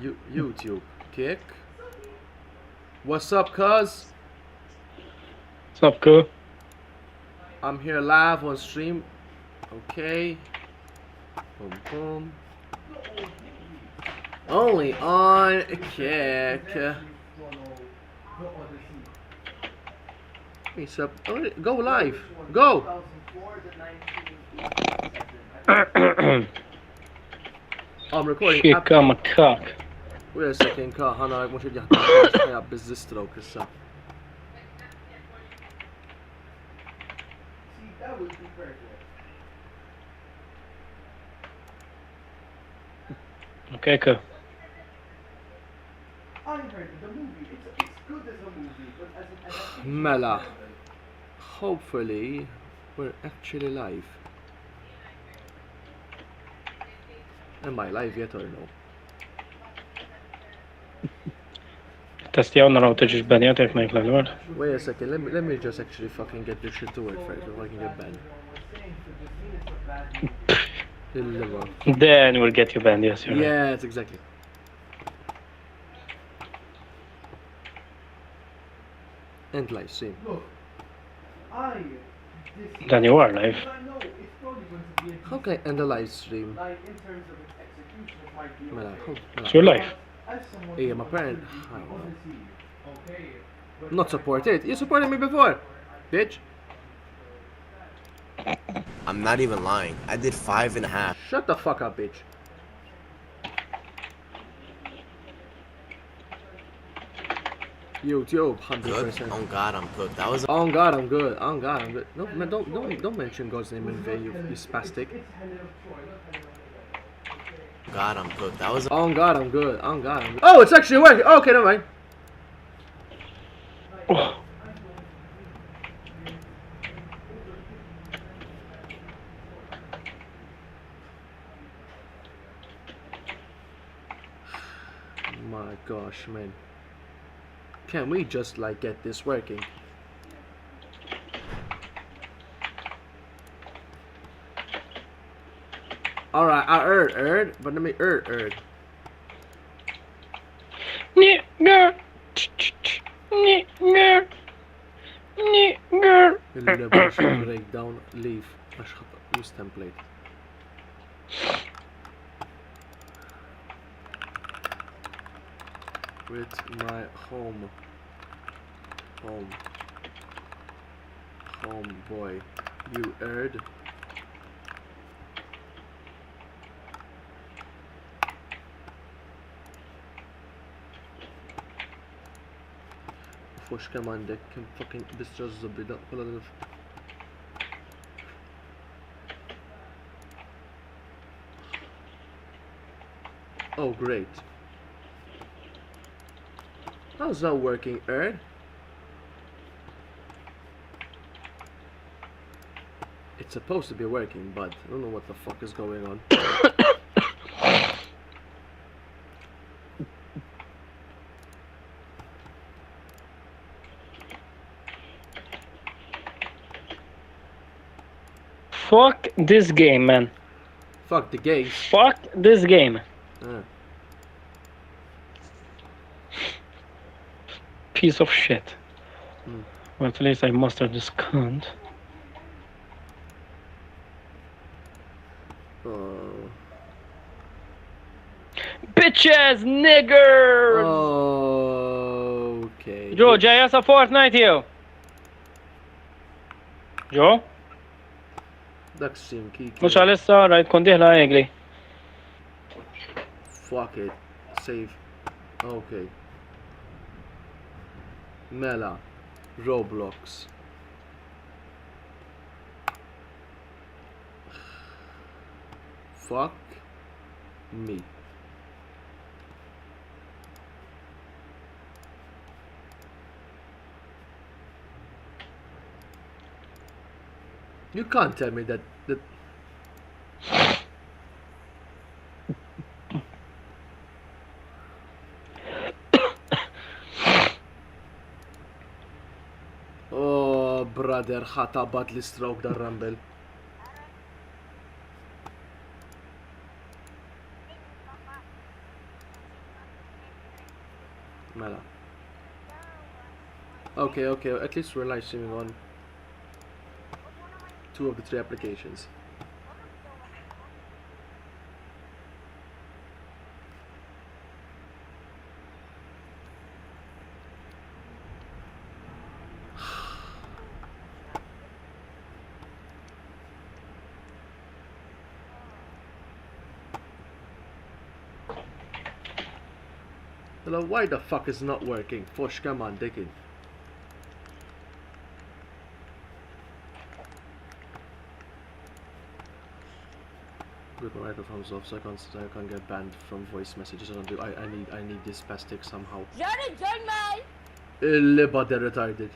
YouTube kick. What's up, cuz? What's up, cool? I'm here live on stream. Okay. Boom, boom. Only on kick. What's up? Oh, go live. Go. I'm recording. Kika my cock. Wait a second, ka ħana mux id-jaħdem ħajab bizzistroke issa. Okay, cool. Mela. Hopefully, we're actually live. Am I live yet or no? Testijaw naraw tiġiġ banjat jek ma jkla l-għor. Wait a second, let me just actually fucking get this shit to work first before I can get banned. Then we'll get you banned, yes, you're right. Yes, exactly. End live stream. Then you are live. How can I end a live stream? Mela, So you're live. Yeah, my parent. Not support it. You supported me before, bitch. I'm not even lying. I did 5.5. Shut the fuck up, bitch. YouTube, 100%. Good? Oh God, I'm good. That was. On God, I'm good. On God, I'm good. No, man, don't mention God's name in vain, you spastic. God, I'm good. That was. On God, I'm good. On God, I'm good. Oh, it's actually working. Okay, never mind. Oh. My gosh, man. Can we just like get this working? Alright, I heard, but let me heard. Nigger. Nigger. Nigger. Breakdown, leave. Use template. With my homeboy, you heard? Fux kemm għandek kemm fucking bistra żubida kollha Oh great. How's that working, Erd? It's supposed to be working, but I don't know what the fuck is going on. Fuck this game, man. Fuck the gays. Fuck this game. Piece of shit. Well, at least I mastered this cunt. Bitches, niggers! Okay. Joe, ġeja sa Fortnite jew? Joe? Dak sim kiki. Mux għalissa, rajt kon diħla egli. Fuck it. Save. Okay. Mela. Roblox. Fuck me. You can't tell me that Oh brother, ħatabat li stroke dar rumble. Mela. Okay, at least we're live streaming on 2 of the 3 applications. Hello, why the fuck is not working? Fush, come on, dickhead. With my microphone's off, so I can't get banned from voice messages. I need this spastic somehow. Join my. Liba, they're retarded.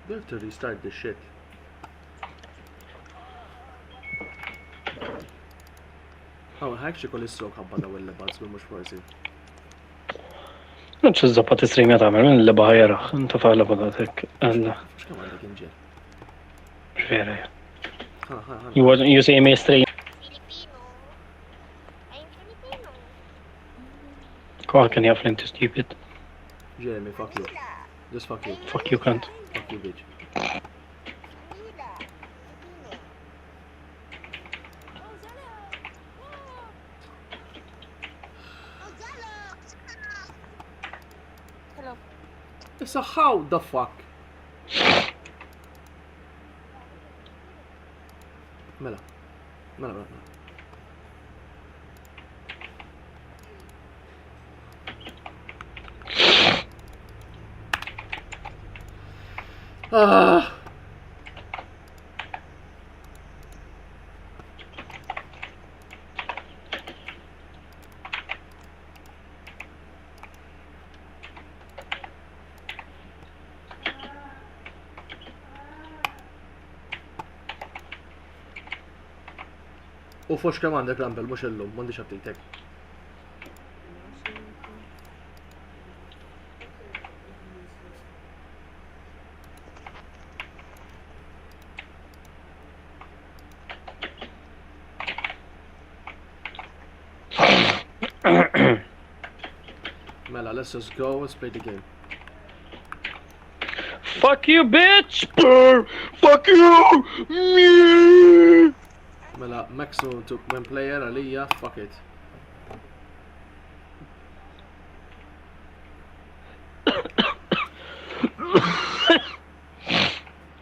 We have to restart this shit. Oh, ħajk kolli stroke ħabba daw il-libats, mux forsi. نفس الزبط السريمية تعمل من اللي بغيرها انت فعلا بدأتك الله Mux kam għandek inġel. فيري Ha, ha, ha. you say me stream Filipino. I'm Filipino. Come can you have to stupid Jeremy, fuck you. Just fuck you. fuck you cunt Fuck you, bitch. Hello. So how the fuck? Mela. Mela. Ah. U fux kemm għandek Rumble, mhux illum, m'għandix updatek. Mela, let's just go, let's play the game. fuck you bitch fuck you me Mela, maximum to when player għalija, fuck it.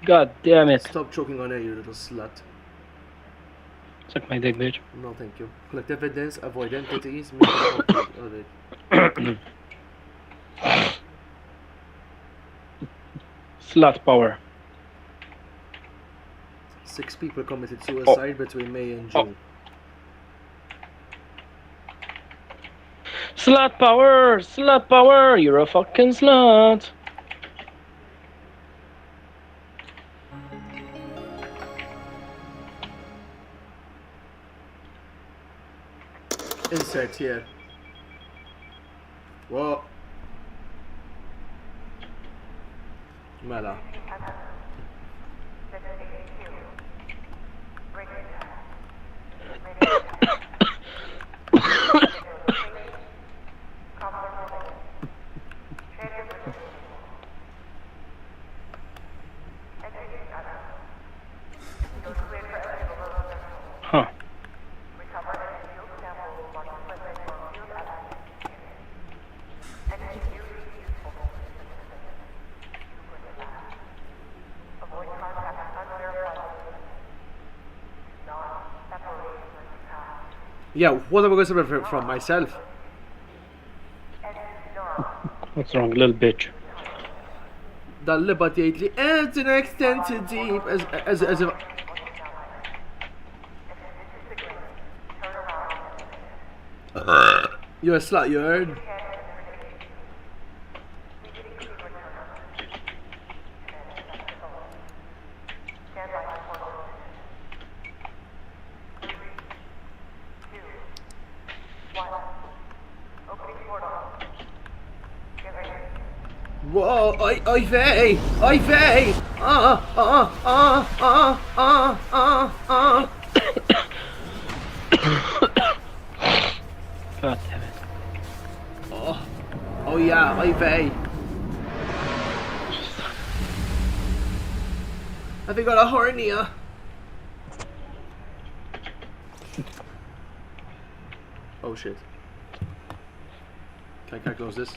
god damn it Stop choking on air, you little slut. suck my dick bitch No, thank you. Collect evidence, avoid entities, make it slut power 6 people committed suicide between May and June. slut power you're a fucking slut Insert here. Whoa. Mela. huh Yeah, what am I going to separate from myself? what's wrong little bitch Dal liba tgħid li to an extent too deep as if You're a slut, you heard? Whoa, oi vey! Oi vey! god damn it Oh yeah, oj vej. I think I got a hernia. Oh shit. Can I close this?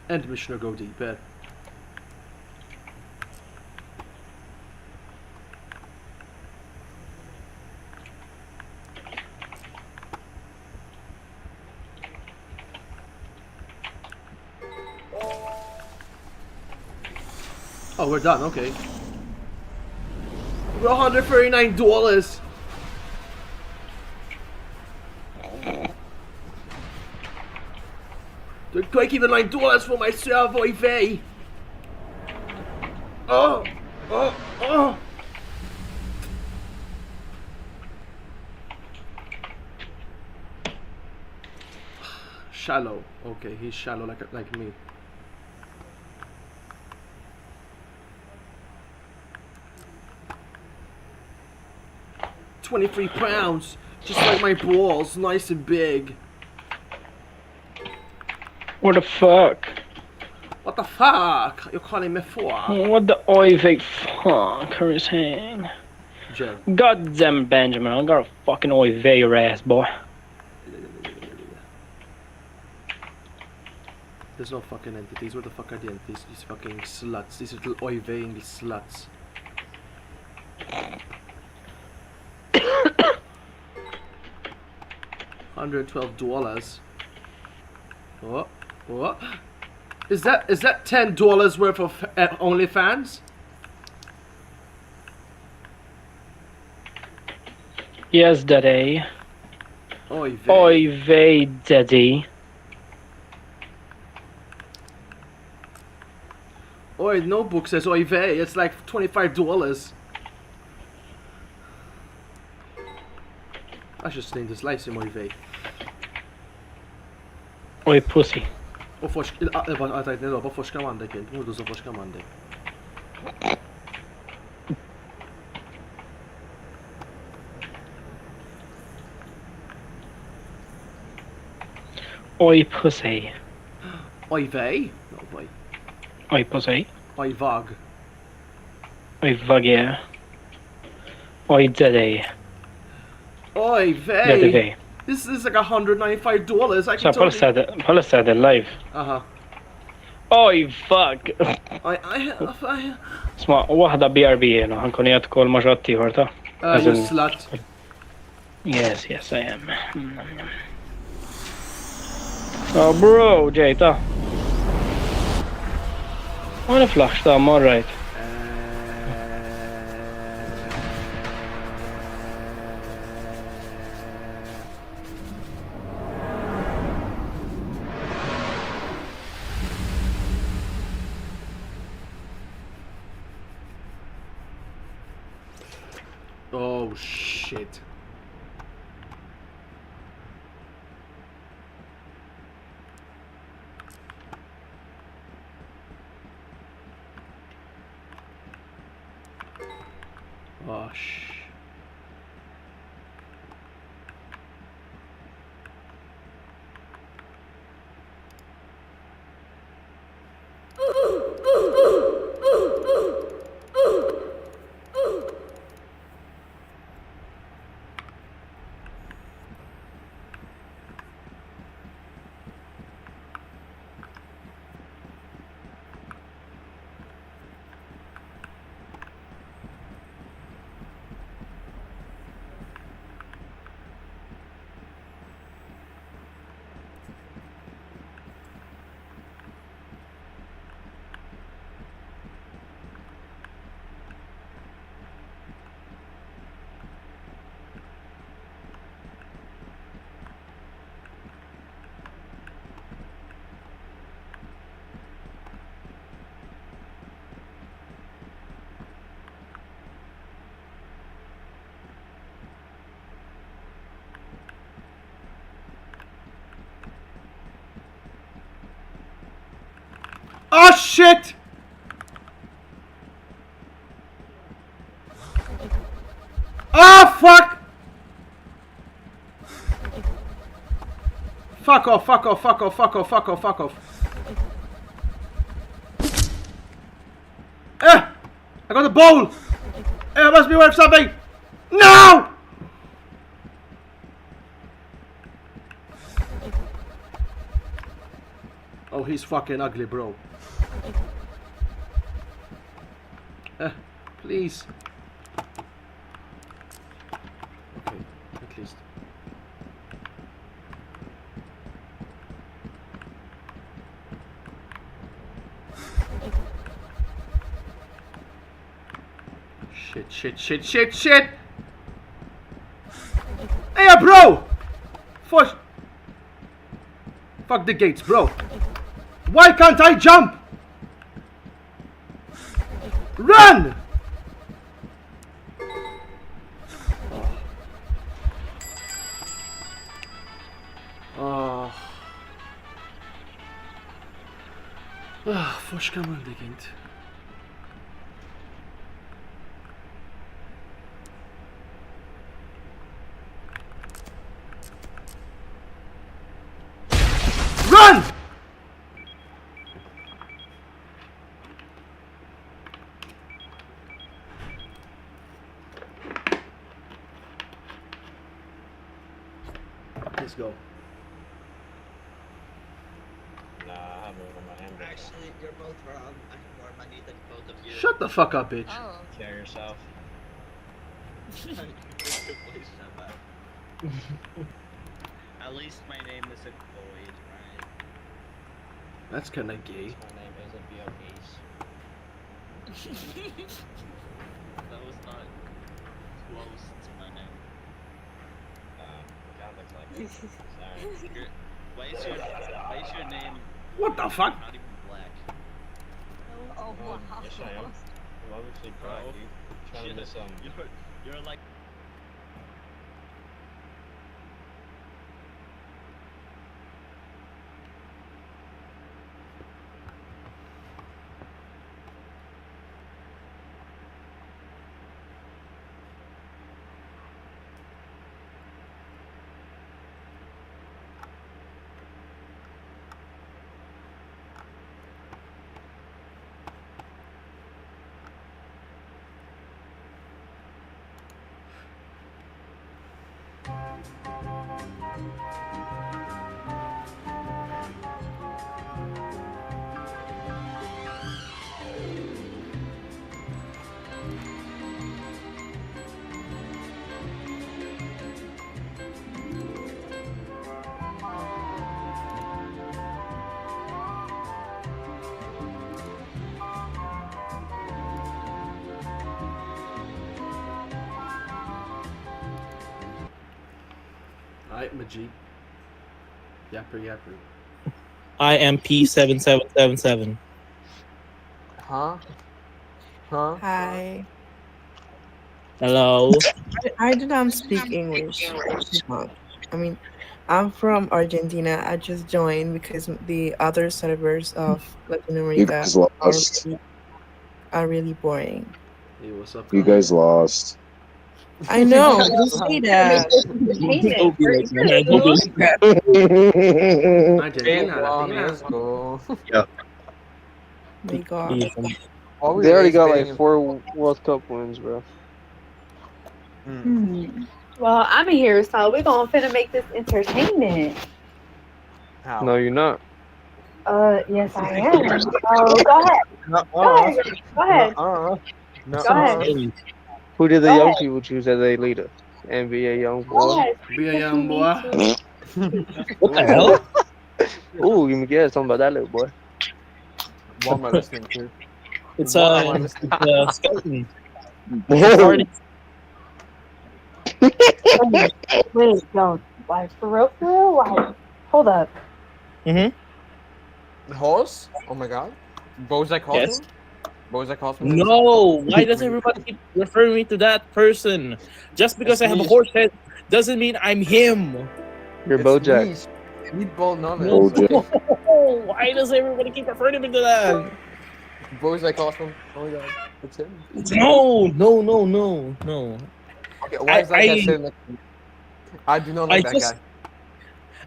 End mission or go deep, Oh, we're done, okay. We're $139. Do I keep the $9 for myself, oj vej? Oh! Oh! Oh! Shallow. Okay, he's shallow like me. £23, just like my balls, nice and big. What the fuck? What the fuck? You're calling me for? What the oj vej fuck are you saying? Jen. Goddamn Benjamin, I got a fucking oj vej your ass, boy. There's no fucking entities. Where the fuck are the entities? These fucking sluts. These little oj vejing sluts. $112. What? What? Is that $10 worth of OnlyFans? Yes, daddy. Oj vej. Oj vej, daddy. Oj, notebook says oj vej. It's like $25. I should name this live sim oj vej. Oj pussy. Och forsk... Jag tänkte då, vad forskar man det inte? Då så forskar man det. Oj pussy. Oj vej? No, oj. Oj pussy. Oj vag. Oj vagge. Oj daddy. Oj Daddy vej! vej. This is like $195. I So can totally... Paula said it live. Uh-huh. Oj fuck. I... اسمع واحدة BRB هنا هنكون يدخل مجرتي ورتا. You slut. Yes, I am. Oh bro, Jayta. What a flash, I'm alright. Oh shit. Oh shh. Oh shit! Ah, fuck! Fuck off, fuck off, fuck off, fuck off, fuck off, fuck off. I got the bowl! It must be worth something! No! Oh, he's fucking ugly, bro. Please. Okay, at least. Shit. Hey, bro! Fuck the gates, bro. Why can't I jump? Run! Forskamalı gent. Run! Let's go. Actually, you're both wrong. I have more money than both of you. Shut the fuck up, bitch. Oh. Care yourself. At least my name isn't Boyd, right? That's kinda gay. My name isn't BLP's. That was not close to my name. God looks like it. Sorry. Why is your name? What the fuck? Not even black. Oh, wow. Yes, I am. I'm obviously black, dude. Trying to miss You're like. Alright, Majid. Yapper. I am P7777. Huh? Hi. Hello. I do not speak English much. I mean, I'm from Argentina. I just joined because the other servers of Latin You America guys lost. are really boring. Hey, what's up, You guys? guys lost. I know. Don't say that. Don't be like that. Don't be like that. Argentina, Let's Latina. go. My God. Why we They already got race like 4 World Cup wins, bro. Well, I'm here, so we're gonna finna make this entertainment. How? No, you're not. Yes, I am. So go ahead. Go ahead. No. Go ahead. Who did the Go young ahead. people choose as a leader? NBA young Go boy. ahead. Be a young boy. What the hell? Ooh, give me guess something about that little boy. What am I listening to? It's skeleton. Whoa. Wait, don't. Like, for real? Like, hold up. Horse? Oh my god. Bojack Horseman? Yes. Bojack Horseman? No, why does everybody keep referring me to that person? Just because I have a horse head doesn't mean I'm him. You're Bojack. Meatball knowledge. Bojack. Why does everybody keep referring me to that? Bojack Horseman. Oh my god. It's him. No. Okay, why is that guy sitting next to me? I do not like that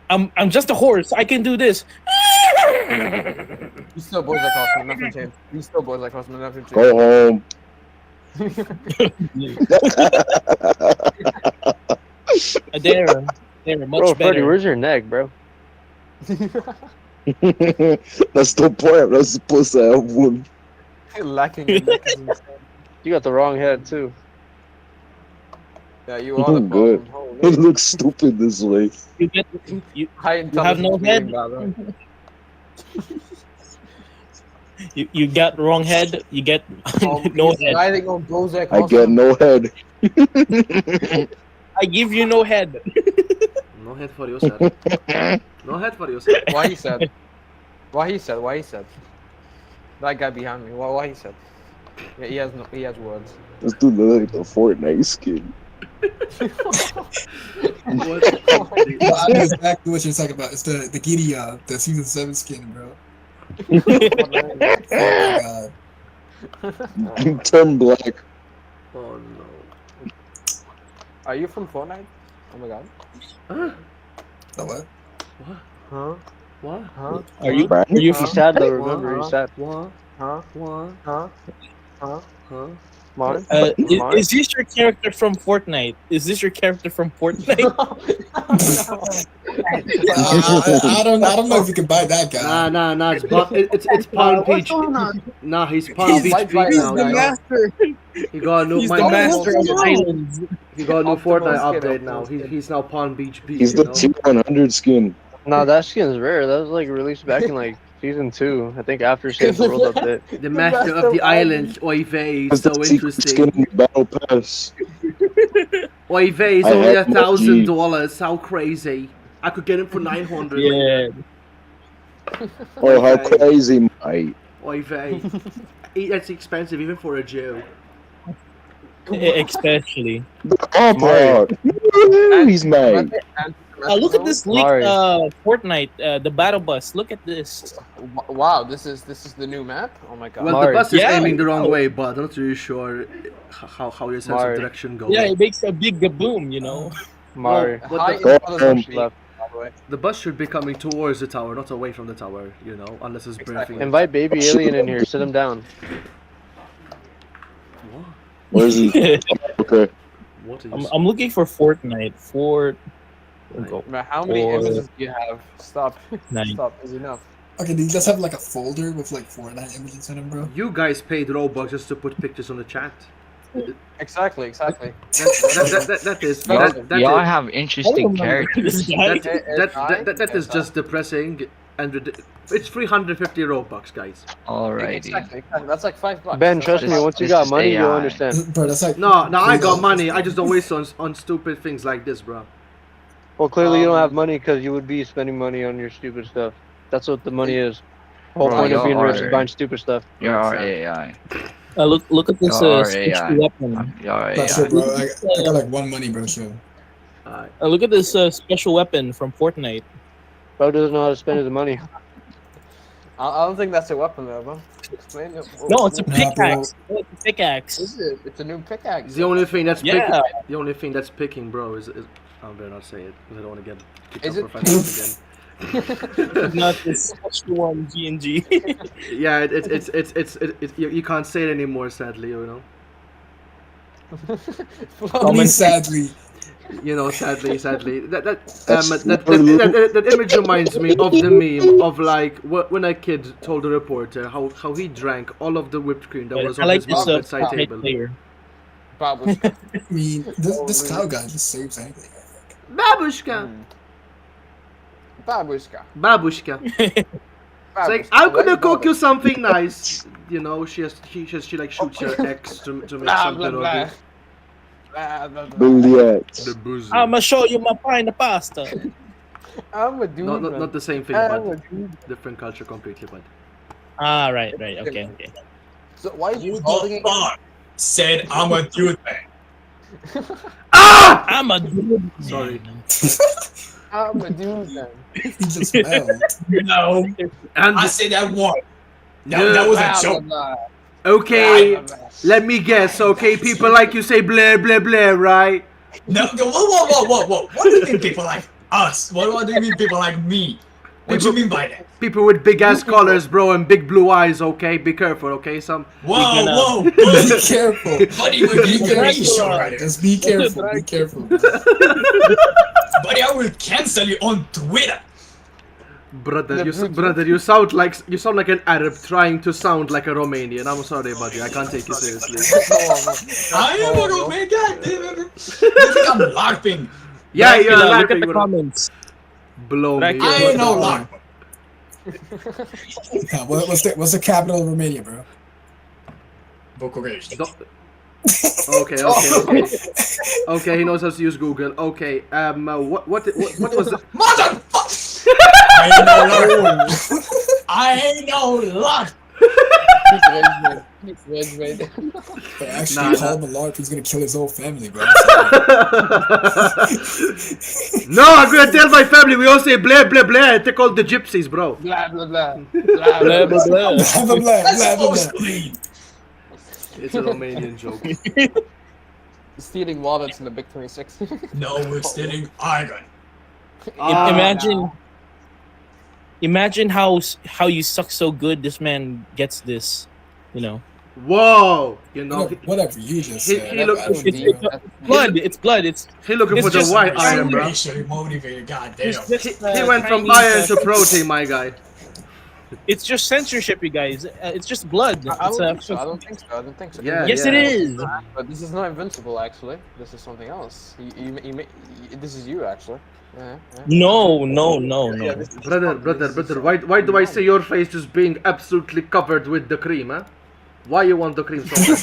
guy. I'm just a horse. I can do this. You still boys like Horseman, nothing changed. You still boys like Horseman, nothing changed. Go home. There, much Bro, Freddie, better. where's your neck, bro? That's the point. I'm not supposed to have one. Lacking in neck is insane. You got the wrong head too. Yeah, you are the Good. problem. It looks stupid this way. You have no head. You got wrong head. You get no head. Riding on Bozak I get no head. I give you no head. No head for you, sir. No head for you, sir. Why he said? Why he said? That guy behind me. Why he said? Yeah, he has words. This dude look like the Fortnite skin. What? Well, I know exactly what you're talking about. It's the Gideon, the season 7 skin, bro. Oh my god. Turn black. Oh no. Are you from Fortnite? Oh my god. The what? What? Huh? What? Huh? Are you He's sad though, remember, he's sad. What? Huh? What? Huh? Huh? Huh? Martin? Is this your character from Fortnite? Is this your character from Fortnite? I don't know if you can buy that guy. Nah. It's Palm Beach. Nah, he's Palm Beach Beat now. the Guys. master. He got a new He's the master of islands. He got a new Fortnite Optimal update skin, now. optimal He's now Palm Beach Beat. He's you the know? T100 skin. Nah, that skin's rare. That was like released back in like season 2. I think after Save the World update. The master of the island. Oy vey, That's so the secret skin interesting. in the battle pass. Oy vey, it's I only have $1,000. How crazy! I could get him for 900. Yeah. Oh, how Okay. crazy, mate. Oy vey. That's expensive even for a Jew. Especially. Oh, bro. Woo, he's made. Look at this leak. Sorry. Fortnite. The battle bus. Look at this. Wow, this is the new map. Oh my god. Well, Mari. the bus is Yeah, aiming the wrong no. way, but I'm not really sure how your sense Mari. of direction goes. Yeah, it makes a big gaboom. You know. Mari. High the- intelligence speed, left. by the way. The bus should be coming towards the tower, not away from the tower, you know, unless it's Exactly. briefing. Invite baby alien in here, sit him down. What? Where is he? Okay. What is I'm looking for Fortnite. Man, how many Or- images do you have? Stop. Nine. Stop. Is enough. Okay, do you just have like a folder with like Fortnite images in it, bro? You guys paid Roblox just to put pictures on the chat. Exactly. That is Y'all have interesting characters. that is just depressing and it's 350 Robux, guys. Alrighty. Exactly. That's like $5. Ben, That's trust like me, This- once you this got is money, you'll AI. understand. Bro, that's like No, I got $3. money. I just don't waste on stupid things like this, bro. Well, clearly you don't have money because you would be spending money on your stupid stuff. That's what the money is. The whole Bro, point of y'all being rich is are- buying stupid stuff. You're our AI. Look at this Y'all are special AI. weapon. Y'all are Not sure, AI. bro. I got like one money, bro. So Look at this special weapon from Fortnite. Bro doesn't know how to spend his money. I don't think that's a weapon though, bro. Explain it. No, it's a Nah, pickaxe. It's a pickaxe. Is it? It's a new pickaxe. The only thing that's Yeah. the only thing that's picking, bro, is I better not say it because I don't want to get kicked Is out it- for again. Not this special one, G&G. Yeah, you can't say it anymore, sadly, you know. I mean, sadly, You know, sadly, that image reminds me of the meme of like when a kid told the reporter how he drank all of the whipped cream that was I on like his this bedside Fortnite table. player. Babushka. I mean, this cow guy just saves anything. I think. Babushka, Babushka. babushka. It's like Babushka. I'm gonna Why cook bother? you something nice. You know, she like shoots your ex to make Blah, something blah, blah. of it. Blah, blah, blah. Bulliet. The boozy. I'ma show you my pint of pasta. I'm a dude. man. Not the same thing, I'm but a dude. different culture completely. But Right. Okay. So why is you Who calling the it? fuck said I'm a dude, man? I'm a dude. sorry. I'm a dude, man. He just smelled. No. And I said that one. Yeah, That was Blah, a joke. blah, okay, blah, blah. let me guess. Okay, people like you say blah blah blah, right? No, whoa. What do you mean people like us? What do you mean people like me? What do you mean by that? People with big ass collars, bro, and big blue eyes. Okay, be careful. Okay, Whoa, Be careful, buddy. We're getting racial right. Just be careful. Be careful. Buddy, I will cancel you on Twitter. Brother, you sound like an Arab trying to sound like a Romanian. I'm sorry, buddy. I can't take you seriously. I am a Romanian. God damn it. You think I'm LARPing? Yeah, you're Look laughing. at the comments. Blow me. I ain't no LARPer. What's the capital of Romania, bro? Bucharest. Okay. Okay, he knows how to use Google. Okay, what was the Motherfucker! I ain't no LARP. He's red. Actually, call him a LARP. He's gonna kill his whole family, bro. No, I'm gonna tell my family. We all say blah blah blah. They're called the gypsies, bro. Blah blah blah. Blah, blah, blah. It's a Romanian joke. Stealing wallets in the Big 26. No, we're stealing iron. Imagine how you suck so good. This man gets this, you know. Whoa, you know. Whatever you just said. It's blood. He looking for the white iron, bro. Motivated, goddamn. He went from iron to protein, my guy. It's just censorship, you guys. It's just blood. I don't think so. Yeah, yes, it is. But this is not invincible, actually. This is something else. This is you, actually. Yeah. No. Brother, why do I see your face just being absolutely covered with the cream, huh? Why you want the cream so much?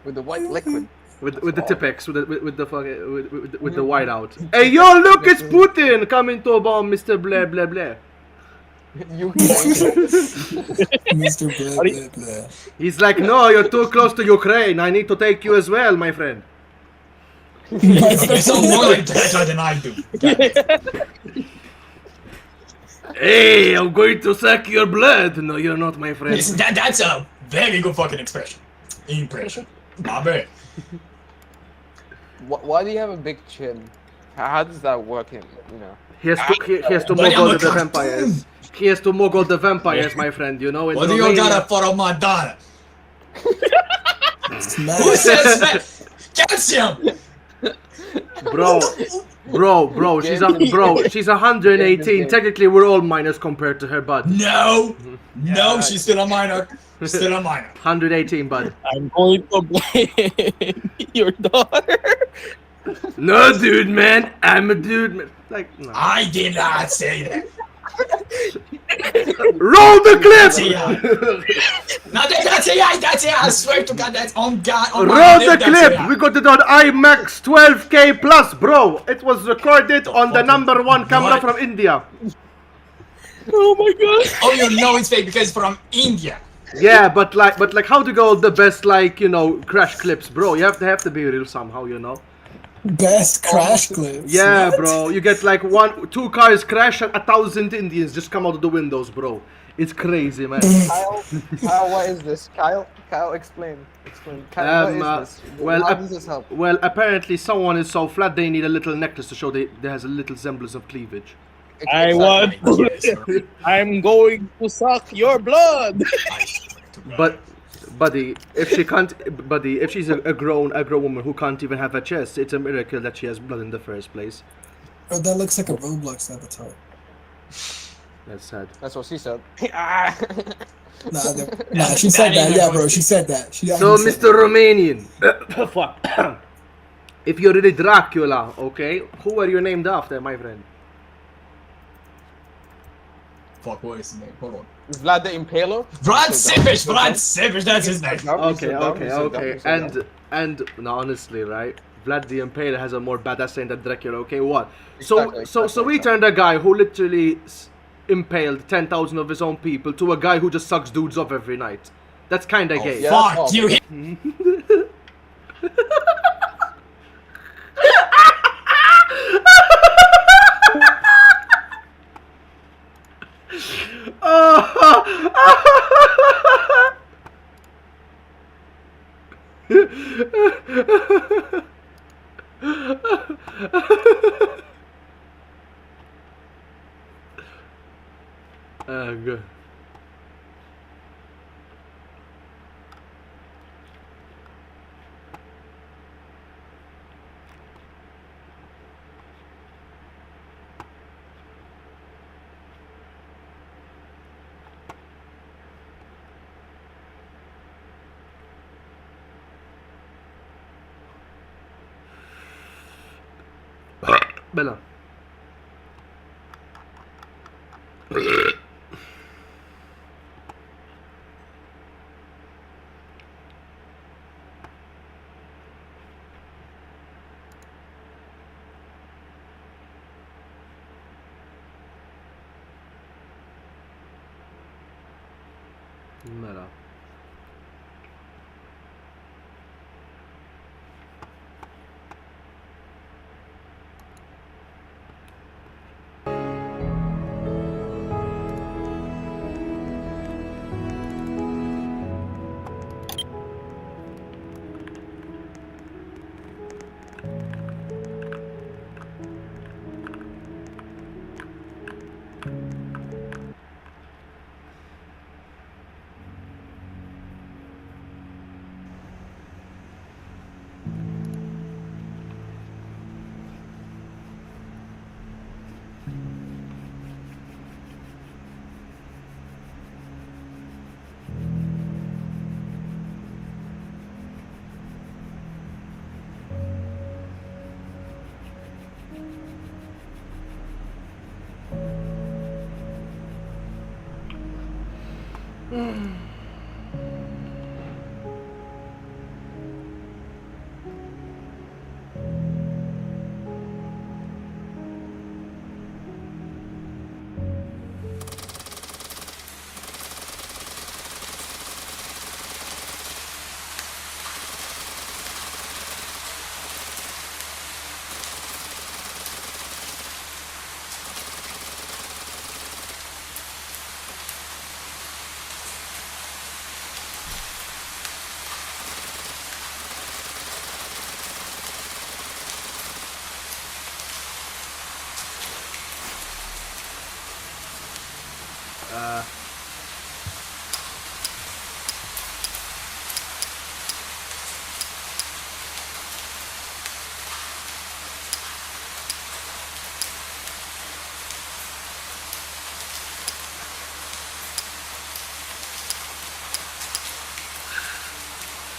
With the white liquid. With the Tipex, with the white out. Hey yo, look, it's Putin coming to bomb Mr. Blah blah blah. Mr. Blah blah blah. He's like, no, you're too close to Ukraine. I need to take you as well, my friend. You sound more like better than I do. Hey, I'm going to suck your blood. No, you're not, my friend. Listen, that's a very good fucking expression. Impression. Babe. Why do you have a big chin? How does that work? He has to mogul the vampires. He has to mogul the vampires, my friend. You know. What do you got for a Madonna? Who says that? Calcium. Bro, she's 118. Technically, we're all minors compared to her, bud. No, she's still a minor. Still a minor. 118, bud. I'm going to blame your daughter. No, dude, man. I'm a dude, man. Like, no. I did not say that. Roll the clip. No, that's it. I swear to God, that's on God. Roll the clip. We got it on IMAX 12K plus, bro. It was recorded on the #1 camera from India. Oh my God. Oh, you know it's fake because it's from India. Yeah, but how to go the best, crash clips, bro? You have to be real somehow, you know. Best crash clips. Yeah, what? bro. You get like 2 cars crash and 1,000 Indians just come out of the windows, bro. It's crazy, man. Kyle, what is this? Kyle, explain. Kyle, what is this? How does this help? Well, apparently someone is so flat they need a little necklace to show there has a little semblance of cleavage. I'm going to suck your blood. But buddy, if she's a grown woman who can't even have a chest, it's a miracle that she has blood in the first place. Oh, that looks like a Roblox avatar. That's sad. That's what she said. Nah, she said that. Yeah, bro, she said that. So, Mr. Romanian, fuck. If you're really Dracula, okay, who are you named after, my friend? Fuck, what is his name? Hold on. Vlad the Impaler? Vlad Sivic, that's his name. Okay. And no, honestly, right? Vlad the Impaler has a more badass name than Dracula. Okay, what? So we turned a guy who literally impaled 10,000 of his own people to a guy who just sucks dudes off every night. That's kinda gay. Yeah, fuck you. Good. Bella. Mela.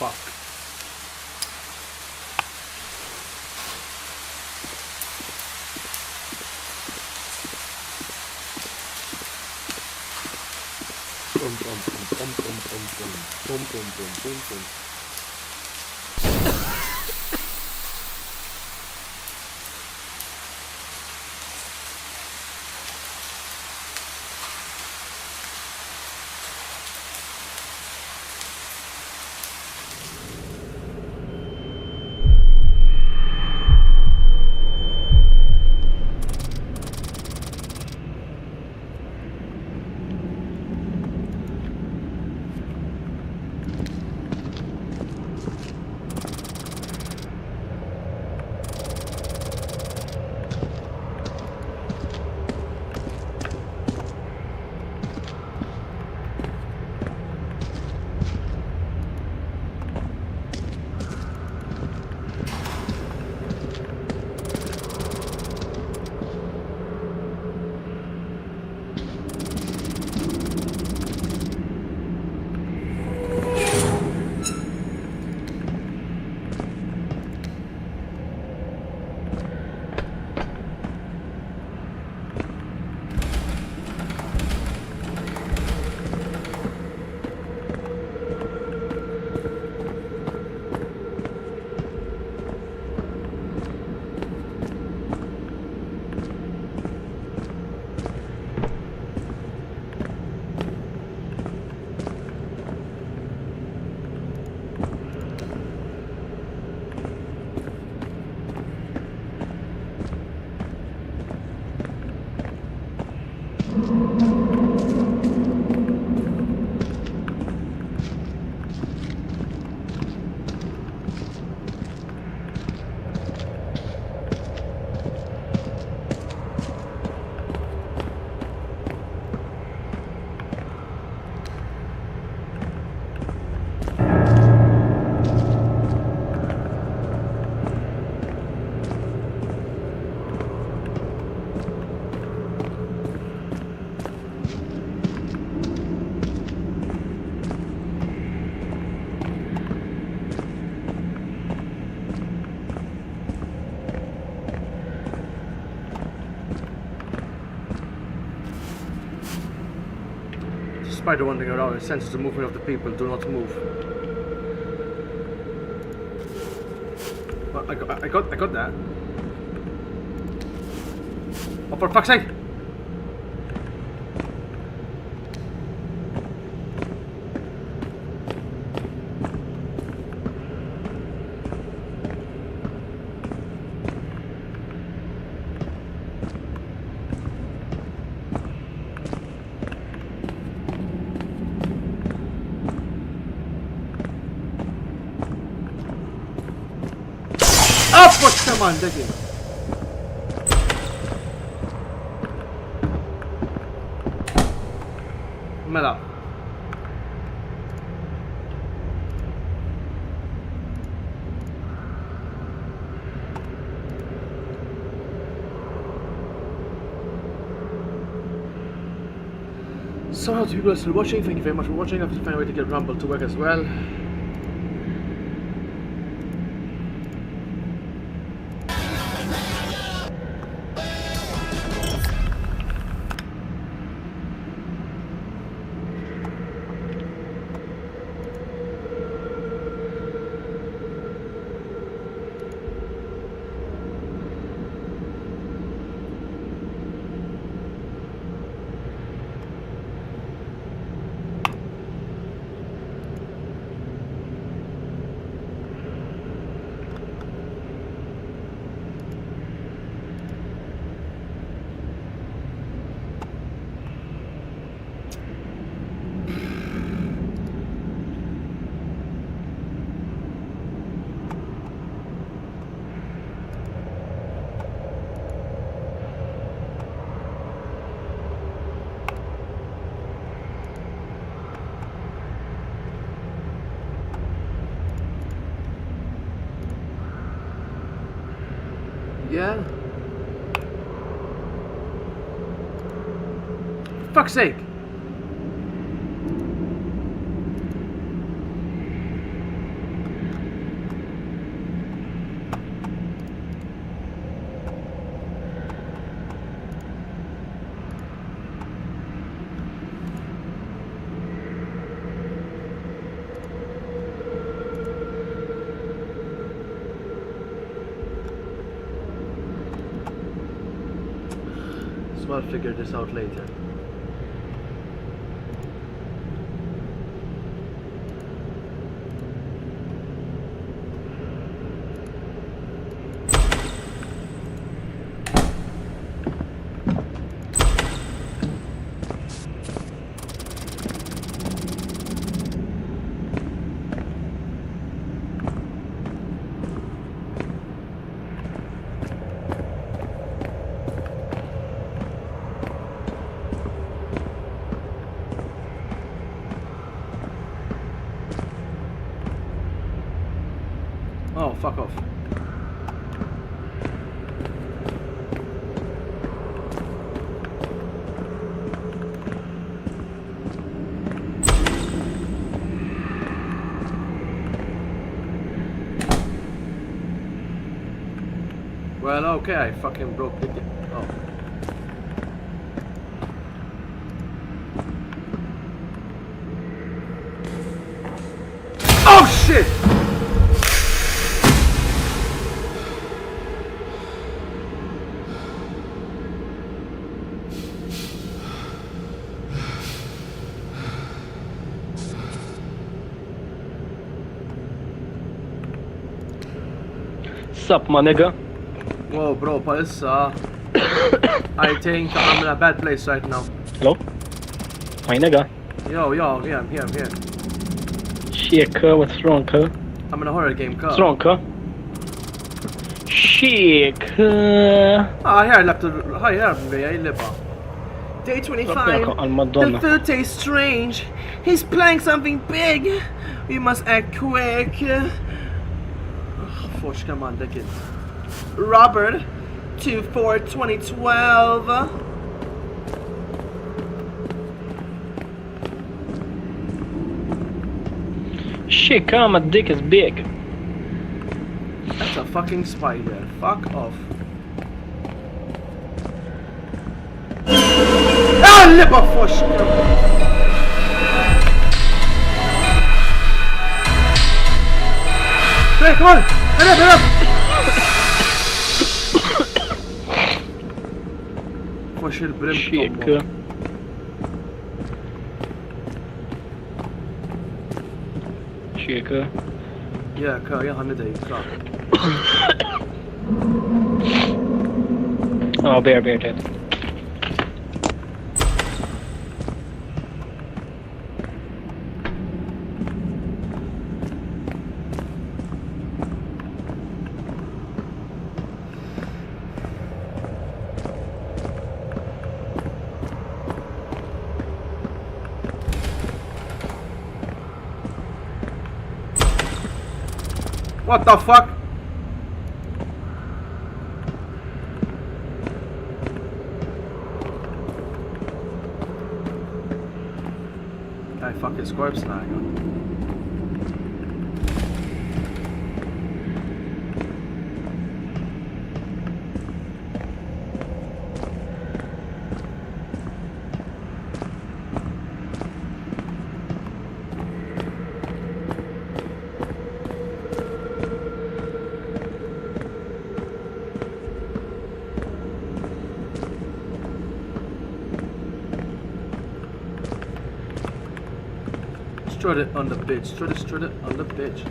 Fuck. spider wandering around. It senses the movement of the people. Do not move. Well, I got that. Oh, for fuck's sake! Oh, fuck, come on, digging. Mela. So, how to people are still watching? Thank you very much for watching. I have to find a way to get Rumble to work as well. Yeah. For fuck's sake. So I'll figure this out later. Oh, fuck off. Well, okay, I fucking broke the game. Oh. Oh, shit! Sup, my nigga? Whoa, bro, palissa. I think I'm in a bad place right now. Hello? My nigga? Yo, yeah, I'm here. Shit, what's wrong, cuz? I'm in a horror game, cuz. What's wrong, cuz? Shit, Här laptop. Här jag lipa. Day 25. The food tastes strange. He's planning something big. We must act quick. Force, come on, Dickens. Robert, 2/4/2012. Shit, my dick is big. That's a fucking spider. Fuck off. Ah, lip of force. Hey, come on! Hurry up, hurry up! Fux il-brim Chega. Chega. Ja, ħanidej, ka. Oh, bear dead. What the fuck? Guy fucking corpse now. Strut it on the bitch. Strut it on the bitch.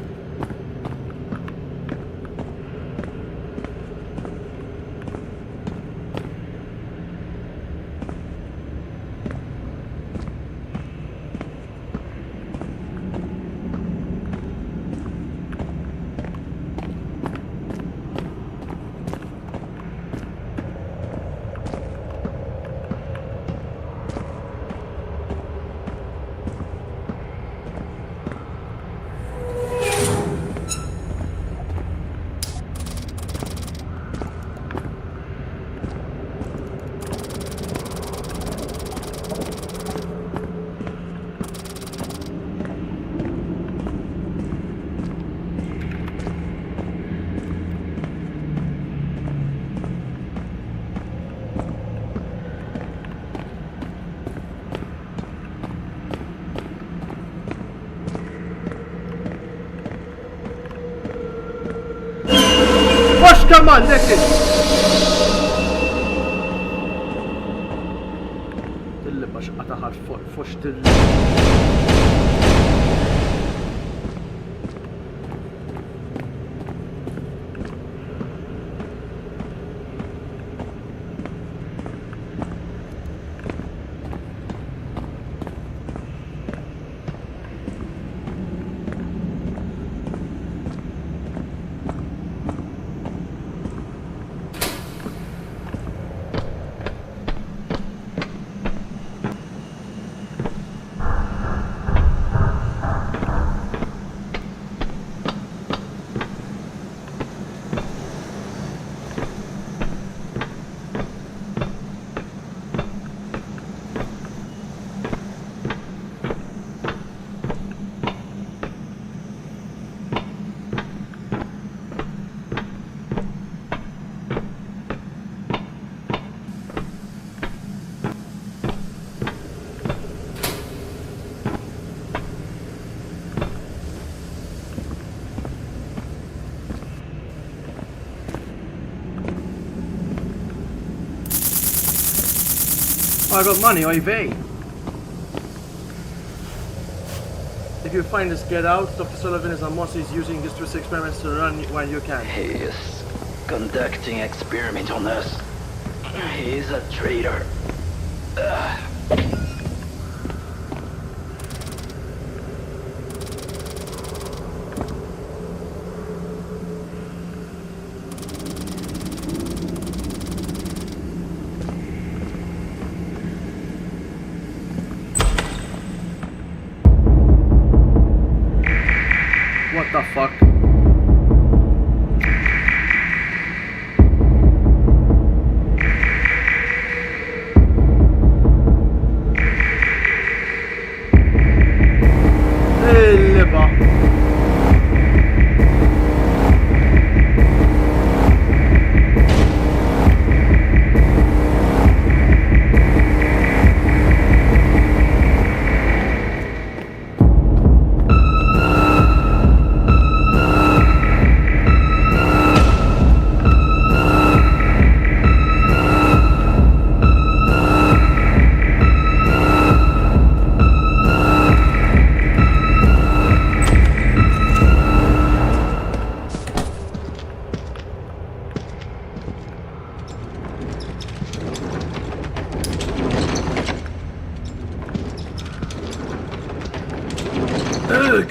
Come on, lick it! Dilli bax qataħar fux dilli. Oh, I got money, oy vey. If you find this, get out. Dr. Sullivan is on Moss. He's using his twist experiments to run when you can. He is conducting experiment on us. He is a traitor. What the fuck? اللبا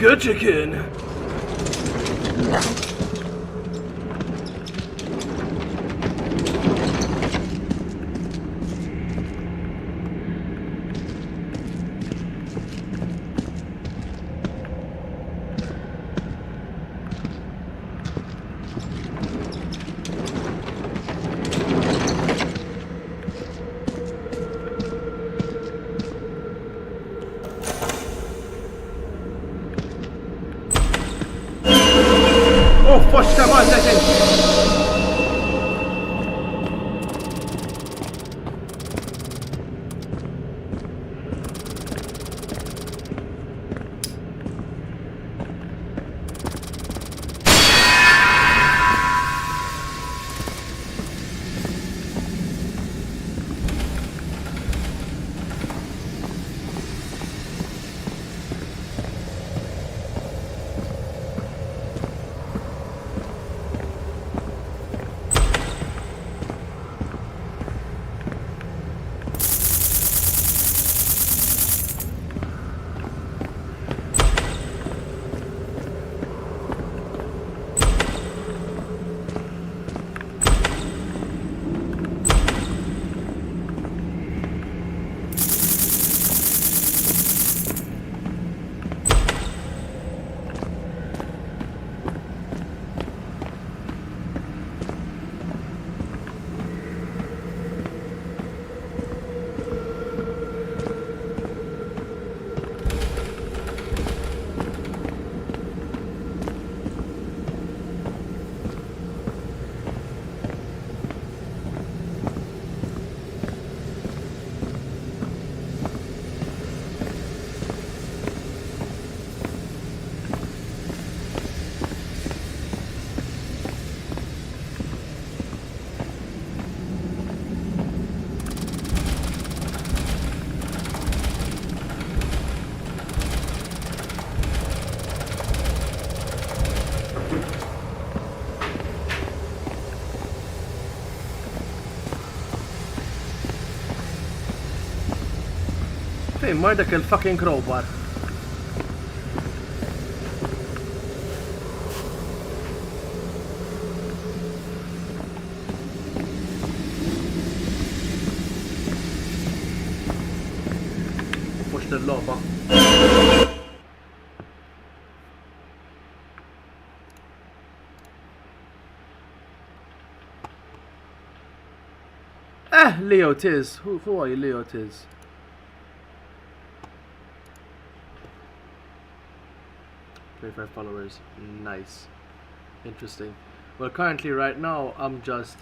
good chicken. Oh, forsta volta gente! Fejn mar dak il-fucking crowbar? Mux il-logħba. Leo Tiz. Who are you, Leo Tiz? 25 followers. Nice. Interesting. Well, currently, right now, I'm just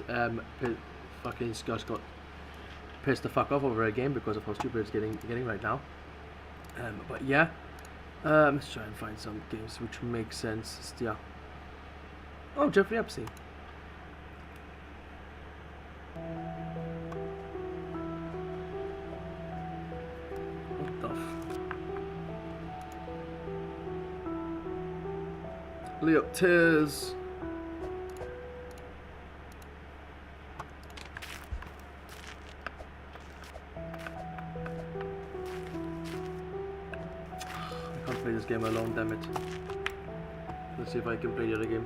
fucking just got pissed the fuck off over a game because of how stupid it's getting right now. But yeah, let's try and find some games which make sense. Yeah. Oh, Jeffrey Epstein. What the Leo Tiz. I can't play this game alone, damn it. Let's see if I can play the other game.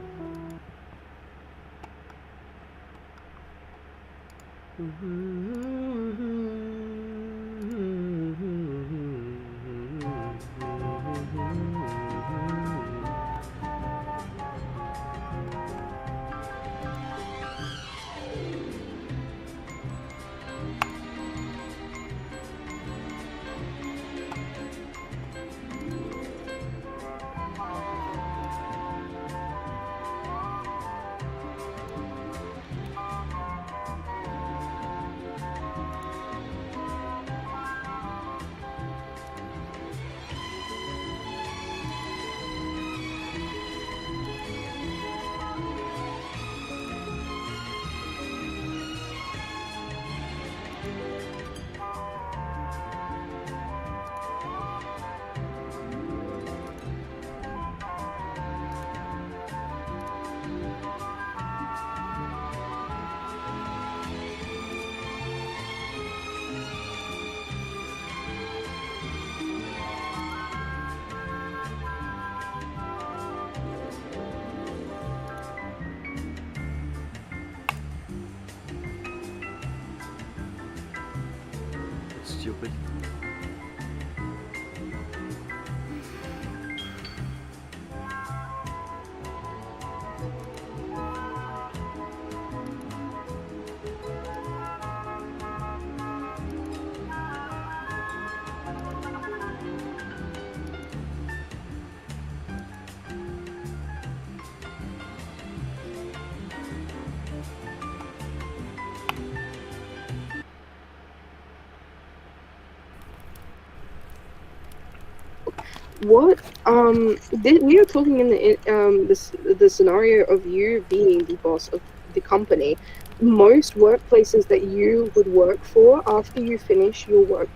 stupid. What we are talking in the scenario of you being the boss of the company. Most workplaces that you would work for after you finish your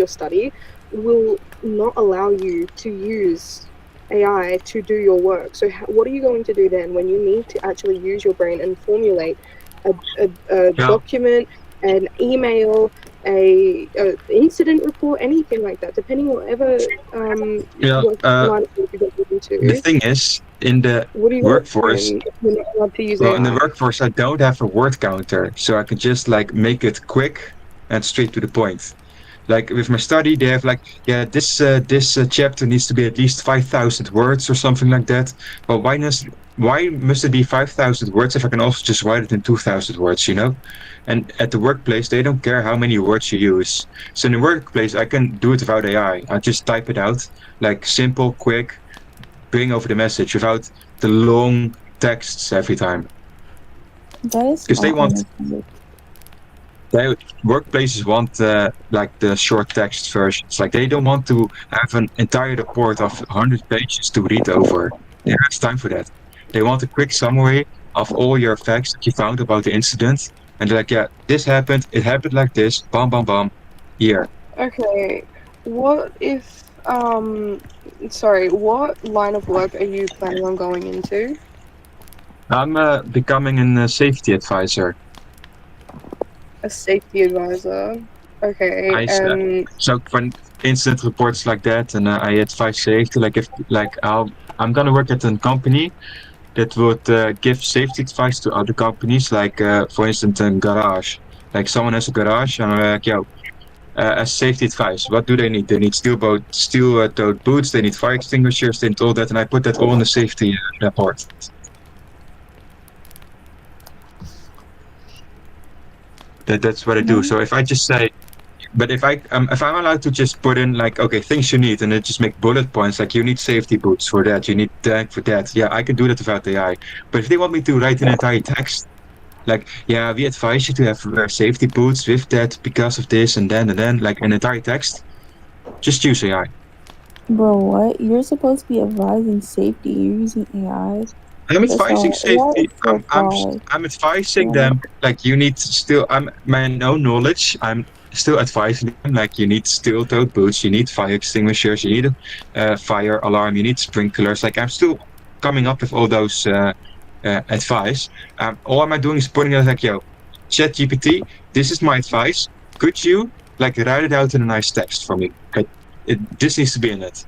study will not allow you to use AI to do your work. So what are you going to do then when you need to actually use your brain and formulate a document, an email, a incident report, anything like that, depending on whatever what line of work you get into. The thing is, in the What are you workforce, going to do if you're not allowed to use well, in the AI? workforce, I don't have a word counter, so I can just like make it quick and straight to the point. Like with my study, they have like, yeah, this chapter needs to be at least 5,000 words or something like that. Well, why must it be 5,000 words if I can also just write it in 2,000 words, you know? And at the workplace, they don't care how many words you use. So in the workplace, I can do it without AI. I just type it out, like simple, quick, bring over the message without the long texts every time. That is Because they not want, understandable. workplaces want like the short text versions. Like they don't want to have an entire report of 100 pages to read over. They don't have time for that. They want a quick summary of all your facts that you found about the incident, and they're like, yeah, this happened. It happened like this. Bam, bam, bam. Here. Okay, what if sorry, what line of work are you planning on going into? I'm becoming a safety advisor. A safety advisor. Okay, So for incident reports like that, and I advise safety. Like if I'm gonna work at a company that would give safety advice to other companies, like for instance, a garage. Like someone has a garage, and I'm like, yo, as safety advice, what do they need? They need steel-toed boots. They need fire extinguishers. They need all that, and I put that all in the safety report. That's what I do. So if I just say, but if I'm allowed to just put in like, okay, things you need, and then just make bullet points like you need safety boots for that, you need tank for that. Yeah, I can do that without AI. But if they want me to write an entire text, like, yeah, we advise you to have wear safety boots with that because of this and then, like an entire text, just use AI. Bro, what? You're supposed to be advising safety. You're using AI. I'm advising safety. I'm advising them like you need still. I'm my own knowledge. I'm still advising them like you need steel-toed boots. You need fire extinguishers. You need a fire alarm. You need sprinklers. Like I'm still coming up with all those advice. All am I doing is putting it like, yo, ChatGPT. This is my advice. Could you like write it out in a nice text for me? Like, this needs to be in it.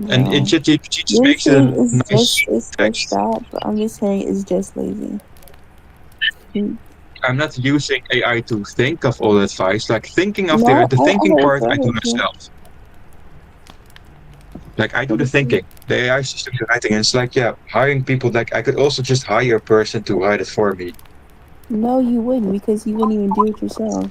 And ChatGPT just makes it a nice text. That, but I'm just saying it's just lazy. I'm not using AI to think of all the advice. Like thinking of the thinking part, I do myself. Like I do the thinking. The AI is just doing the writing. And it's like, yeah, hiring people. Like I could also just hire a person to write it for me. No, you wouldn't, because you wouldn't even do it yourself.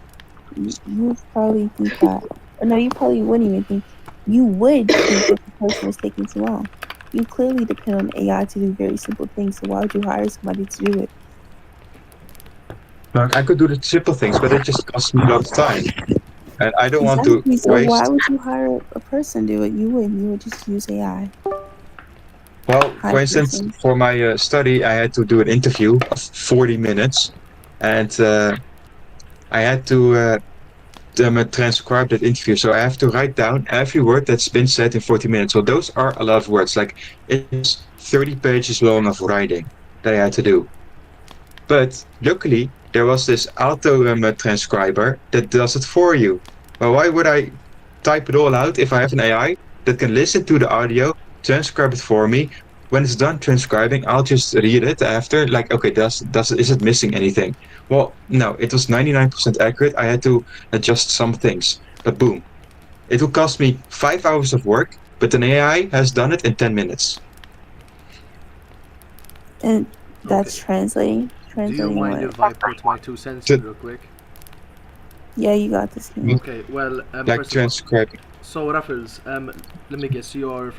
You probably think that. Or no, you probably wouldn't even think. You would think that the person was taking too long. You clearly depend on AI to do very simple things, so why would you hire somebody to do it? Like, I could do the simple things, but it just costs me a lot of time. And I don't want to So waste. why would you hire a person to do it? You wouldn't. You would just use AI. Well, for instance, for my study, I had to do an interview of 40 minutes. And I had to transcribe that interview. So I have to write down every word that's been said in 40 minutes. So those are a lot of words. Like it's 30 pages long of writing that I had to do. But luckily, there was this auto transcriber that does it for you. Well, why would I type it all out if I have an AI that can listen to the audio, transcribe it for me, when it's done transcribing, I'll just read it after, like, okay, is it missing anything? Well, no, it was 99% accurate. I had to adjust some things, but boom, it will cost me 5 hours of work, but an AI has done it in 10 minutes. And that's Okay. translating. Do you Translating mind what? if I put my 2 cents in real quick? Yeah, you got this. King. Okay, well, Like first of all, transcribing. so Raffles, let me guess.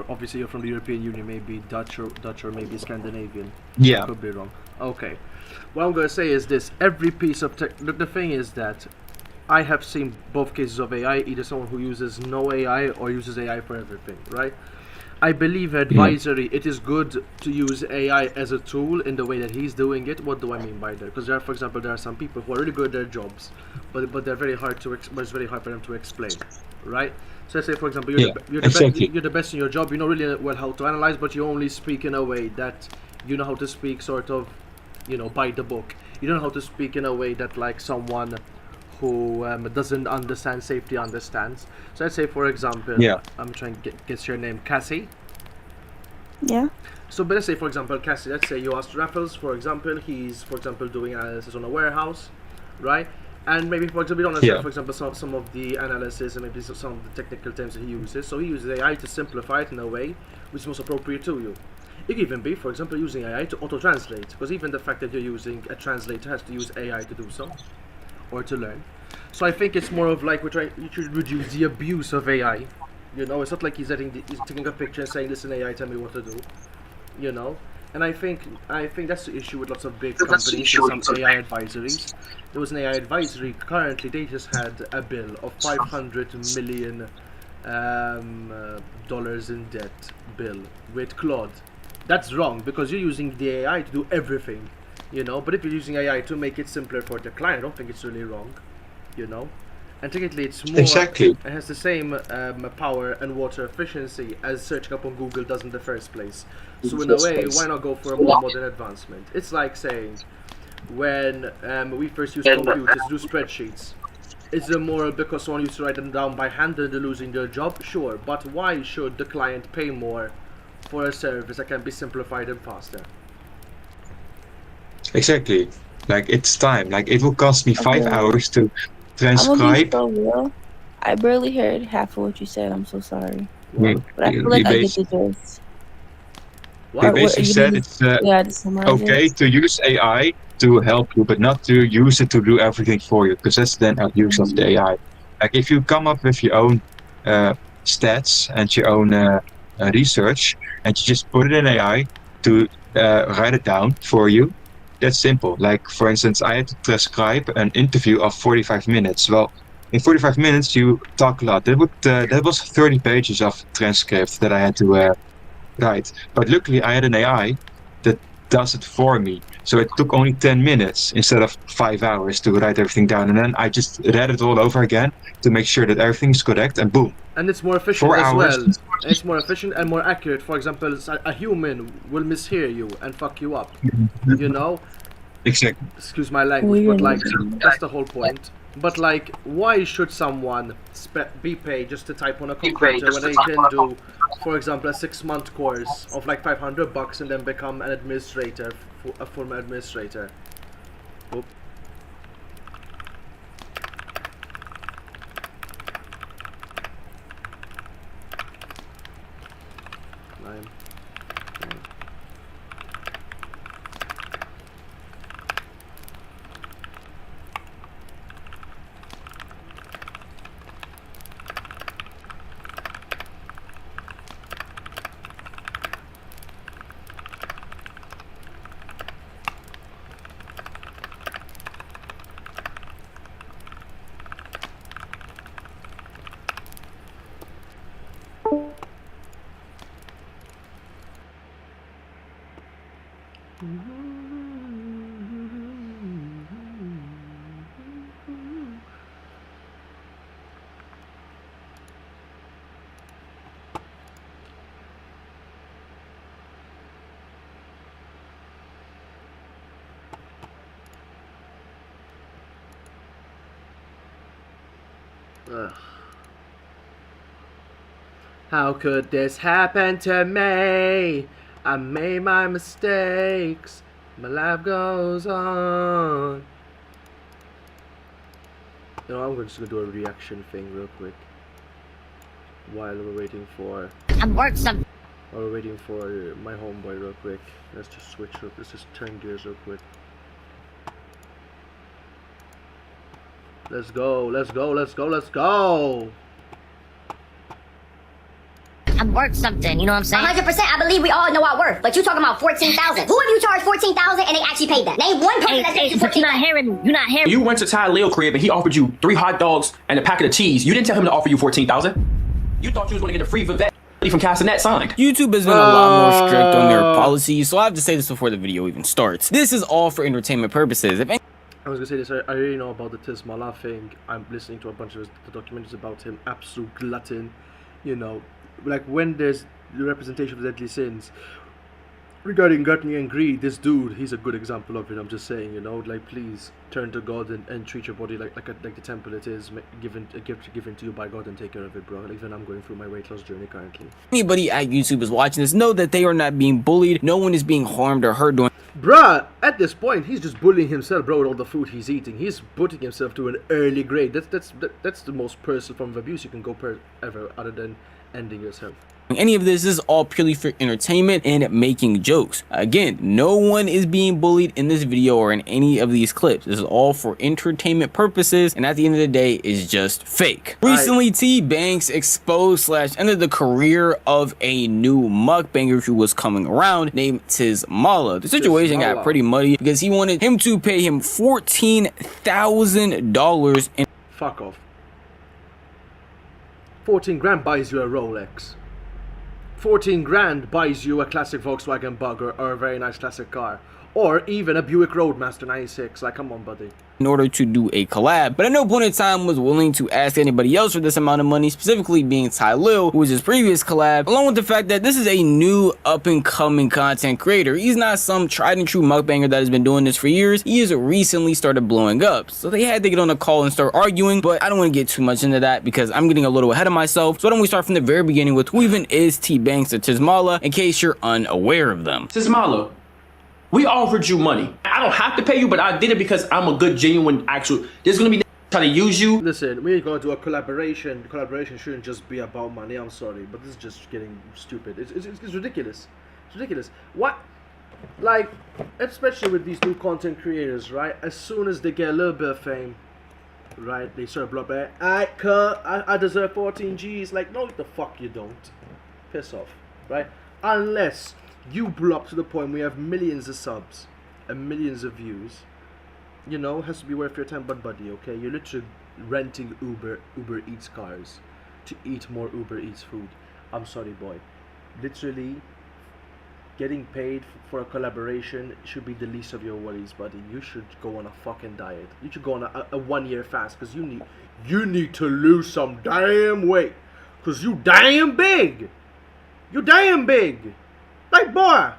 Obviously you're from the European Union, maybe Dutch or maybe Scandinavian. Yeah. I could be wrong. Okay, what I'm gonna say is this: every piece of tech. The thing is that I have seen both cases of AI, either someone who uses no AI or uses AI for everything, right? I believe advisory, it is good to use AI as a tool in the way that he's doing it. What do I mean by that? Because for example, there are some people who are really good at their jobs, but they're very hard to but it's very hard for them to explain, right? So let's say, for example, you're the best in your job. You know really well how to analyze, but you only speak in a way that you know how to speak sort of, by the book. You don't know how to speak in a way that like someone who doesn't understand safety understands. So let's say, for example, I'm trying to guess your name, Cassie. Yeah. So, but let's say, for example, Cassie, let's say you asked Raffles, for example, he's, for example, doing analysis on a warehouse, right? And maybe, for example, we don't understand, for example, some of the analysis and maybe some of the technical terms that he uses. So he uses AI to simplify it in a way which is most appropriate to you. It could even be, for example, using AI to auto-translate, because even the fact that you're using a translator has to use AI to do so, or to learn. So I think it's more of like you should reduce the abuse of AI. It's not like he's taking a picture and saying, "Listen, AI, tell me what to do." And I think that's the issue with lots of big companies and some AI advisories. There was an AI advisory. Currently, they just had a bill of $500 million dollars in debt bill with Claude. That's wrong because you're using the AI to do everything. But if you're using AI to make it simpler for the client, I don't think it's really wrong. And technically it's more, it has the same power and water efficiency as searching up on Google does in the first place. So in a way, why not go for a more modern advancement? It's like saying, when we first used computers to do spreadsheets, is it more because someone used to write them down by hand and they're losing their job? Sure, but why should the client pay more for a service that can be simplified and faster? Exactly. Like, it's time. Like, it will cost me 5 hours to transcribe. I'm gonna be so real. I barely heard half of what you said. I'm so sorry. But I feel like I get the gist. We basically said it's okay to use AI to help you, but not to use it to do everything for you, because that's then abuse of the AI. Like, if you come up with your own stats and your own research, and you just put it in AI to write it down for you, that's simple. Like, for instance, I had to transcribe an interview of 45 minutes. Well, in 45 minutes, you talk a lot. That was 30 pages of transcript that I had to write. But luckily, I had an AI that does it for me. So it took only 10 minutes instead of 5 hours to write everything down. And then I just read it all over again to make sure that everything is correct, and boom. And it's more efficient as well. It's more efficient and more accurate. For example, a human will mishear you and fuck you up. Exactly. Excuse my language, but like, that's the whole point. But like, why should someone be paid just to type on a computer when they can do, for example, a 6-month course of like $500 and then become an administrator, a former administrator? Oop. Ugh. How could this happen to me? I made my mistakes. My life goes on. You know, I'm just gonna do a reaction thing real quick. While we're waiting for... While we're waiting for my homeboy real quick. Let's just switch up. Let's just turn gears real quick. Let's go, let's go, let's go, let's go! I'm worth something, you know what I'm saying? 100%, I believe we all know our worth. But you talking about 14,000. Who have you charged 14,000 and they actually paid that? Name one person that's paid you 14,000. You're not hearing. You went to Ty Lil crib and he offered you 3 hot dogs and a packet of cheese. You didn't tell him to offer you 14,000. You thought you was gonna get a free Vivette from Castanet signed. YouTube has been a lot more strict on their policies, so I have to say this before the video even starts. This is all for entertainment purposes. If I was gonna say this, I already know about the Tismala thing. I'm listening to a bunch of the documentaries about him, absolute glutton, you know. Like when there's the representation of deadly sins regarding gluttony and greed, this dude, he's a good example of it. I'm just saying, you know, like please turn to God and treat your body like the temple it is, given a gift given to you by God, and take care of it, bro. Like, even I'm going through my weight loss journey currently. Anybody at YouTube is watching this, know that they are not being bullied. No one is being harmed or hurt. Bruh, at this point, he's just bullying himself, bro, with all the food he's eating. He's putting himself to an early grade. That's the most personal form of abuse you can go ever, other than ending yourself. Any of this is all purely for entertainment and making jokes. Again, no one is being bullied in this video or in any of these clips. This is all for entertainment purposes, and at the end of the day, is just fake. Recently, T Banks exposed / ended the career of a new mukbanger who was coming around named Tismala. The situation got pretty muddy because he wanted him to pay him $14,000 in— Fuck off. 14 grand buys you a Rolex. 14 grand buys you a classic Volkswagen Bug or a very nice classic car. Or even a Buick Roadmaster 96. Like, come on, buddy. In order to do a collab, but at no point in time was willing to ask anybody else for this amount of money, specifically being Ty Lil, who was his previous collab, along with the fact that this is a new up-and-coming content creator. He's not some tried and true mukbanger that has been doing this for years. He has recently started blowing up, so they had to get on a call and start arguing, but I don't want to get too much into that because I'm getting a little ahead of myself. So why don't we start from the very beginning with who even is T Banks or Tismala, in case you're unaware of them. Tismala, we offered you money. I don't have to pay you, but I did it because I'm a good, genuine, actual. There's gonna be trying to use you. Listen, we're gonna do a collaboration. Collaboration shouldn't just be about money. I'm sorry, but this is just getting stupid. It's ridiculous. It's ridiculous. What? Like, especially with these new content creators, right? As soon as they get a little bit of fame, right? They start blah blah. I deserve 14 G's. Like, no, the fuck you don't. Piss off, right? Unless you blow up to the point where you have millions of subs and millions of views, you know, it has to be worth your time. But buddy, okay, you're literally renting Uber Eats cars to eat more Uber Eats food. I'm sorry, boy. Literally, getting paid for a collaboration should be the least of your worries, buddy. You should go on a fucking diet. You should go on a 1-year fast, because you need to lose some damn weight, because you damn big. You damn big. Like, boy.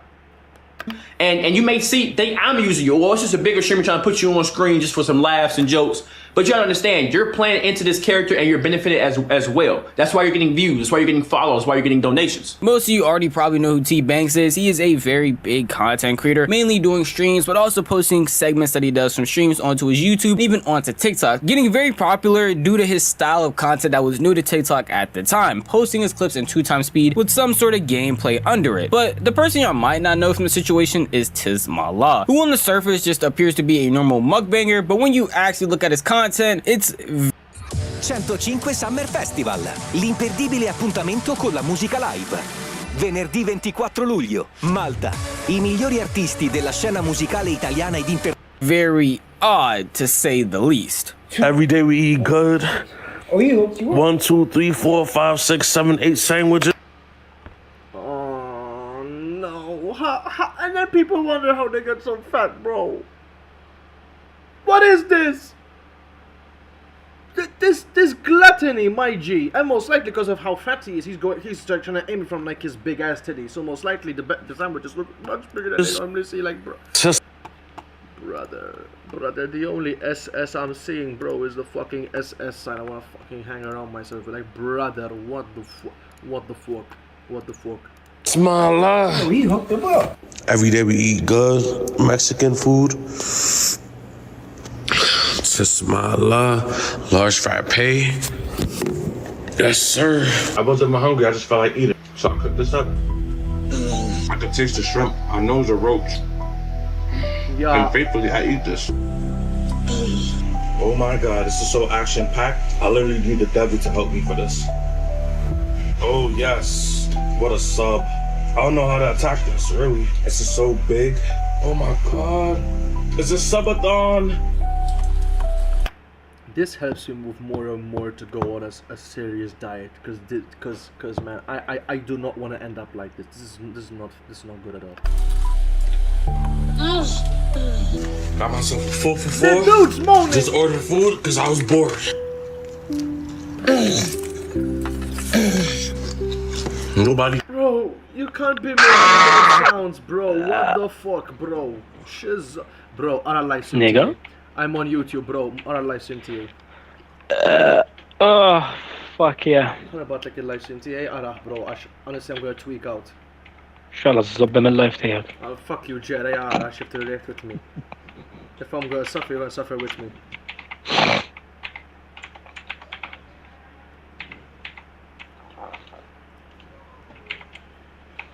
And you may see, I'm using you. Well, it's just a bigger streamer trying to put you on screen just for some laughs and jokes. But you gotta understand, you're playing into this character and you're benefited as well. That's why you're getting views. That's why you're getting followers. That's why you're getting donations. Most of you already probably know who T Banks is. He is a very big content creator, mainly doing streams, but also posting segments that he does from streams onto his YouTube, even onto TikTok. Getting very popular due to his style of content that was new to TikTok at the time, posting his clips in 2x speed with some sort of gameplay under it. But the person y'all might not know from the situation is Tismala, who on the surface just appears to be a normal mukbanger, but when you actually look at his content, it's 105 Summer Festival, l'imperdibile appuntamento con la musica live. Venerdì 24 luglio, Malta, i migliori artisti della scena musicale italiana ed very odd to say the least. Every day we eat good. 1, 2, 3, 4, 5, 6, 7, 8 sandwiches. Oh no! And then people wonder how they get so fat, bro. What is this? This gluttony, my G, and most likely because of how fat he is, he's trying to aim it from like his big ass titty. So most likely the sandwiches look much bigger than they normally see. Like, bro, brother, the only SS I'm seeing, bro, is the fucking SS sign. I wanna fucking hang around myself. Like, brother, what the fuck? It's my life. We hooked him up. Every day we eat good Mexican food. Just my life. Large fry pay. Yes, sir. I wasn't hungry. I just felt like eating. So I cooked this up. I could taste the shrimp. I know it's a roach. Yeah. And faithfully, I eat this. Oh my God, this is so action-packed. I literally need the devil to help me for this. Oh yes, what a sub. I don't know how to attack this, really. This is so big. Oh my God. It's a subathon. This helps you move more and more to go on a serious diet, because man, I do not want to end up like this. This is not good at all. Got myself a 4 for 4. Dude's moaning. Just ordered food because I was bored. Nobody. Bro, you can't be making those sounds, bro. What the fuck, bro? Shiz. Bro, I'm on live stream. Nigga? I'm on YouTube, bro. I'm on live stream to you. Oh, fuck yeah. I'm about like a live stream to you. Bro. Honestly, I'm gonna tweak out. Inshallah الزبة من اللايف تاعك. Fuck you, Jed. I have to react with me. If I'm gonna suffer, you're gonna suffer with me.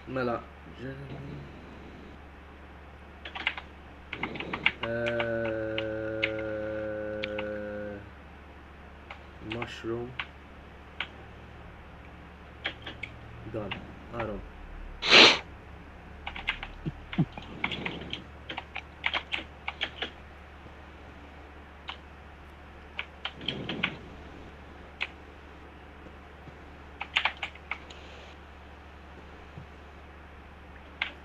Mela. Mushroom. Done. I don't.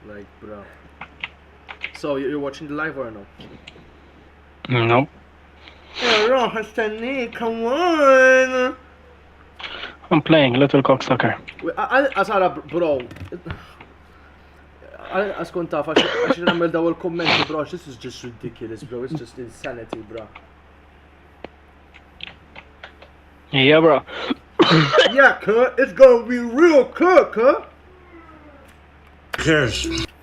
Like, bro. So you're watching the live or no? No. Come on. I'm playing Little Cocksucker. Asara, bro. Askun taf, għax namel daw il-kommenti, bro. This is just ridiculous, bro. It's just insanity, bro. Yeah, bro. Yeah, cut. It's gonna be real cut, huh?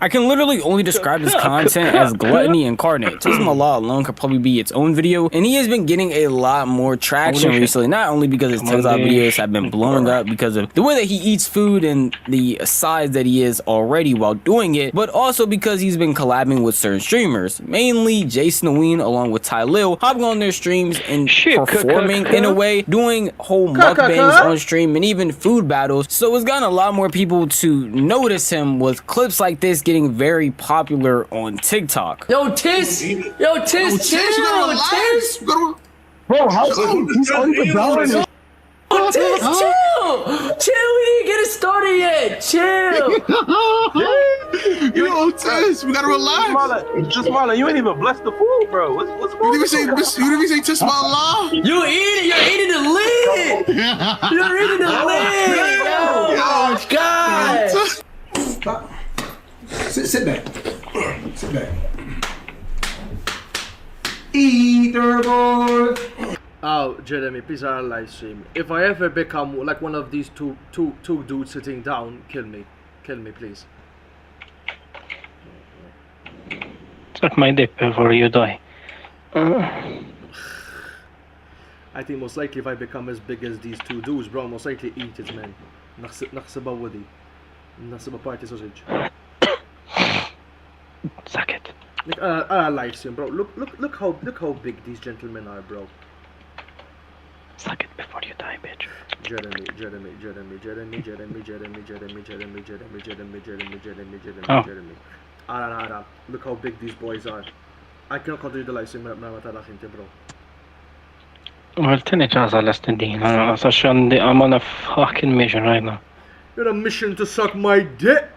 I can literally only describe his content as gluttony incarnate. Tismallah alone could probably be its own video, and he has been getting a lot more traction recently, not only because his TikTok videos have been blowing up because of the way that he eats food and the size that he is already while doing it, but also because he's been collabing with certain streamers, mainly Jason Oween along with Ty Lil, hopping on their streams and performing in a way, doing whole mukbangs on stream and even food battles. So it's gotten a lot more people to notice him with clips like this getting very popular on TikTok. Yo, Tis, chill. Yo, Tis. Bro, how he's on the dollar. Oh, Tis, chill. We didn't get it started yet. Chill. Yo, Tis, we gotta relax. Just Marlon, you ain't even blessed the food, bro. What's You didn't even say Tis Allah. You're eating the lid. You're eating the lid. Oh, God. Sit back. Sit back. Eater boy. Oh, Jeremy, please on live stream. If I ever become like one of these two dudes sitting down, kill me, please. Suck my dick before you die. I think most likely if I become as big as these two dudes, bro, most likely eat it, man. Naħsibha wadi. Naħsibha party sausage. Suck it. Live stream, bro. Look how big these gentlemen are, bro. Suck it before you die, bitch. Jeremy. Oh. Ara. Look how big these boys are. I cannot continue the live stream ma tarax inti, bro. Well, tini ċaza l-estendin. I'm on a fucking mission right now. You're on a mission to suck my dick.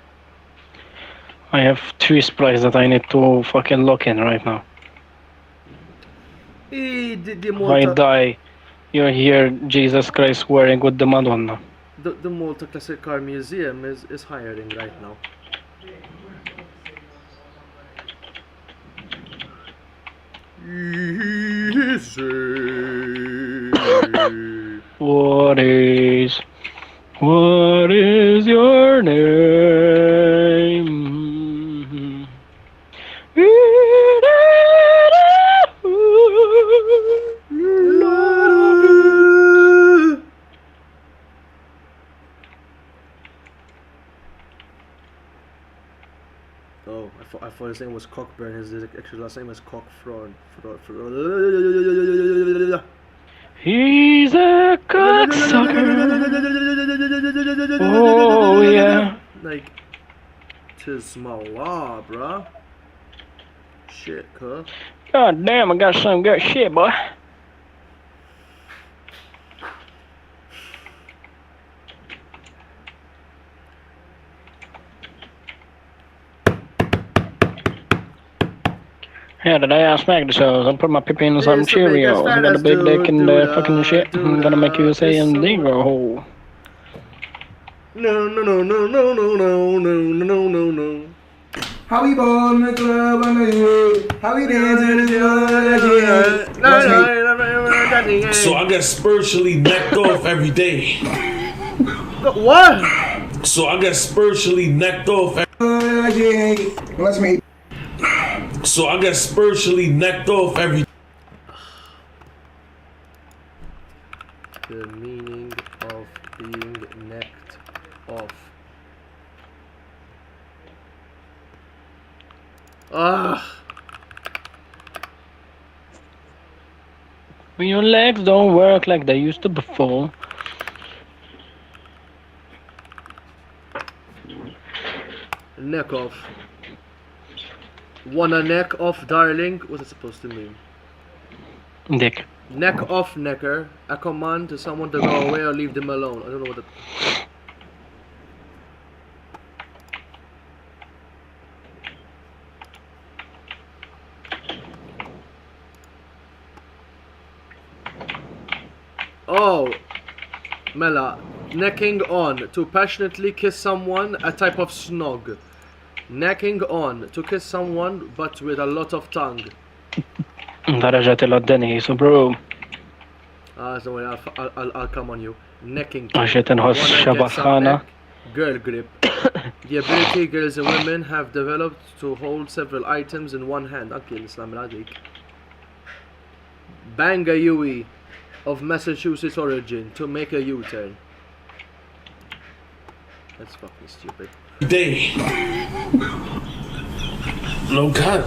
I have 3 sprites that I need to fucking lock in right now. If I die, you're here, Jesus Christ, wearing with the Madonna. The Malta Classic Car Museum is hiring right now. What is your name? Oh, I thought his name was Cockburn. His actual last name is Cockfraud. He's a cocksucker. Oh yeah. Like, tis my law, bruh. Shit, cuz. God damn, I got some good shit, boy. Yeah, today I smacked the shows. I'm putting my pippin in some Cheerios. I got a big dick and fucking shit. I'm gonna make you say in the Negro hole. No, no, no, no, no, no, no, no, no, no, no. How we ball in the club on the hill? How we dance in the club? So I get spiritually necked off every day. What? So I get spiritually necked off. Bless me. So I get spiritually necked off every. The meaning of being necked off. When your legs don't work like they used to before. Neck off. Wanna neck off, darling? What's it supposed to mean? Dick. Neck off, necker. A command to someone to go away or leave them alone. I don't know what the... Oh, Mela. Necking on. To passionately kiss someone. A type of snog. Necking on. To kiss someone but with a lot of tongue. درجات الدنيا so bro. Don't worry, I'll come on you. Necking. عشان تنهص شبخانة. Girl grip. The ability girls and women have developed to hold several items in one hand. Okay, Islam Radik. Banga Yui of Massachusetts origin to make a U-turn. That's fucking stupid. Day. No God.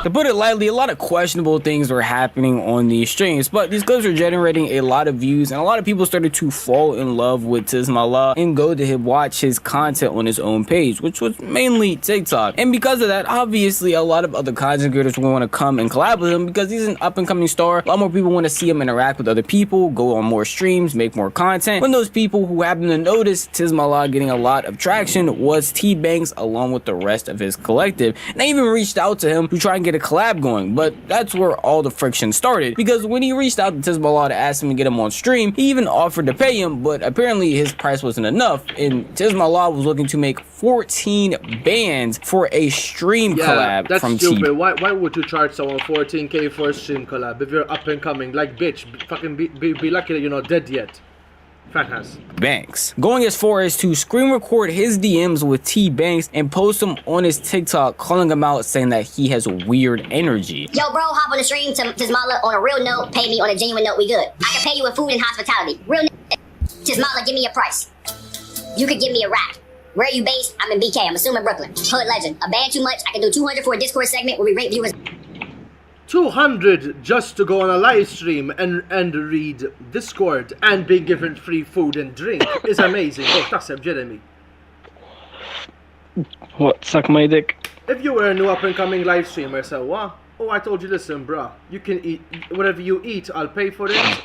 To put it lightly, a lot of questionable things were happening on these streams, but these clips were generating a lot of views, and a lot of people started to fall in love with Tismallah and go to watch his content on his own page, which was mainly TikTok. And because of that, obviously, a lot of other content creators will want to come and collab with him because he's an up-and-coming star. A lot more people want to see him interact with other people, go on more streams, make more content. When those people who happen to notice Tismallah getting a lot of traction was T-Banks along with the rest of his collective. And I even reached out to him to try and get a collab going, but that's where all the friction started, because when he reached out to Tismallah to ask him to get him on stream, he even offered to pay him, but apparently his price wasn't enough, and Tismallah was looking to make 14 bands for a stream collab that's from stupid. T. Why would you charge someone 14k for a stream collab if you're up and coming? Like, bitch, fucking be lucky that you're not dead yet. Fat ass. Banks. Going as far as to screen record his DMs with T Banks and post them on his TikTok, calling him out, saying that he has weird energy. Yo, bro, hop on the stream to Tismallah on a real note. Pay me on a genuine note. We good. I can pay you with food and hospitality. Real Tismallah, give me a price. You could give me a rack. Where are you based? I'm in BK. I'm assuming Brooklyn. Hood legend. A band too much. I can do 200 for a Discord segment where we rate viewers. 200 just to go on a live stream and read Discord and be given free food and drink is amazing. Oh, that's it, Jeremy. What? Suck my dick? If you were a new up-and-coming live streamer, so what? Oh, I told you, listen, bruh. You can eat whatever you eat. I'll pay for it.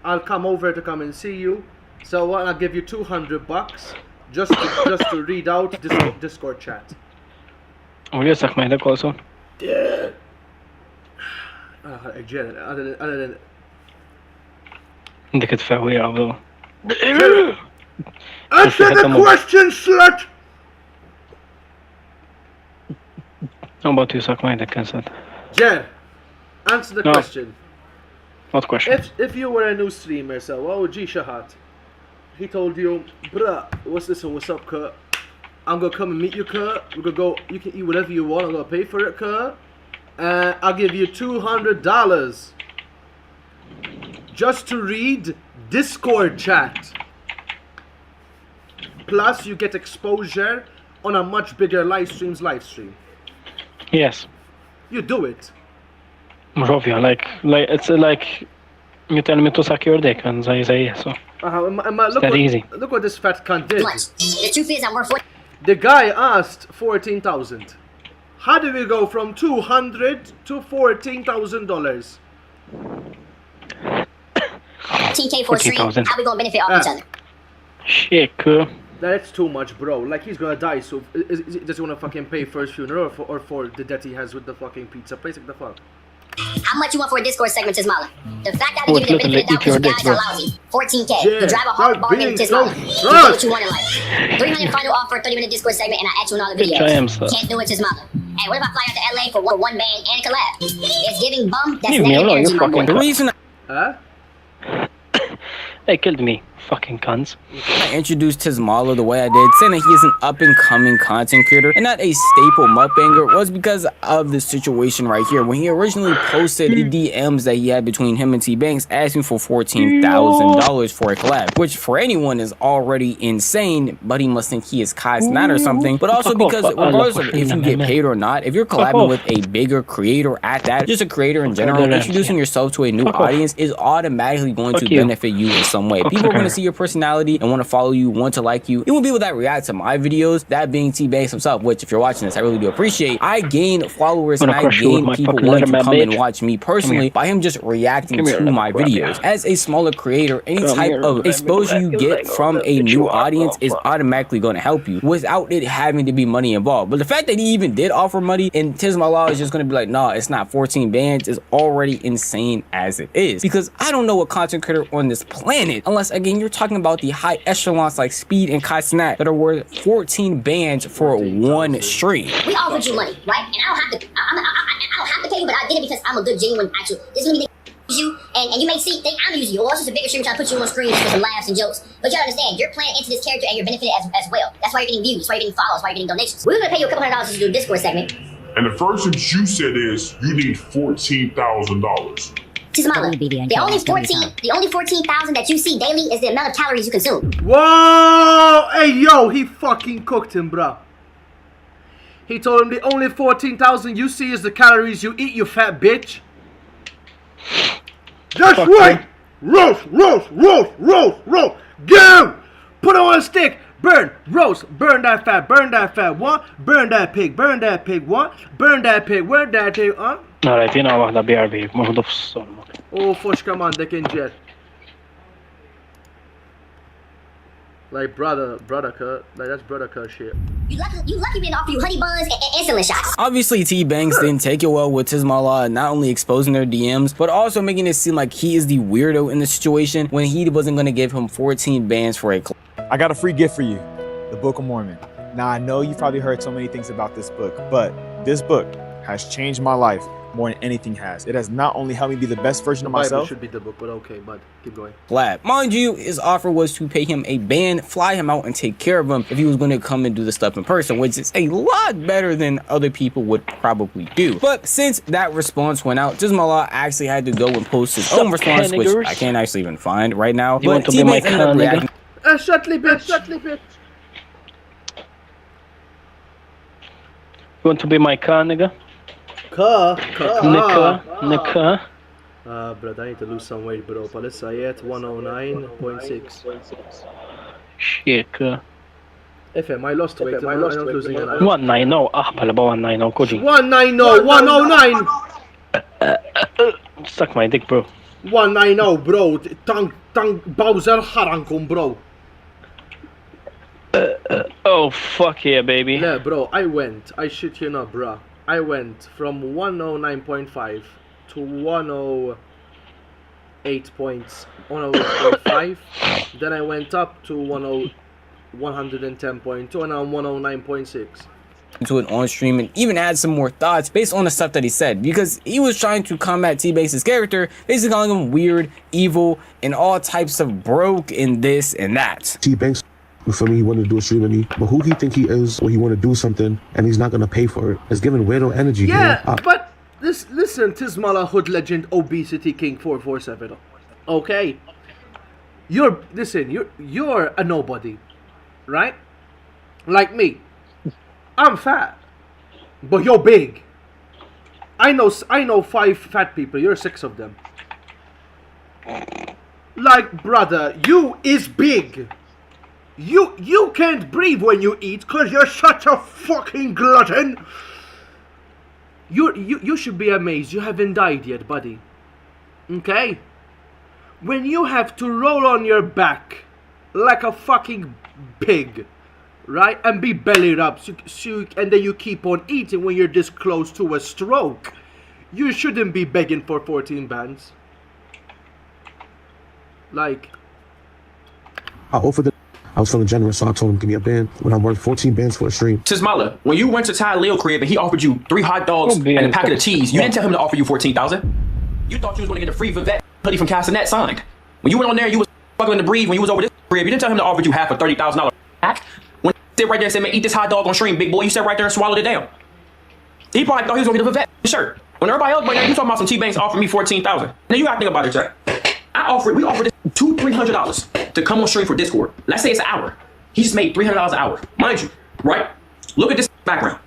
I'll come over to come and see you. So what? I'll give you $200 just to read out Discord chat. Will you suck my dick also? Yeah. Again, other than انت كتفاوي يا عبدو. Answer the question, slut! How about you suck my dick, Vincent? Jen, answer the question. What question? If you were a new streamer, so oh G Shahat, he told you, bruh, what's this and what's up, Kurt? I'm gonna come and meet you, Kurt. We're gonna go, you can eat whatever you want, I'm gonna pay for it, Kurt. I'll give you $200 just to read Discord chat. Plus, you get exposure on a much bigger live stream. Yes. You do it. Rovia, like it's like you tell me to suck your dick and I say yes. So look that easy. Look what this fat cunt did. The truth is, I'm worth 40. The guy asked 14,000. How do we go from $200 to $14,000? 14K for a stream. How we gonna benefit off each other? Shit, That's too much, bro. Like, he's gonna die, so does he wanna fucking pay for his funeral or for the debt he has with the fucking pizza place? Like the fuck? How much you want for a Discord segment, Tismala? The fact that I give you the benefit of the doubt because you guys are lousy. 14K. Yeah, you drive a hard bargain, Tismala. You do what you want in life. 300 final offer, 30-minute Discord segment, and I add you in all the videos. Can't do it, Tismala. Hey, what if I fly out to LA for one band and collab? It's giving bum. That's negative energy, my boy. The reason Huh? They killed me. Fucking cunts. I introduced Tismala the way I did, saying that he is an up-and-coming content creator and not a staple mukbanger, was because of the situation right here. When he originally posted the DMs that he had between him and T-Banks asking for $14,000 for a collab, which for anyone is already insane, but he must think he is Kai Snat or something. But also because regardless of if you get paid or not, if you're collabing with a bigger creator at that, just a creator in general, introducing yourself to a new audience is automatically going to benefit you in some way. People are going to see your personality and want to follow you, want to like you. Even people that react to my videos, that being T-Banks himself, which if you're watching this, I really do appreciate. I gain followers and I gain people wanting to come and watch me personally by him just reacting to my videos. As a smaller creator, any type of exposure you get from a new audience is automatically going to help you without it having to be money involved. But the fact that he even did offer money and Tismala is just going to be like, nah, it's not 14 bands, is already insane as it is. Because I don't know what content creator on this planet, unless again you're talking about the high echelons like Speed and Kai Snat that are worth 14 bands for one stream. We offered you money, right? And I don't have to. I don't have to pay you, but I did it because I'm a good, genuine, actual. This is when they you, and you may think I'm using you. Or it's just a bigger stream trying to put you on screen for some laughs and jokes. But you understand, you're playing into this character and you're benefiting as well. That's why you're getting views. That's why you're getting follows. That's why you're getting donations. We're gonna pay you a couple $100 to do a Discord segment. And the first thing you said is you need $14,000. Tismala, the only 14,000 that you see daily is the amount of calories you consume. Whoa! Hey, yo, he fucking cooked him, bruh. He told him the only 14,000 you see is the calories you eat, you fat bitch. That's right! Roast! Go! Put it on a stick! Burn! Roast! Burn that fat! What? Burn that pig! What? Burn that pig! Where that pig? Huh? Alright, fina waħda BRB, maħdu f-solma. Oh, foxka mandek inġer. Like brother cut. Like that's brother cut shit. You lucky we didn't offer you honey buns and insulin shots. Obviously, T-Banks didn't take it well with Tismala, not only exposing their DMs, but also making it seem like he is the weirdo in the situation when he wasn't going to give him 14 bands for a club. I got a free gift for you, the Book of Mormon. Now, I know you've probably heard so many things about this book, but this book has changed my life more than anything has. It has not only helped me be the best version of myself. Should be the book, but okay, but keep going. Glad. Mind you, his offer was to pay him a band, fly him out, and take care of him if he was going to come and do the stuff in person, which is a lot better than other people would probably do. But since that response went out, Tismala actually had to go and post his own response, which I can't actually even find right now. You want to be my car, nigga? Shutly bitch. You want to be my car, nigga? Nika. Brother, I need to lose some weight, bro. But let's say at 109.6. Shit. FM, I lost weight. I'm not losing it. 190. Pala ba 190 ko, G? 190, 109. Suck my dick, bro. 190, bro. Tang Bowser harankum, bro. Oh, fuck yeah, baby. Yeah, bro, I shit you not, bro. I went from 109.5 to 108.5. Then I went up to 110.2 and I'm 109.6. To it on stream and even add some more thoughts based on the stuff that he said, because he was trying to combat T-Banks' character, basically calling him weird, evil, and all types of broke and this and that. T-Banks, for me, he wanted to do a stream with me, but who he think he is when he want to do something and he's not gonna pay for it? It's giving weirdo energy. Yeah, but listen, Tismala Hood Legend Obesity King 447. Okay, you're a nobody, right? Like me. I'm fat, but you're big. I know 5 fat people. You're 6 of them. Like, brother, you is big. You can't breathe when you eat cause you're such a fucking glutton. You should be amazed you haven't died yet, buddy. Okay? When you have to roll on your back like a fucking pig, right? And be bellied up, and then you keep on eating when you're this close to a stroke. You shouldn't be begging for 14 bands. Like, I offered I was feeling generous, so I told him, give me a band when I'm worth 14 bands for a stream. Tismala, when you went to Ty Lil crib and he offered you 3 hot dogs and a packet of cheese, you didn't tell him to offer you 14,000. You thought you was going to get a free Vivette hoodie from Castanet signed. When you went on there, you was struggling to breathe when you was over this crib. You didn't tell him to offer you half a $30,000 pack. When he sit right there and said, man, eat this hot dog on stream, big boy, you sat right there and swallowed it down. He probably thought he was going to get a Vivette shirt. When everybody else, but you talking about some T-Banks offering me 14,000. Now you got to think about it, Jack. We offered this $200-300 to come on stream for Discord. Let's say it's an hour. He just made $300 an hour. Mind you, right? Look at this background.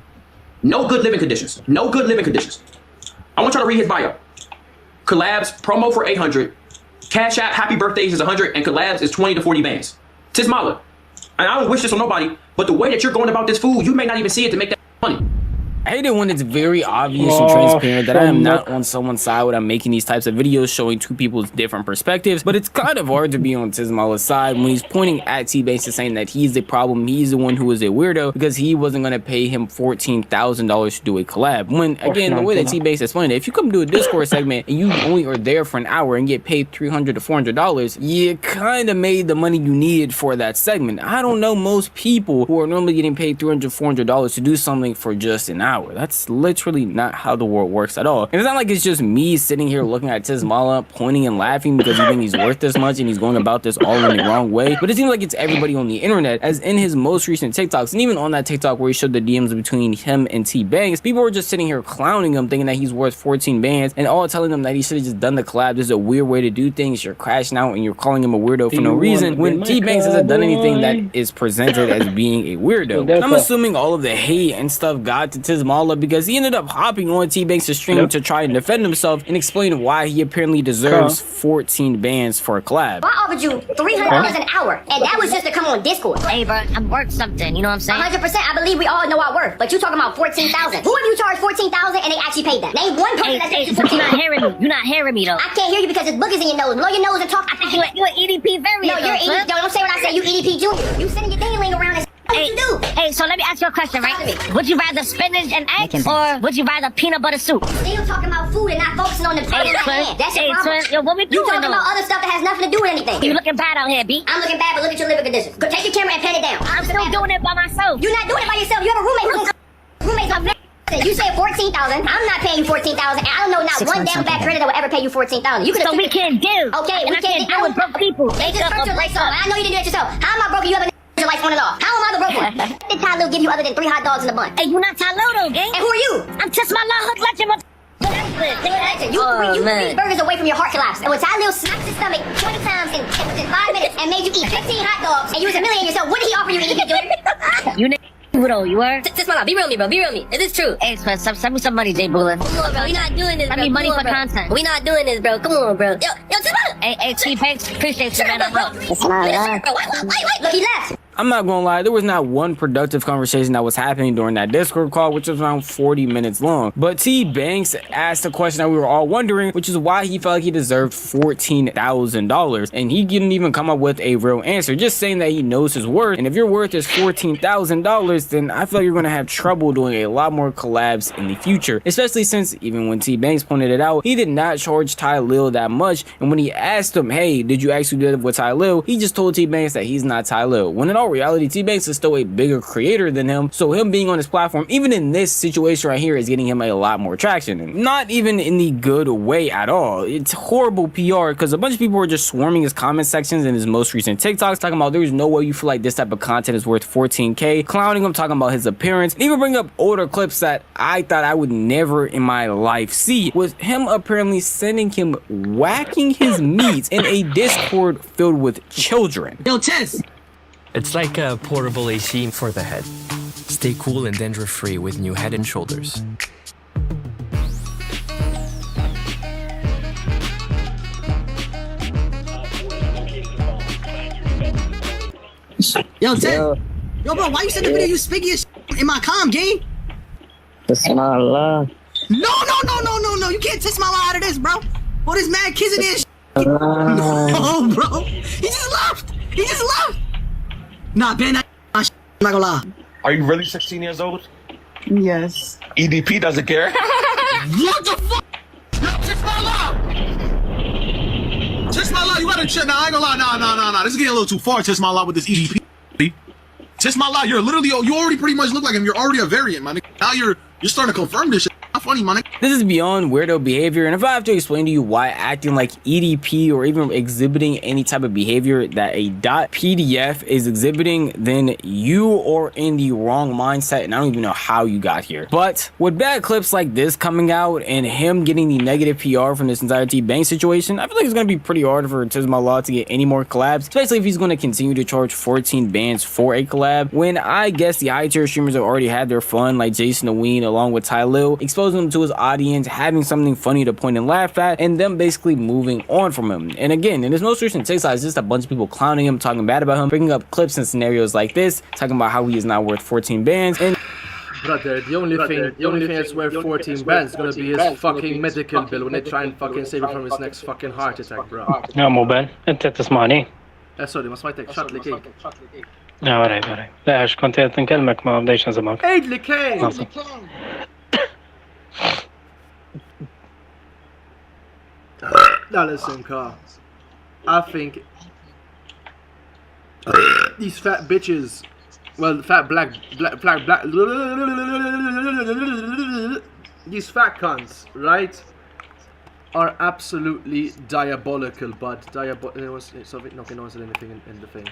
No good living conditions. No good living conditions. I want y'all to read his bio. Collabs, promo for 800. Cash App, happy birthdays is 100. And collabs is 20 to 40 bands. Tismala. And I don't wish this on nobody, but the way that you're going about this food, you may not even see it to make that money. I hate it when it's very obvious and transparent that I am not on someone's side when I'm making these types of videos showing two people's different perspectives, but it's kind of hard to be on Tismala's side when he's pointing at T-Banks and saying that he's the problem, he's the one who is a weirdo because he wasn't going to pay him $14,000 to do a collab. When, again, the way that T-Banks explained it, if you come to a Discord segment and you only are there for an hour and get paid $300 to $400, you kind of made the money you needed for that segment. I don't know most people who are normally getting paid $300 to $400 to do something for just an hour. That's literally not how the world works at all. And it's not like it's just me sitting here looking at Tismala, pointing and laughing because he thinks he's worth this much and he's going about this all in the wrong way. But it seems like it's everybody on the internet, as in his most recent TikToks, and even on that TikTok where he showed the DMs between him and T-Banks, people were just sitting here clowning him, thinking that he's worth 14 bands, and all telling him that he should have just done the collab. This is a weird way to do things. You're crashing out and you're calling him a weirdo for no reason, when T-Banks hasn't done anything that is presented as being a weirdo. I'm assuming all of the hate and stuff got to Tismala because he ended up hopping on T-Banks' stream to try and defend himself and explain why he apparently deserves 14 bands for a collab. I offered you $300 an hour, and that was just to come on Discord. Hey, bro, I'm worth something, you know what I'm saying? 100%, I believe we all know our worth, but you talking about 14,000. Who have you charged 14,000 and they actually paid that? Name one person that paid you 14,000. You're not hearing me. You're not hearing me, though. I can't hear you because there's boogers in your nose. Blow your nose and talk. I think you're an EDP variant. No, you're EDP. Don't say what I say. You EDP Junior. You sending your dingling around and what you do? Hey, so let me ask you a question, right? Would you rather spinach and eggs, or would you rather peanut butter soup? Still talking about food and not focusing on the problem at hand. That's your problem. Yo, what we doing? You talking about other stuff that has nothing to do with anything. You looking bad out here, B. I'm looking bad, but look at your living conditions. Go take your camera and pan it down. I'm still doing it by myself. You're not doing it by yourself. You have a roommate. Roommate's up. You said 14,000. I'm not paying you 14,000. I don't know not one damn bad credit that will ever pay you 14,000. You could. So we can't give. Okay, we can't do with broke people. They just hurt your lights off. I know you didn't do it yourself. How am I broke? You have your lights on and off. How am I the broke one? What did Ty Lil give you other than 3 hot dogs in a bun? Hey, you not Ty Lil though, gang. And who are you? I'm just my hood legend. You three burgers away from your heart collapse. And when Ty Lil smacked his stomach 20 times in 5 minutes and made you eat 15 hot dogs and you was humiliating yourself, what did he offer you to eat? You bro, you were? Tismala, be real with me, bro. Be real with me. Is this true? Hey, send me some money, J Bullet. Come on, bro. We're not doing this, bro. I need money for content. We're not doing this, bro. Come on, bro. Yo, Tismala. Hey, T-Banks, appreciate you, man. Wait. Look, he left. I'm not gonna lie, there was not one productive conversation that was happening during that Discord call, which was around 40 minutes long. But T-Banks asked a question that we were all wondering, which is why he felt like he deserved $14,000. And he didn't even come up with a real answer, just saying that he knows his worth. And if your worth is $14,000, then I feel like you're gonna have trouble doing a lot more collabs in the future. Especially since, even when T-Banks pointed it out, he did not charge Ty Lil that much. And when he asked him, hey, did you actually do it with Ty Lil? He just told T-Banks that he's not Ty Lil. When in all reality, T-Banks is still a bigger creator than him, so him being on his platform, even in this situation right here, is getting him a lot more traction. And not even in the good way at all. It's horrible PR because a bunch of people were just swarming his comment sections in his most recent TikToks, talking about there's no way you feel like this type of content is worth 14K, clowning him, talking about his appearance, and even bring up older clips that I thought I would never in my life see, with him apparently sending him whacking his meat in a Discord filled with children. Yo, Tess! It's like a portable AC for the head. Stay cool and dandruff-free with new Head & Shoulders. Yo, Ted. Yo, bro, why you send the video you speaking in my comm, gang? That's my love. No. You can't test my lie out of this, bro. What is mad kissing this? No, bro. He just left. Nah, Ben, I'm not gonna lie. Are you really 16 years old? Yes. EDP doesn't care. What the fuck? Kiss my law. Kiss my law. You gotta check. Nah, I ain't gonna lie. Nah. This is getting a little too far. Kiss my law with this EDP. Kiss my law. You're literally. You already pretty much look like him. You're already a variant, man. Now you're starting to confirm this shit. Not funny, man. This is beyond weirdo behavior, and if I have to explain to you why acting like EDP or even exhibiting any type of behavior that a .pdf is exhibiting, then you are in the wrong mindset, and I don't even know how you got here. But with bad clips like this coming out and him getting the negative PR from this entire T-Bank situation, I feel like it's going to be pretty hard for Tisma Law to get any more collabs, especially if he's going to continue to charge 14 bands for a collab, when I guess the high tier streamers have already had their fun, like Jason Aween along with Ty Lil, exposing him to his audience, having something funny to point and laugh at, and them basically moving on from him. And again, in his most recent TikTok, it's just a bunch of people clowning him, talking bad about him, bringing up clips and scenarios like this, talking about how he is not worth 14 bands. And brother, the only thing that's worth 14 bands is gonna be his fucking medical bill when they try and fucking save him from his next fucking heart attack, bro. يا مو بان انت تسمعني؟ سوري ما سمعتك شات لك هيك. لا وراي لا ايش كنت نكلمك ما بديش نزمك. عيد لك هيك. Now listen, Carl. I think these fat bitches, well, fat black, these fat cunts, right, are absolutely diabolical, but no one said anything in the thing.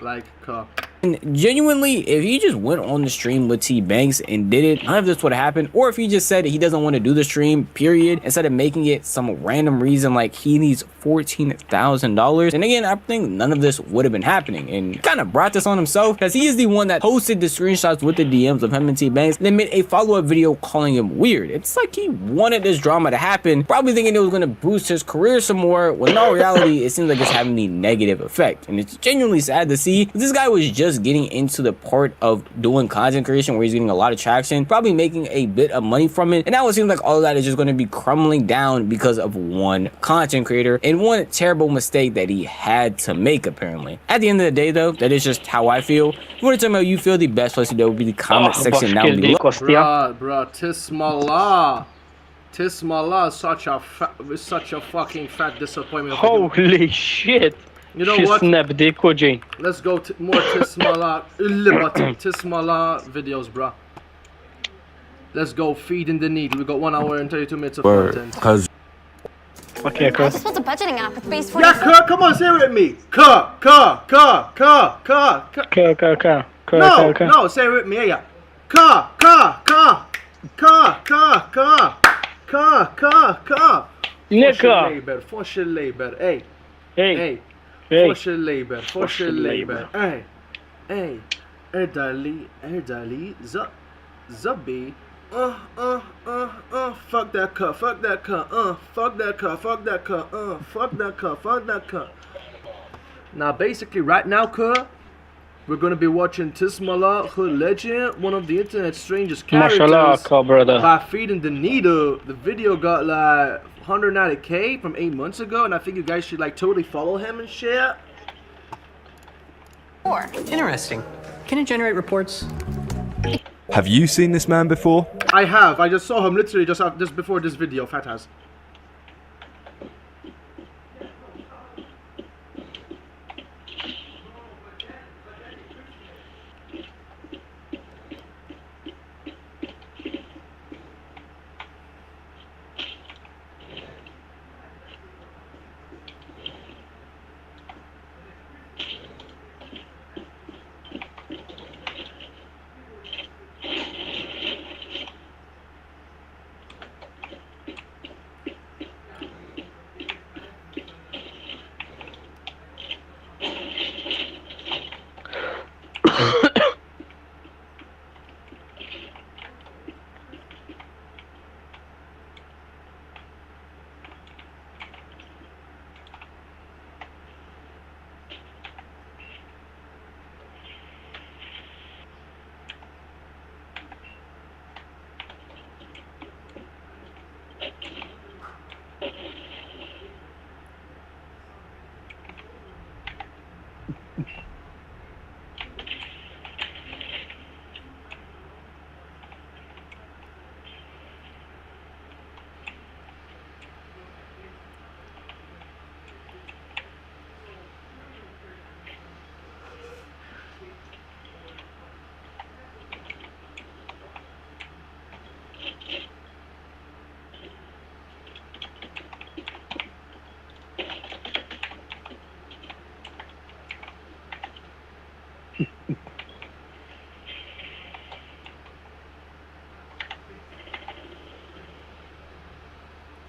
Like, Carl. And genuinely, if he just went on the stream with T Banks and did it, none of this would have happened. Or if he just said he doesn't want to do the stream, period, instead of making it some random reason like he needs $14,000. And again, I think none of this would have been happening. And kind of brought this on himself because he is the one that posted the screenshots with the DMs of him and T Banks and then made a follow-up video calling him weird. It's like he wanted this drama to happen, probably thinking it was going to boost his career some more, when in all reality, it seems like it's having the negative effect. And it's genuinely sad to see. This guy was just getting into the part of doing content creation where he's getting a lot of traction, probably making a bit of money from it, and now it seems like all of that is just going to be crumbling down because of one content creator and one terrible mistake that he had to make, apparently. At the end of the day, though, that is just how I feel. If you want to tell me how you feel, the best place to do would be the comment section down below. Bruh, Tismala is such a fucking fat disappointment. Holy shit. You know what? Let's go more Tismala videos, bruh. Let's go feeding the need. We got 1 hour and 32 minutes of content. Okay, I just built a budgeting app with base 40. Yeah, come on, say it with me. No, say it with me. Yeah. Force your labor. Hey. Force your labor. Hey. Erdali, Zubby. Fuck that cut. Fuck that cut. Now, basically, right now, we're gonna be watching Tismala, her legend, one of the internet's strangest characters, by feeding the needle. The video got like 190K from 8 months ago, and I think you guys should like totally follow him and share. Interesting. Can it generate reports? Have you seen this man before? I have. I just saw him literally just before this video. Fat has.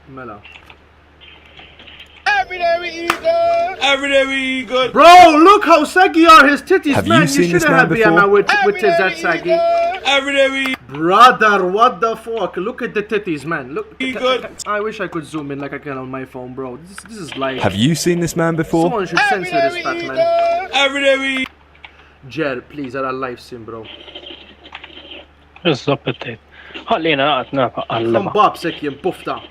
Mela. Every day we eat good. Every day we eat good. Bro, look how saggy are his titties, Have man. you seen this shouldn't man have been a before? man with tits that saggy. Every day we eat. Brother, what the fuck? Look at the titties, man. Look. I wish I could zoom in like I can on my phone, bro. This is like. Have you seen this man before? Someone should censor this fat man. Every day we eat. Jer, please, are live sim, bro. بالضبط خلينا نقعد نقلبها. Bob ينبفتا.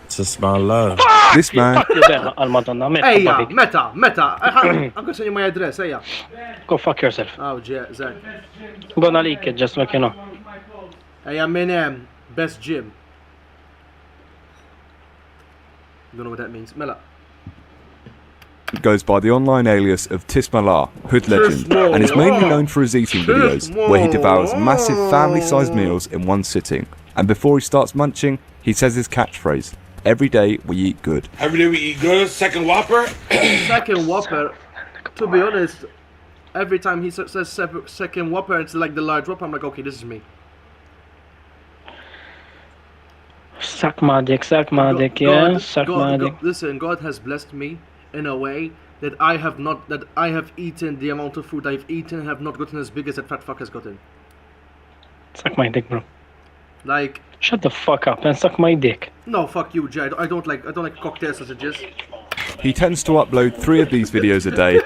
Just my love. This man. Eja, meta. I'm gonna send you my address, eja. Go fuck yourself. Oh, Zach. Gonna leak it, just like you know. Eja, minn best gym. You don't know what that means. Mela. Goes by the online alias of Tismalar, Hood Legend, and is mainly known for his eating videos, where he devours massive family-sized meals in one sitting. And before he starts munching, he says his catchphrase, "Every day we eat good." Every day we eat good. Second Whopper. Second Whopper. To be honest, every time he says second Whopper, it's like the large Whopper. I'm like, okay, this is me. Suck my dick, yeah. Suck my dick. Listen, God has blessed me in a way that I have eaten the amount of food I've eaten and have not gotten as big as that fat fuck has gotten. Suck my dick, bro. Like, shut the fuck up and suck my dick. No, fuck you, Jay. I don't like cocktail sausages. He tends to upload 3 of these videos a day.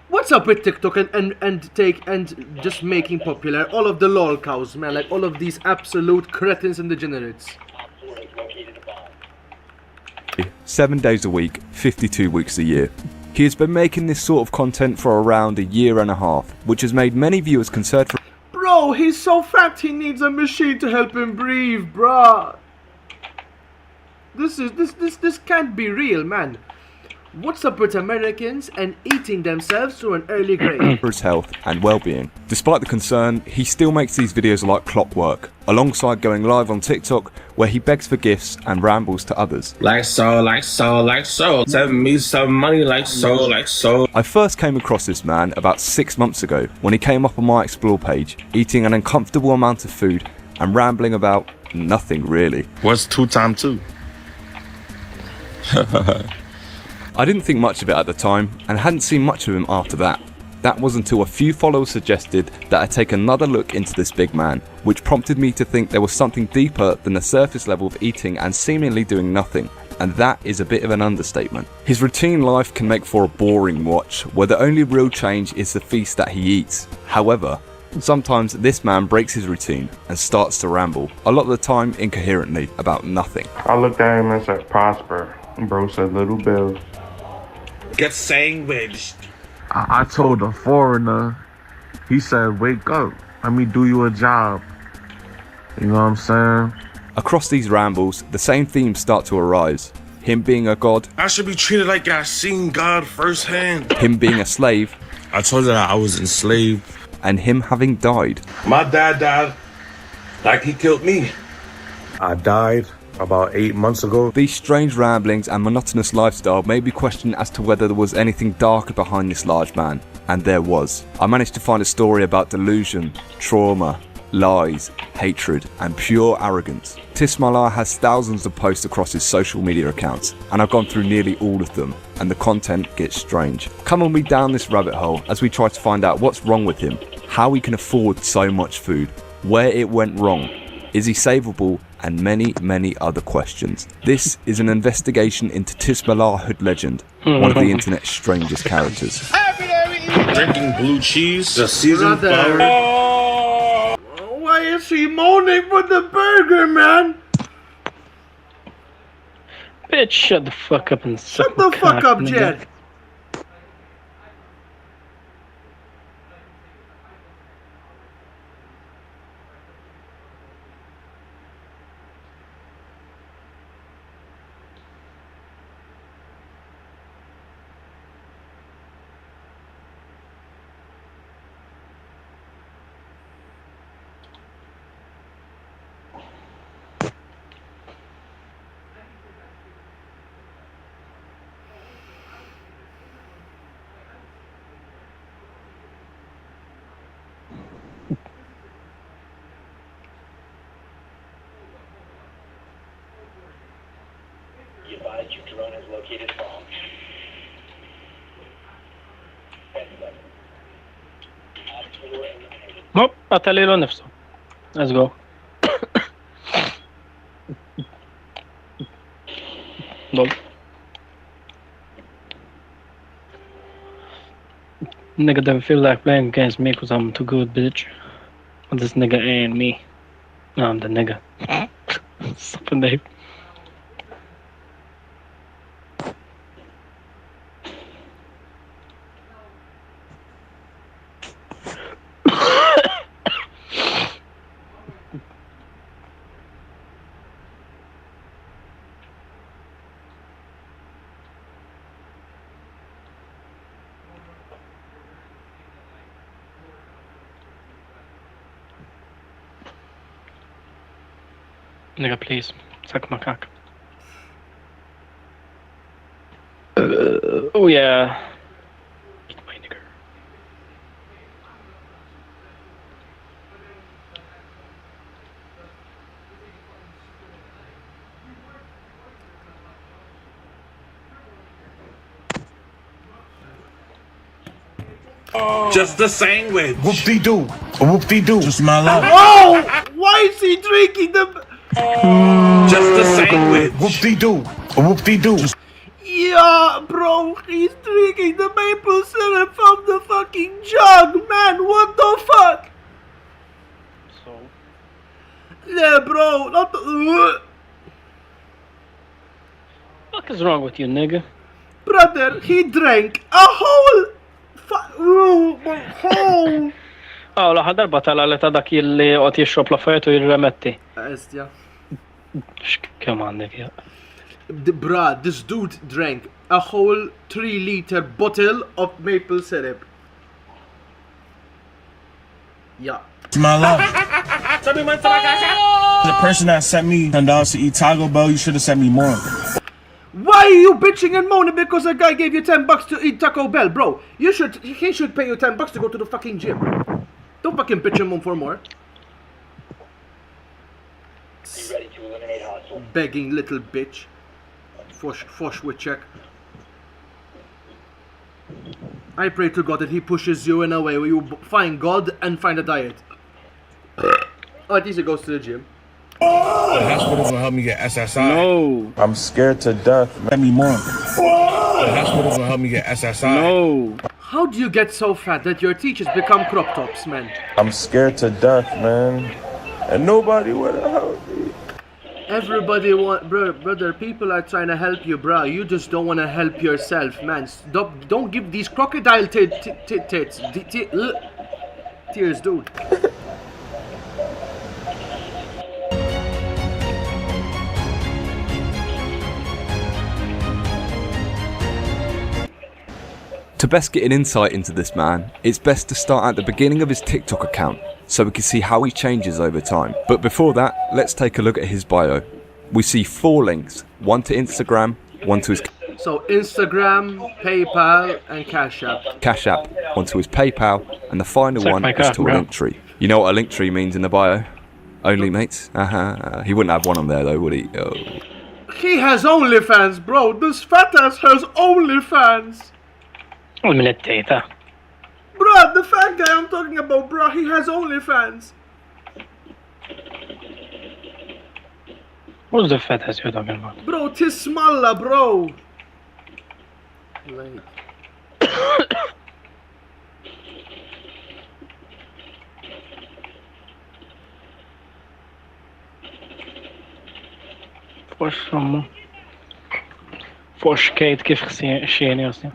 What's up with TikTok and just making popular all of the lol cows, man? Like all of these absolute cretins and degenerates. 7 days a week, 52 weeks a year. He has been making this sort of content for around a year and a half, which has made many viewers concerned for. Bro, he's so fat he needs a machine to help him breathe, bruh. This can't be real, man. What's up with Americans and eating themselves to an early grave? For his health and well-being. Despite the concern, he still makes these videos like clockwork, alongside going live on TikTok, where he begs for gifts and rambles to others. Like so. Send me some money like so. I first came across this man about 6 months ago when he came up on my Explore page, eating an uncomfortable amount of food and rambling about nothing really. What's 2 times 2? I didn't think much of it at the time and hadn't seen much of him after that. That was until a few followers suggested that I take another look into this big man, which prompted me to think there was something deeper than the surface level of eating and seemingly doing nothing, and that is a bit of an understatement. His routine life can make for a boring watch, where the only real change is the feast that he eats. However, sometimes this man breaks his routine and starts to ramble, a lot of the time incoherently, about nothing. I looked at him and said, Prosper. Bro said, little Bill. Get sandwiched. I told a foreigner, he said, wake up, let me do you a job. You know what I'm saying? Across these rambles, the same themes start to arise. Him being a god. I should be treated like I seen God firsthand. Him being a slave. I told her that I was enslaved. And him having died. My dad died like he killed me. I died about 8 months ago. These strange ramblings and monotonous lifestyle made me question as to whether there was anything darker behind this large man, and there was. I managed to find a story about delusion, trauma, lies, hatred, and pure arrogance. Tismalar has thousands of posts across his social media accounts, and I've gone through nearly all of them, and the content gets strange. Come on me down this rabbit hole as we try to find out what's wrong with him, how he can afford so much food, where it went wrong, is he savable, and many, many other questions. This is an investigation into Tismalar Hood Legend, one of the internet's strangest characters. Drinking blue cheese, the seasoned flour. Why is he moaning for the burger, man? Bitch, shut the fuck up and shut the fuck up, Jed. هوب قتل له نفسه. Let's go. Lol. Nigga doesn't feel like playing against me because I'm too good, bitch. But this nigga ain't me. No, I'm the nigga. Stop name. Nigga, please. Suck my cock. Oh, yeah. Eat my nigger. Just the sandwich. Whoop-de-doo. Whoop-de-doo. Just my life. Oh! Why is he drinking the... Just the sandwich. Whoop-de-doo. Whoop-de-doo. Yeah, bro, he's drinking the maple syrup from the fucking jug, man. What the fuck? So? Yeah, bro, not the... What is wrong with you, nigga? Brother, he drank a whole... whole... Oh, la darba tala li ta' dak li qed jixrob l-affarijiet u jirremetti. Estja. Kemm għandek ja. Bruh, this dude drank a whole 3-liter bottle of maple syrup. Yeah. My love. The person that sent me $10 to eat Taco Bell, you should have sent me more. Why are you bitching and moaning because a guy gave you $10 to eat Taco Bell, bro? He should pay you $10 to go to the fucking gym. Don't fucking bitch and moan for more. Begging little bitch. Fosh with check. I pray to God that he pushes you in a way where you find God and find a diet. Oh, at least he goes to the gym. The hospital will help me get SSI. No. I'm scared to death. Let me more. The hospital will help me get SSI. No. How do you get so fat that your teachers become crop tops, man? I'm scared to death, man. And nobody would help me. Everybody brother, people are trying to help you, bro. You just don't want to help yourself, man. Stop, don't give these crocodile tits. Tears, dude. To best get an insight into this man, it's best to start at the beginning of his TikTok account, so we can see how he changes over time. But before that, let's take a look at his bio. We see 4 links, one to Instagram, one to his So Instagram, PayPal, and Cash App. One to his PayPal, and the final one is to a link tree. You know what a link tree means in the bio? Only mates? He wouldn't have one on there though, would he? Oh. He has OnlyFans, bro. This fat ass has OnlyFans. من التيتا. Bruh, the fat guy I'm talking about, bruh, he has OnlyFans. What's the fat ass you're talking about? Bro, Tismalla, bro. Like. فوش كيد كيف خسيني أصلا.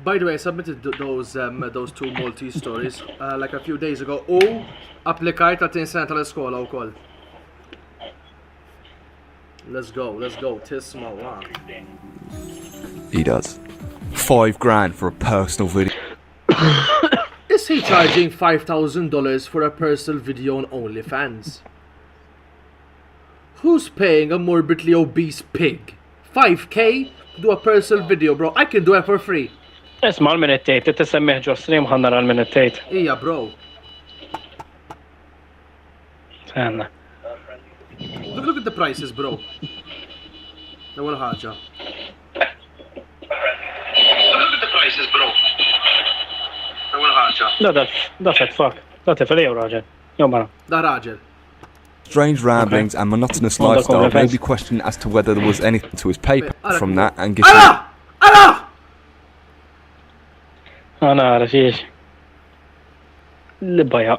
By the way, I submitted those 2 Maltese stories like a few days ago. U applikajt għal 2 sena tal-iskola wkoll. Let's go. Tismala. He does. $5,000 for a personal video. Is he charging $5,000 for a personal video on OnlyFans? Who's paying a morbidly obese pig? $5K to do a personal video, bro? I can do it for free. اسمع المنتات تسميه جو ستريم حنر على المنتات. Yeah, bro. استنى. Look at the prices, bro. أول حاجة. Look at the prices, bro. أول حاجة. That's it, fuck. That's it for you, راجل. يوم مرة. ده راجل. Strange ramblings and monotonous lifestyle made me question as to whether there was anything to his paper from that and give أنا أعرف إيش اللي بيع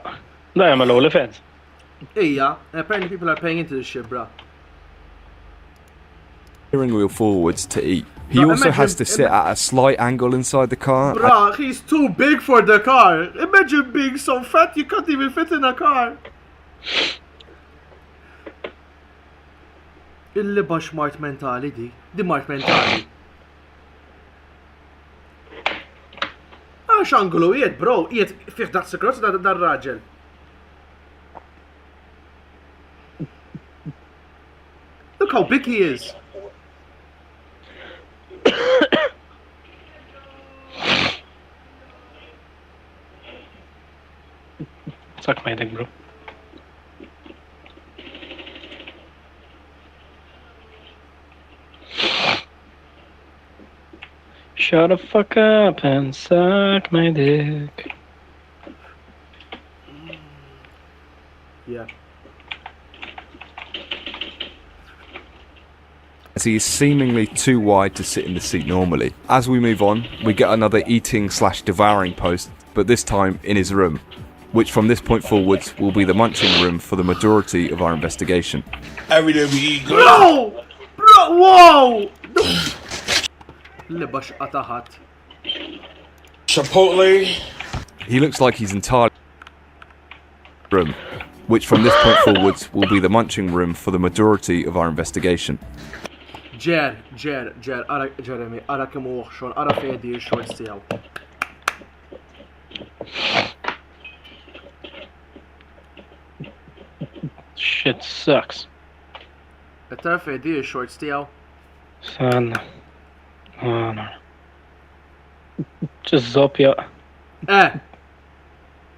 لا يعمل OnlyFans. Yeah, apparently people are paying into this shit, bro. steering wheel forwards to eat. He also has to sit at a slight angle inside the car. Bro, he's too big for the car. Imagine being so fat you can't even fit in a car. Illi bax mart mentali di mart mentali. Għax angolu jiet, bro, jiet fiħ dak sekrot dar raġel. Look how big he is. Suck my dick, bro. Shut the fuck up and suck my dick. Yeah. As he is seemingly too wide to sit in the seat normally. As we move on, we get another eating/devouring post, but this time in his room, which from this point forwards will be the munching room for the majority of our investigation. Every day we eat good. Bro! Bro, whoa! Chipotle. He looks like he's entirely room, which from this point forwards will be the munching room for the majority of our investigation. Jeremy, ara kemm hu xogħol, ara fejdi x-shorts tiegħu. Shit sucks. Qed tara fejdi x-shorts tiegħu? Sanna. Oh no. Just Zopia.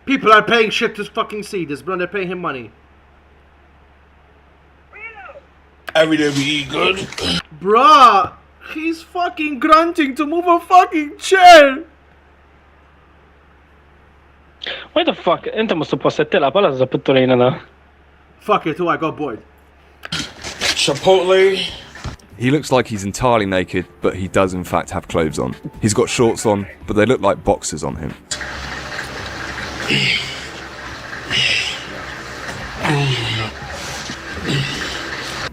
People are paying shit to fucking see this, bro. They're paying him money. Every day we eat good. Bruh, he's fucking grunting to move a fucking chair. Why the fuck? أنت مش supposed تلعب ولا زبطوا لينا ده. Fuck it, too. I got bored. Chipotle. He looks like he's entirely naked, but he does in fact have clothes on. He's got shorts on, but they look like boxers on him.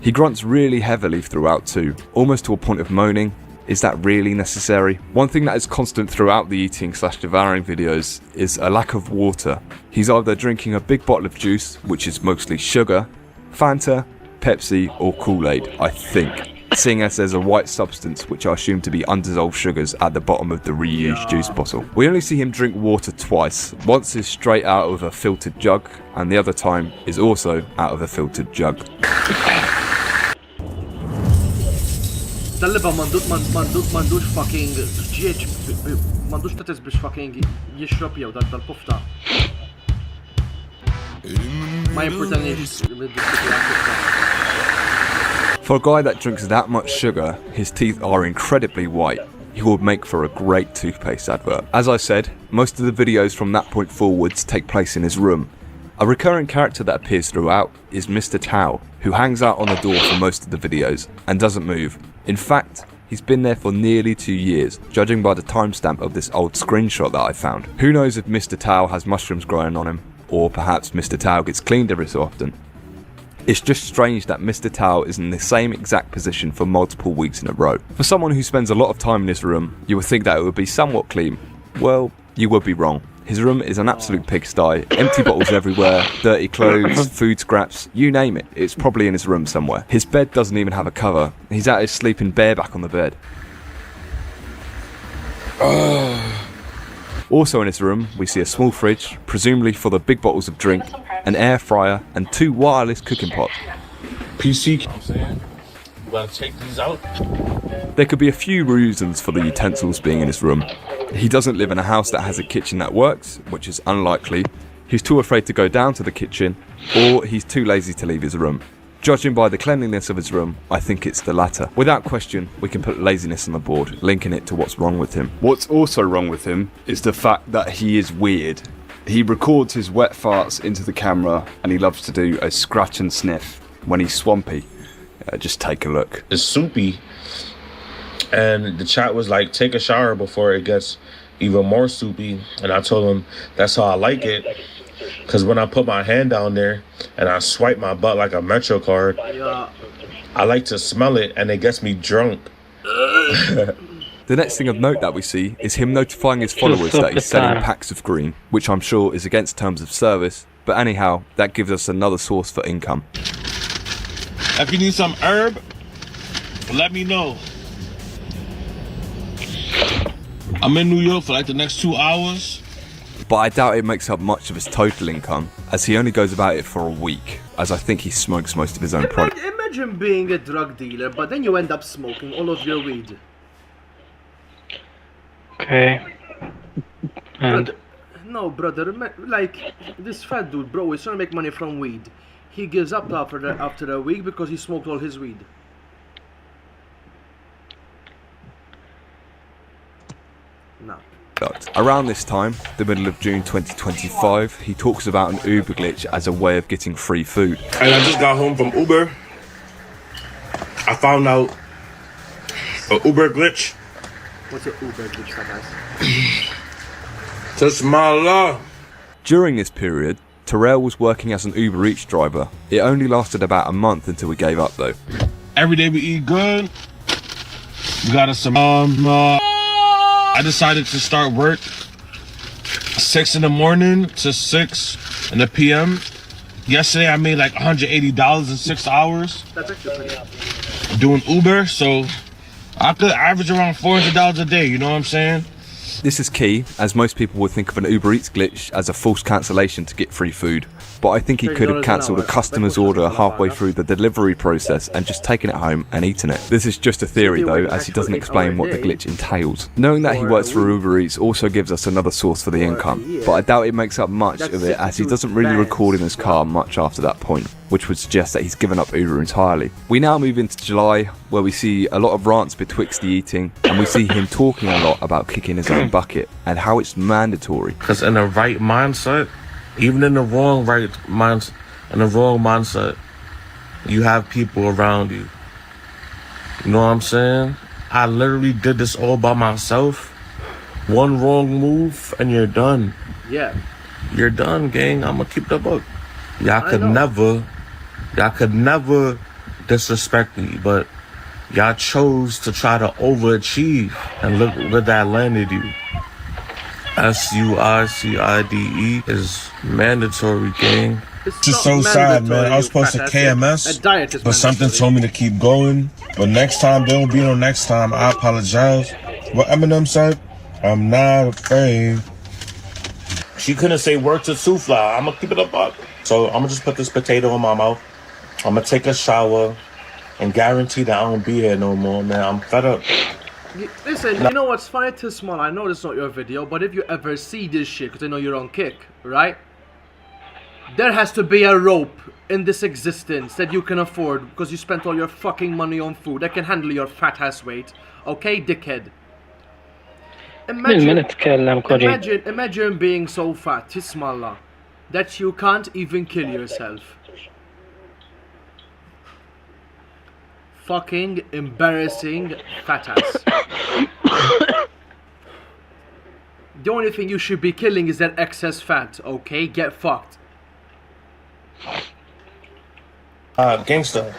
He grunts really heavily throughout too, almost to a point of moaning. Is that really necessary? One thing that is constant throughout the eating/devouring videos is a lack of water. He's either drinking a big bottle of juice, which is mostly sugar, Fanta, Pepsi or Kool-Aid, I think. Seeing as there's a white substance which I assume to be undissolved sugars at the bottom of the reused juice bottle. We only see him drink water twice. Once is straight out of a filtered jug, and the other time is also out of a filtered jug. Dal-liba mandux fucking ġieġ, mandux tatis biex fucking jixrob jew dal-pufta. Ma importanix For a guy that drinks that much sugar, his teeth are incredibly white. He would make for a great toothpaste advert. As I said, most of the videos from that point forwards take place in his room. A recurring character that appears throughout is Mr. Tao, who hangs out on the door for most of the videos and doesn't move. In fact, he's been there for nearly 2 years, judging by the timestamp of this old screenshot that I found. Who knows if Mr. Tao has mushrooms growing on him, or perhaps Mr. Tao gets cleaned every so often. It's just strange that Mr. Tao is in the same exact position for multiple weeks in a row. For someone who spends a lot of time in his room, you would think that it would be somewhat clean. Well, you would be wrong. His room is an absolute pigsty, empty bottles everywhere, dirty clothes, food scraps, you name it, it's probably in his room somewhere. His bed doesn't even have a cover, he's out here sleeping bareback on the bed. Also in his room, we see a small fridge, presumably for the big bottles of drink, an air fryer, and 2 wireless cooking pots. PC, I'm saying, you gotta take these out. There could be a few reasons for the utensils being in his room. He doesn't live in a house that has a kitchen that works, which is unlikely. He's too afraid to go down to the kitchen, or he's too lazy to leave his room. Judging by the cleanliness of his room, I think it's the latter. Without question, we can put laziness on the board, linking it to what's wrong with him. What's also wrong with him is the fact that he is weird. He records his wet farts into the camera, and he loves to do a scratch and sniff when he's swampy. Just take a look. It's soupy. And the chat was like, take a shower before it gets even more soupy. And I told him that's how I like it. Because when I put my hand down there and I swipe my butt like a Metro card, I like to smell it and it gets me drunk. The next thing of note that we see is him notifying his followers that he's selling packs of green, which I'm sure is against terms of service. But anyhow, that gives us another source for income. If you need some herb, let me know. I'm in New York for like the next 2 hours. But I doubt it makes up much of his total income, as he only goes about it for a week, as I think he smokes most of his own product. Imagine being a drug dealer, but then you end up smoking all of your weed. Okay. And No, brother, like, this fat dude, bro, he's trying to make money from weed. He gives up after a week because he smoked all his weed. No. Around this time, the middle of June 2025, he talks about an Uber glitch as a way of getting free food. And I just got home from Uber. I found out an Uber glitch. What's an Uber glitch, guys? Just my law. During this period, Terrell was working as an Uber Eats driver. It only lasted about a month until we gave up though. Every day we eat good. We got us some I decided to start work 6 in the morning to 6 in the PM. Yesterday I made like $180 in 6 hours. That's actually pretty. Doing Uber, so I could average around $400 a day, you know what I'm saying? This is key, as most people would think of an Uber Eats glitch as a false cancellation to get free food. But I think he could have cancelled a customer's order halfway through the delivery process and just taken it home and eaten it. This is just a theory though, as he doesn't explain what the glitch entails. Knowing that he works for Uber Eats also gives us another source for the income, but I doubt it makes up much of it, as he doesn't really record in his car much after that point, which would suggest that he's given up Uber entirely. We now move into July, where we see a lot of rants betwixt the eating, and we see him talking a lot about kicking his own bucket and how it's mandatory. Because in the right mindset, even in the wrong mindset, you have people around you. You know what I'm saying? I literally did this all by myself. One wrong move and you're done. Yeah. You're done, gang. I'ma keep the book. Y'all could never disrespect me, but y'all chose to try to overachieve, and look where that landed you. SUICIDE is mandatory, gang. It's just not so sad, man. mandatory, I was supposed to you fat ass. KMS, A diet is but something mandatory. told me to keep going. But next time, there will be no next time. I apologize. What Eminem said, I'm not afraid. She couldn't say word to Soufla. I'm gonna keep it a buck. So I'm gonna just put this potato in my mouth. I'm gonna take a shower and guarantee that I won't be here no more, man. I'm fed up. Listen, you know what's funny to Small? I know it's not your video, but if you ever see this shit, because I know you're on Kick, right? There has to be a rope in this existence that you can afford because you spent all your fucking money on food that can handle your fat ass weight. Okay, dickhead? Imagine being so fat, Tismallah, that you can't even kill yourself. Fucking embarrassing fat ass. The only thing you should be killing is that excess fat, okay? Get fucked. Gangster.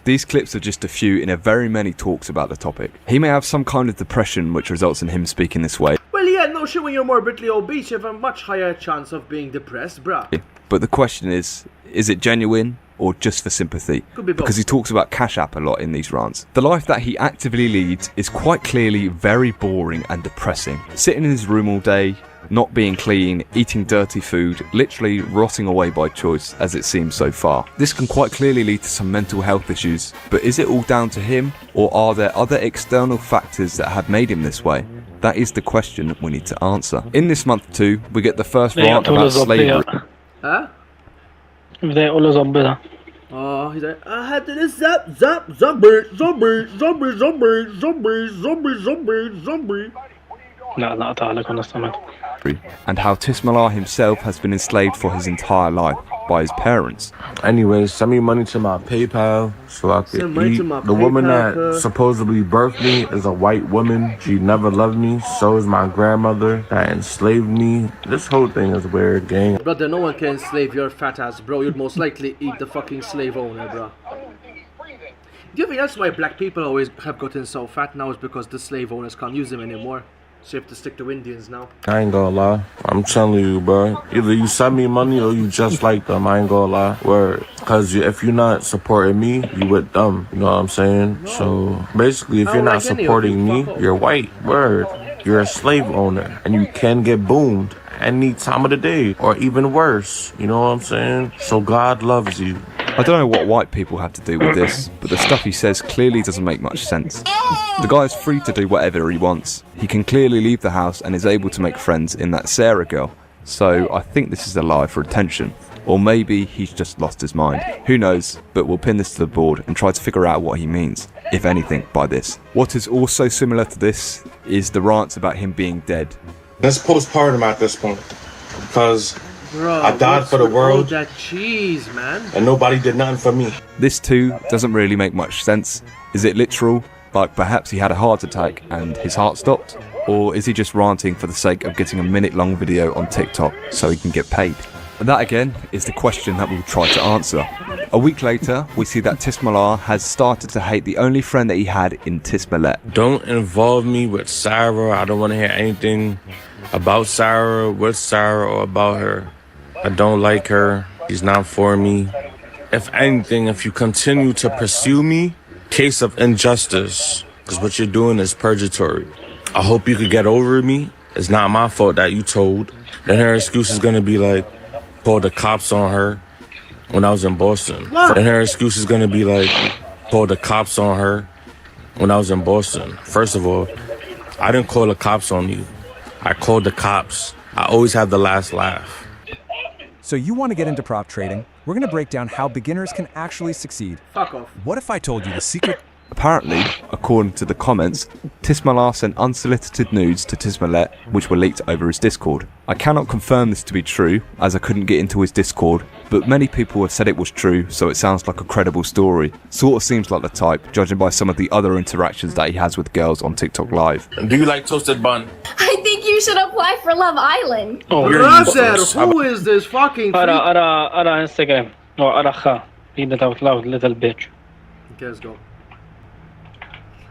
These clips are just a few in a very many talks about the topic. He may have some kind of depression which results in him speaking this way. Well, yeah, no, shit, when you're morbidly obese, you have a much higher chance of being depressed, bruh. But the question is it genuine or just for sympathy? Could be both. Because he talks about Cash App a lot in these rants. The life that he actively leads is quite clearly very boring and depressing. Sitting in his room all day, not being clean, eating dirty food, literally rotting away by choice as it seems so far. This can quite clearly lead to some mental health issues, but is it all down to him, or are there other external factors that have made him this way? That is the question we need to answer. In this month too, we get the first rant about slavery. Huh? بدأ يقول له ظبطها. He's like, I had to this zombie. لا لا قطع لك ونص سمعت. And how Tismalar himself has been enslaved for his entire life by his parents. Anyways, send me money to my PayPal so I can eat. The woman that supposedly birthed me is a white woman. She never loved me. So is my grandmother that enslaved me. This whole thing is weird, gang. Brother, no one can enslave your fat ass, bro. You'd most likely eat the fucking slave owner, bro. Do you think that's why black people always have gotten so fat now? Is because the slave owners can't use them anymore. So you have to stick to Indians now. I ain't gonna lie. I'm telling you, bro. Either you send me money or you just like them. I ain't gonna lie. Word. Because if you're not supporting me, you with them. You know what I'm saying? No. So basically, if you're not supporting me, you're white. Word. You're a slave owner. And you can get boomed any time of the day. Or even worse. You know what I'm saying? So God loves you. I don't know what white people have to do with this, but the stuff he says clearly doesn't make much sense. The guy is free to do whatever he wants. He can clearly leave the house and is able to make friends in that Sarah girl. So I think this is a lie for attention. Or maybe he's just lost his mind. Who knows, but we'll pin this to the board and try to figure out what he means, if anything, by this. What is also similar to this is the rants about him being dead. That's postpartum at this point. Because bro, I died for the world. That cheese, man. And nobody did nothing for me. This too doesn't really make much sense. Is it literal? Like perhaps he had a heart attack and his heart stopped? Or is he just ranting for the sake of getting a minute-long video on TikTok so he can get paid? And that again is the question that we'll try to answer. A week later, we see that Tismalar has started to hate the only friend that he had in Tismalet. Don't involve me with Sarah. I don't want to hear anything about Sarah, with Sarah, or about her. I don't like her. She's not for me. If anything, if you continue to pursue me, case of injustice, because what you're doing is purgatory. I hope you could get over me. It's not my fault that you told. Then her excuse is going to be like, called the cops on her when I was in Boston. Then her excuse is going to be like, called the cops on her when I was in Boston. First of all, I didn't call the cops on you. I called the cops. I always have the last laugh. So you want to get into prop trading? We're going to break down how beginners can actually succeed. Fuck off. What if I told you the secret? Apparently, according to the comments, Tismalar sent unsolicited nudes to Tismalet, which were leaked over his Discord. I cannot confirm this to be true, as I couldn't get into his Discord, but many people have said it was true, so it sounds like a credible story. Sort of seems like the type, judging by some of the other interactions that he has with girls on TikTok Live. Do you like toasted bun? I think you should apply for Love Island. Oh, brother, who is this fucking freak? أرى Instagram. Or أرى خا. Read it out loud, little bitch. Okay, let's go.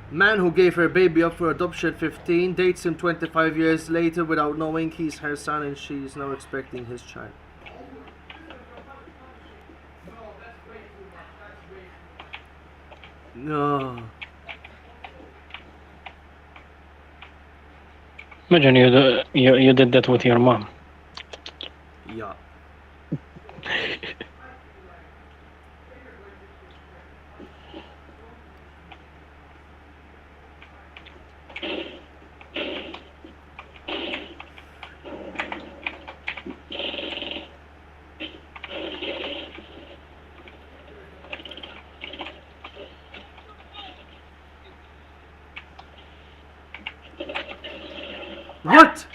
Man who gave her baby up for adoption at 15 dates him 25 years later without knowing he's her son and she is now expecting his child. No. Imagine you did that with your mom. Yeah. What?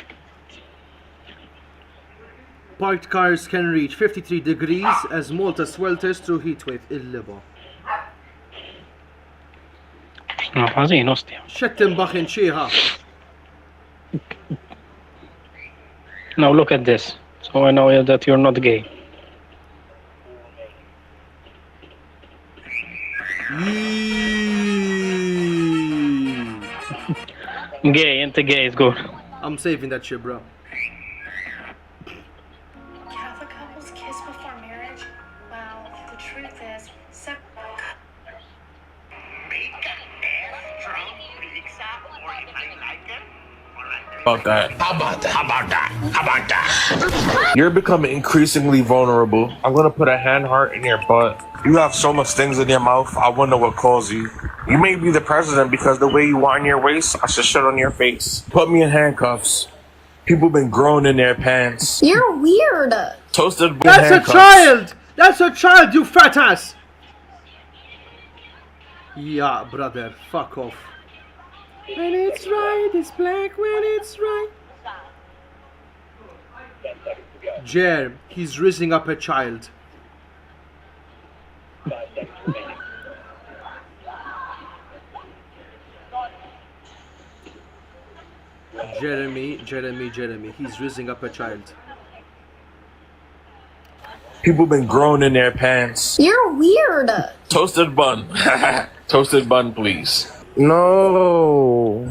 Parked cars can reach 53 degrees as Malta swelters through heatwave اللبا. حزين وسطي. Shettenbach in Sheha. Now look at this. So I know that you're not gay. Gay, أنت gay is good. I'm saving that shit, bro. Catholic couples kiss before marriage? Well, the truth is, About that. How about that? How about that? How about that? You're becoming increasingly vulnerable. I'm gonna put a hand heart in your butt. You have so much things in your mouth. I wonder what caused you. You may be the president because the way you wind your waist, I should shit on your face. Put me in handcuffs. People been growing in their pants. You're weird. Toasted. That's handcuffs. A child. That's a child. You fat ass. Yeah, brother. Fuck off. When it's right, it's black. When it's right. Jer, he's raising up a child. Jeremy, he's raising up a child. People been growing in their pants. You're weird. Toasted bun. Toasted bun, please. No.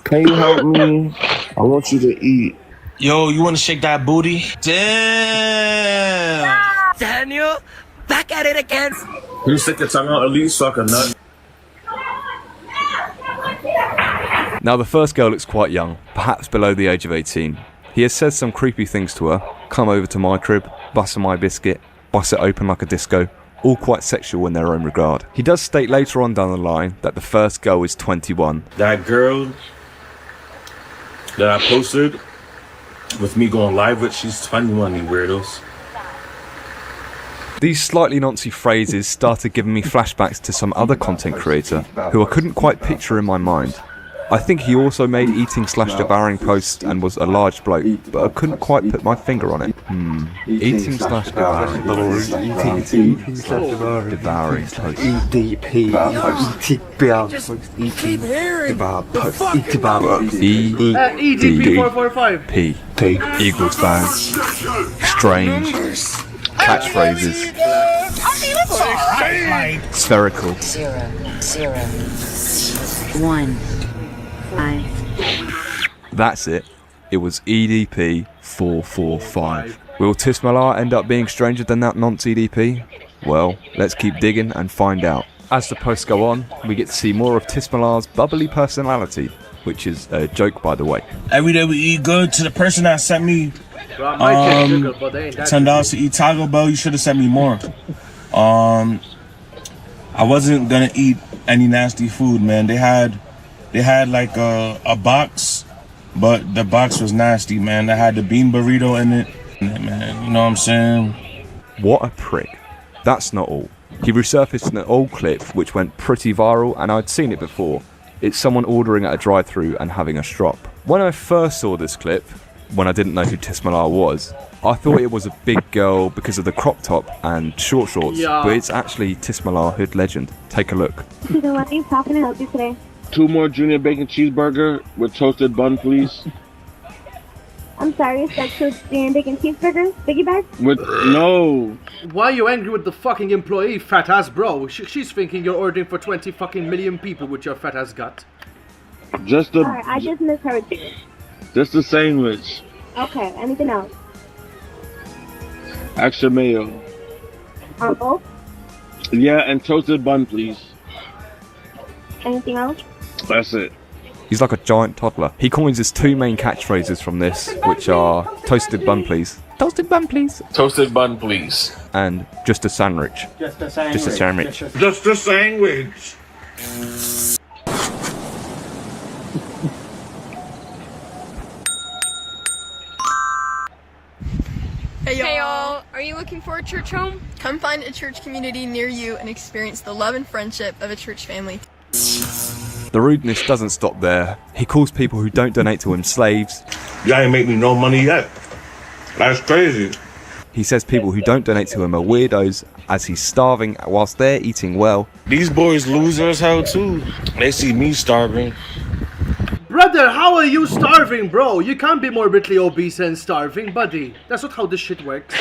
Can you help me? I want you to eat. Yo, you want to shake that booty? Damn. Daniel, back at it again. You stick your tongue out, at least suck a nut. Now the first girl looks quite young, perhaps below the age of 18. He has said some creepy things to her, come over to my crib, bust my biscuit, bust it open like a disco, all quite sexual in their own regard. He does state later on down the line that the first girl is 21. That girl that I posted with me going live with, she's 21, you weirdos. These slightly Nazi phrases started giving me flashbacks to some other content creator who I couldn't quite picture in my mind. I think he also made eating/devouring posts and was a large bloke, but I couldn't quite put my finger on it. Eating/devouring. Devouring posts. EDP. EDP445. P. Eagles fans. Strange. Catchphrases. Spherical. 0, 1, 5. That's it. It was EDP 445. Will Tismalar end up being stranger than that nonce EDP? Well, let's keep digging and find out. As the posts go on, we get to see more of Tismalar's bubbly personality, which is a joke, by the way. Every day we eat good. To the person that sent me $10 to eat Taco Bell, you should have sent me more. I wasn't gonna eat any nasty food, man. They had like a box, but the box was nasty, man. They had the bean burrito in it, man. You know what I'm saying? What a prick. That's not all. He resurfaced an old clip which went pretty viral, and I'd seen it before. It's someone ordering at a drive-thru and having a strop. When I first saw this clip, when I didn't know who Tismalar was, I thought it was a big girl because of the crop top and short shorts, but it's actually Tismalar, hood legend. Take a look. How can I help you today? 2 more junior bacon cheeseburger with toasted bun, please. I'm sorry, is that junior bacon cheeseburger? Biggie bag? No. Why are you angry with the fucking employee, fat ass bro? She's thinking you're ordering for 20 fucking million people with your fat ass gut. Just the. Alright, I just misheard you. Just the sandwich. Okay, anything else? Extra mayo. On both? Yeah, and toasted bun, please. Anything else? That's it. He's like a giant toddler. He coins his 2 main catchphrases from this, which are toasted bun please. Toasted bun please. Toasted bun please. And just a sandwich. Just a sandwich. Just a sandwich. Just a sandwich. Hey y'all, are you looking for a church home? Come find a church community near you and experience the love and friendship of a church family. The rudeness doesn't stop there. He calls people who don't donate to him slaves. Y'all ain't make me no money yet. That's crazy. He says people who don't donate to him are weirdos, as he's starving whilst they're eating well. These boys loser as hell too. They see me starving. Brother, how are you starving, bro? You can't be morbidly obese and starving, buddy. That's not how this shit works.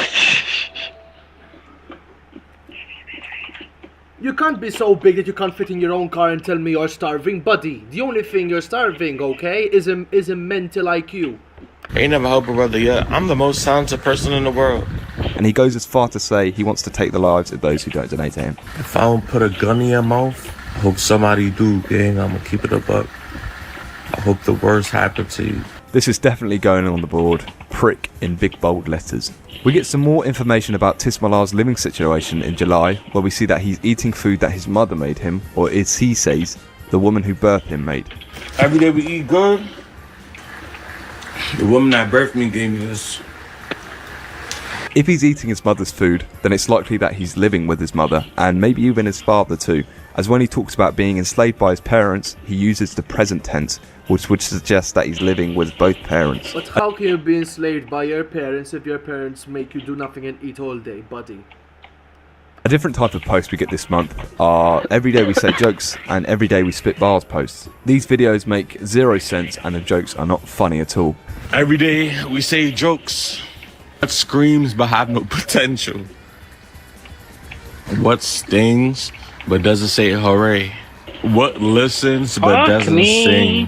You can't be so big that you can't fit in your own car and tell me you're starving, buddy. The only thing you're starving, okay, is a mental IQ. Ain't never helped a brother yet. I'm the most talented person in the world. And he goes as far to say he wants to take the lives of those who don't donate to him. If I don't put a gun in your mouth, I hope somebody do, gang. I'm gonna keep it a buck. I hope the worst happens to you. This is definitely going on the board. Prick in big bold letters. We get some more information about Tismalar's living situation in July, where we see that he's eating food that his mother made him, or as he says, the woman who birthed him made. Every day we eat good. The woman that birthed me gave me this. If he's eating his mother's food, then it's likely that he's living with his mother, and maybe even his father too, as when he talks about being enslaved by his parents, he uses the present tense, which would suggest that he's living with both parents. But how can you be enslaved by your parents if your parents make you do nothing and eat all day, buddy? A different type of post we get this month are Every Day We Say Jokes and Every Day We Spit Bars posts. These videos make 0 sense and the jokes are not funny at all. Every day we say jokes that screams but have no potential. What stings but doesn't say hooray? What listens but doesn't sing?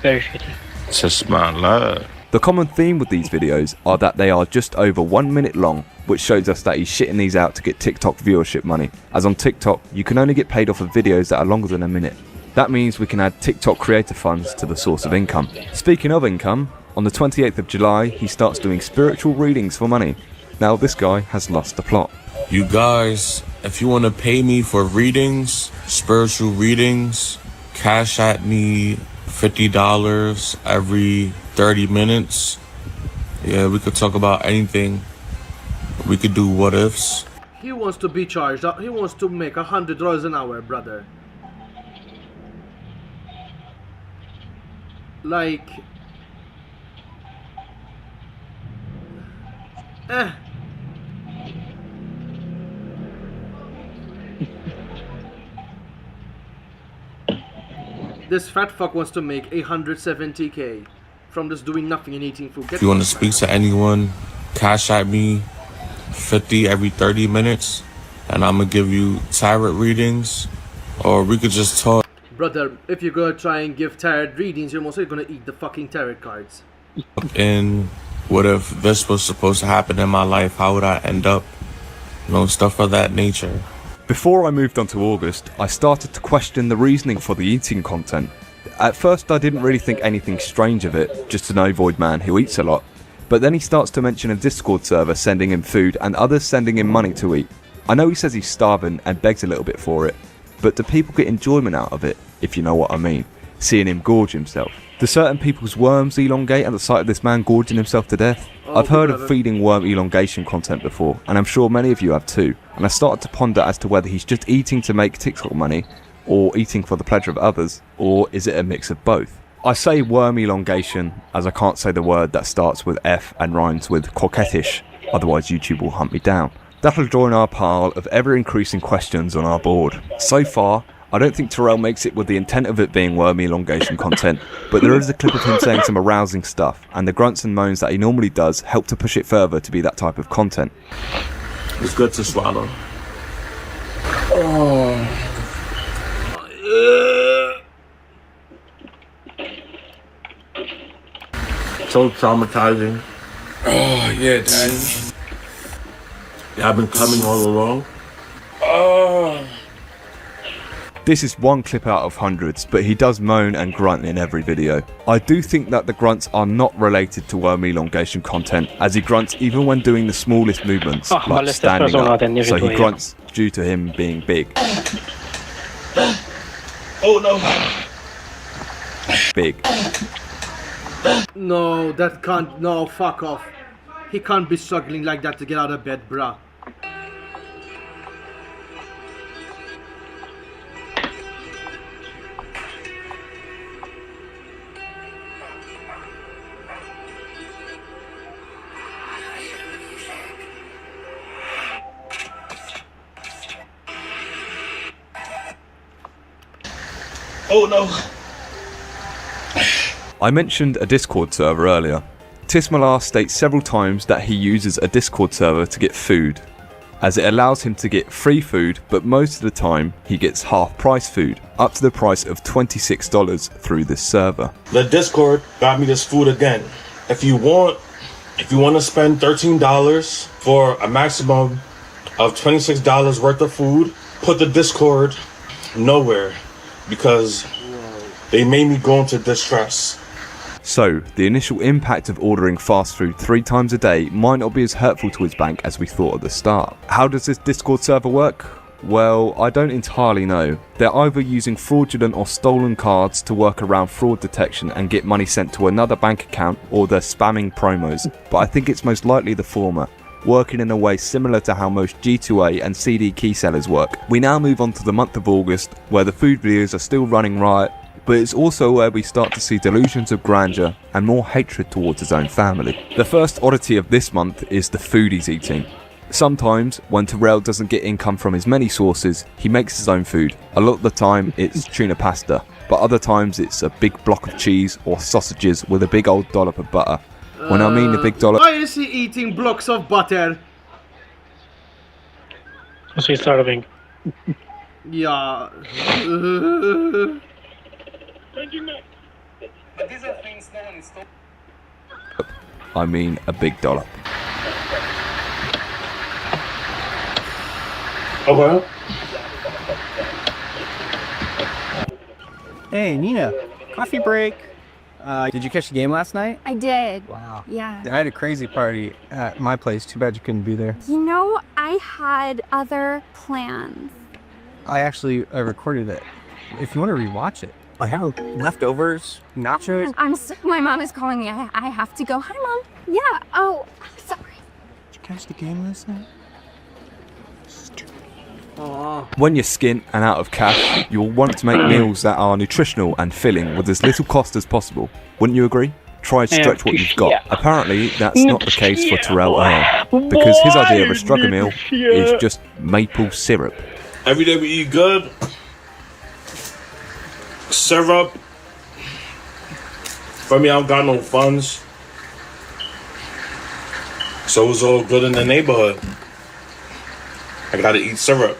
Very shitty. Just my love. The common theme with these videos are that they are just over 1 minute long, which shows us that he's shitting these out to get TikTok viewership money, as on TikTok you can only get paid off of videos that are longer than a minute. That means we can add TikTok creator funds to the source of income. Speaking of income, on the 28th of July he starts doing spiritual readings for money. Now this guy has lost the plot. You guys, if you want to pay me for readings, spiritual readings, cash at me $50 every 30 minutes. Yeah, we could talk about anything. We could do what ifs. He wants to be charged. He wants to make $100 an hour, brother. Like... This fat fuck wants to make 170k from just doing nothing and eating food. If you want to speak to anyone, cash at me 50 every 30 minutes and I'm gonna give you tarot readings, or we could just talk. Brother, if you're gonna try and give tarot readings, you're mostly gonna eat the fucking tarot cards. And what if this was supposed to happen in my life? How would I end up? You know, stuff of that nature. Before I moved on to August, I started to question the reasoning for the eating content. At first I didn't really think anything strange of it, just an ovoid man who eats a lot. But then he starts to mention a Discord server sending him food and others sending him money to eat. I know he says he's starving and begs a little bit for it, but do people get enjoyment out of it, if you know what I mean? Seeing him gorge himself. Do certain people's worms elongate at the sight of this man gorging himself to death? I've heard of feeding worm elongation content before, and I'm sure many of you have too, and I started to ponder as to whether he's just eating to make TikTok money, or eating for the pleasure of others, or is it a mix of both? I say worm elongation as I can't say the word that starts with F and rhymes with coquettish, otherwise YouTube will hunt me down. That'll join our pile of ever increasing questions on our board. So far, I don't think Terrell makes it with the intent of it being worm elongation content, but there is a clip of him saying some arousing stuff, and the grunts and moans that he normally does help to push it further to be that type of content. It's good to swallow. So traumatizing. Oh, yeah, Daddy. Yeah, I've been coming all along. This is one clip out of hundreds, but he does moan and grunt in every video. I do think that the grunts are not related to worm elongation content, as he grunts even when doing the smallest movements, like standing up, so he grunts due to him being big. Oh no! Big. No, that can't, no, fuck off. He can't be struggling like that to get out of bed, bruh. Oh no! I mentioned a Discord server earlier. Tismalar states several times that he uses a Discord server to get food. as it allows him to get free food, but most of the time he gets half price food, up to the price of $26 through this server. The Discord got me this food again. If you want to spend $13 for a maximum of $26 worth of food, put the Discord nowhere because they made me go into distress. So, the initial impact of ordering fast food 3 times a day might not be as hurtful to his bank as we thought at the start. How does this Discord server work? Well, I don't entirely know. They're either using fraudulent or stolen cards to work around fraud detection and get money sent to another bank account, or they're spamming promos, but I think it's most likely the former, working in a way similar to how most G2A and CD key sellers work. We now move on to the month of August, where the food videos are still running riot, but it's also where we start to see delusions of grandeur and more hatred towards his own family. The first oddity of this month is the food he's eating. Sometimes, when Terrell doesn't get income from his many sources, he makes his own food. A lot of the time it's tuna pasta, but other times it's a big block of cheese or sausages with a big old dollop of butter. When I mean a big dollop... Why is he eating blocks of butter? Because he's starving. Yeah. I mean a big dollop. Okay. Hey, Nina. Coffee break. Did you catch the game last night? I did. Wow. Yeah. I had a crazy party at my place. Too bad you couldn't be there. You know, I had other plans. I actually recorded it. If you want to rewatch it. I have leftovers, nachos. My mom is calling me. I have to go. Hi, Mom. Yeah. Oh, sorry. Did you catch the game last night? When you're skint and out of cash, you'll want to make meals that are nutritional and filling with as little cost as possible. Wouldn't you agree? Try and stretch what you've got. Apparently, that's not the case for Terrell Earn, because his idea of a struggle meal is just maple syrup. Every day we eat good. Syrup. For me, I don't got no funds. So it's all good in the neighborhood. I gotta eat syrup.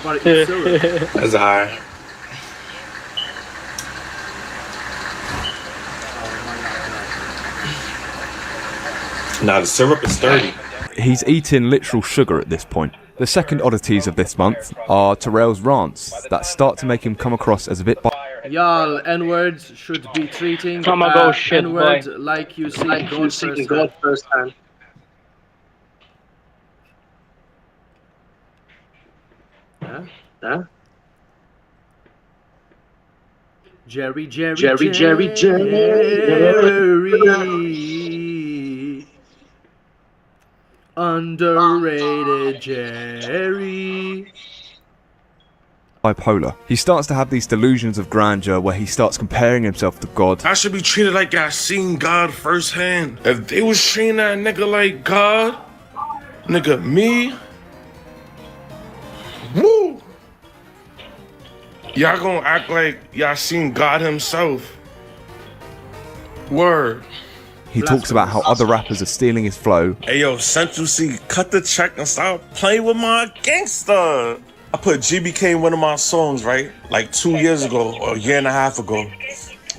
That's high. Now the syrup is 30. He's eating literal sugar at this point. The second oddities of this month are Terrell's rants that start to make him come across as a bit Y'all, N-words should be treating N-word like you see God firsthand. Huh? Jerry. Underrated Jerry. bipolar. He starts to have these delusions of grandeur where he starts comparing himself to God. I should be treated like I seen God firsthand. If they was treating that nigga like God, nigga, me, woo! Y'all gonna act like y'all seen God himself. Word. He talks about how other rappers are stealing his flow. Hey yo, Central C, cut the check and stop playing with my gangster. I put GBK in one of my songs, right? Like 2 years ago, or a year and a half ago.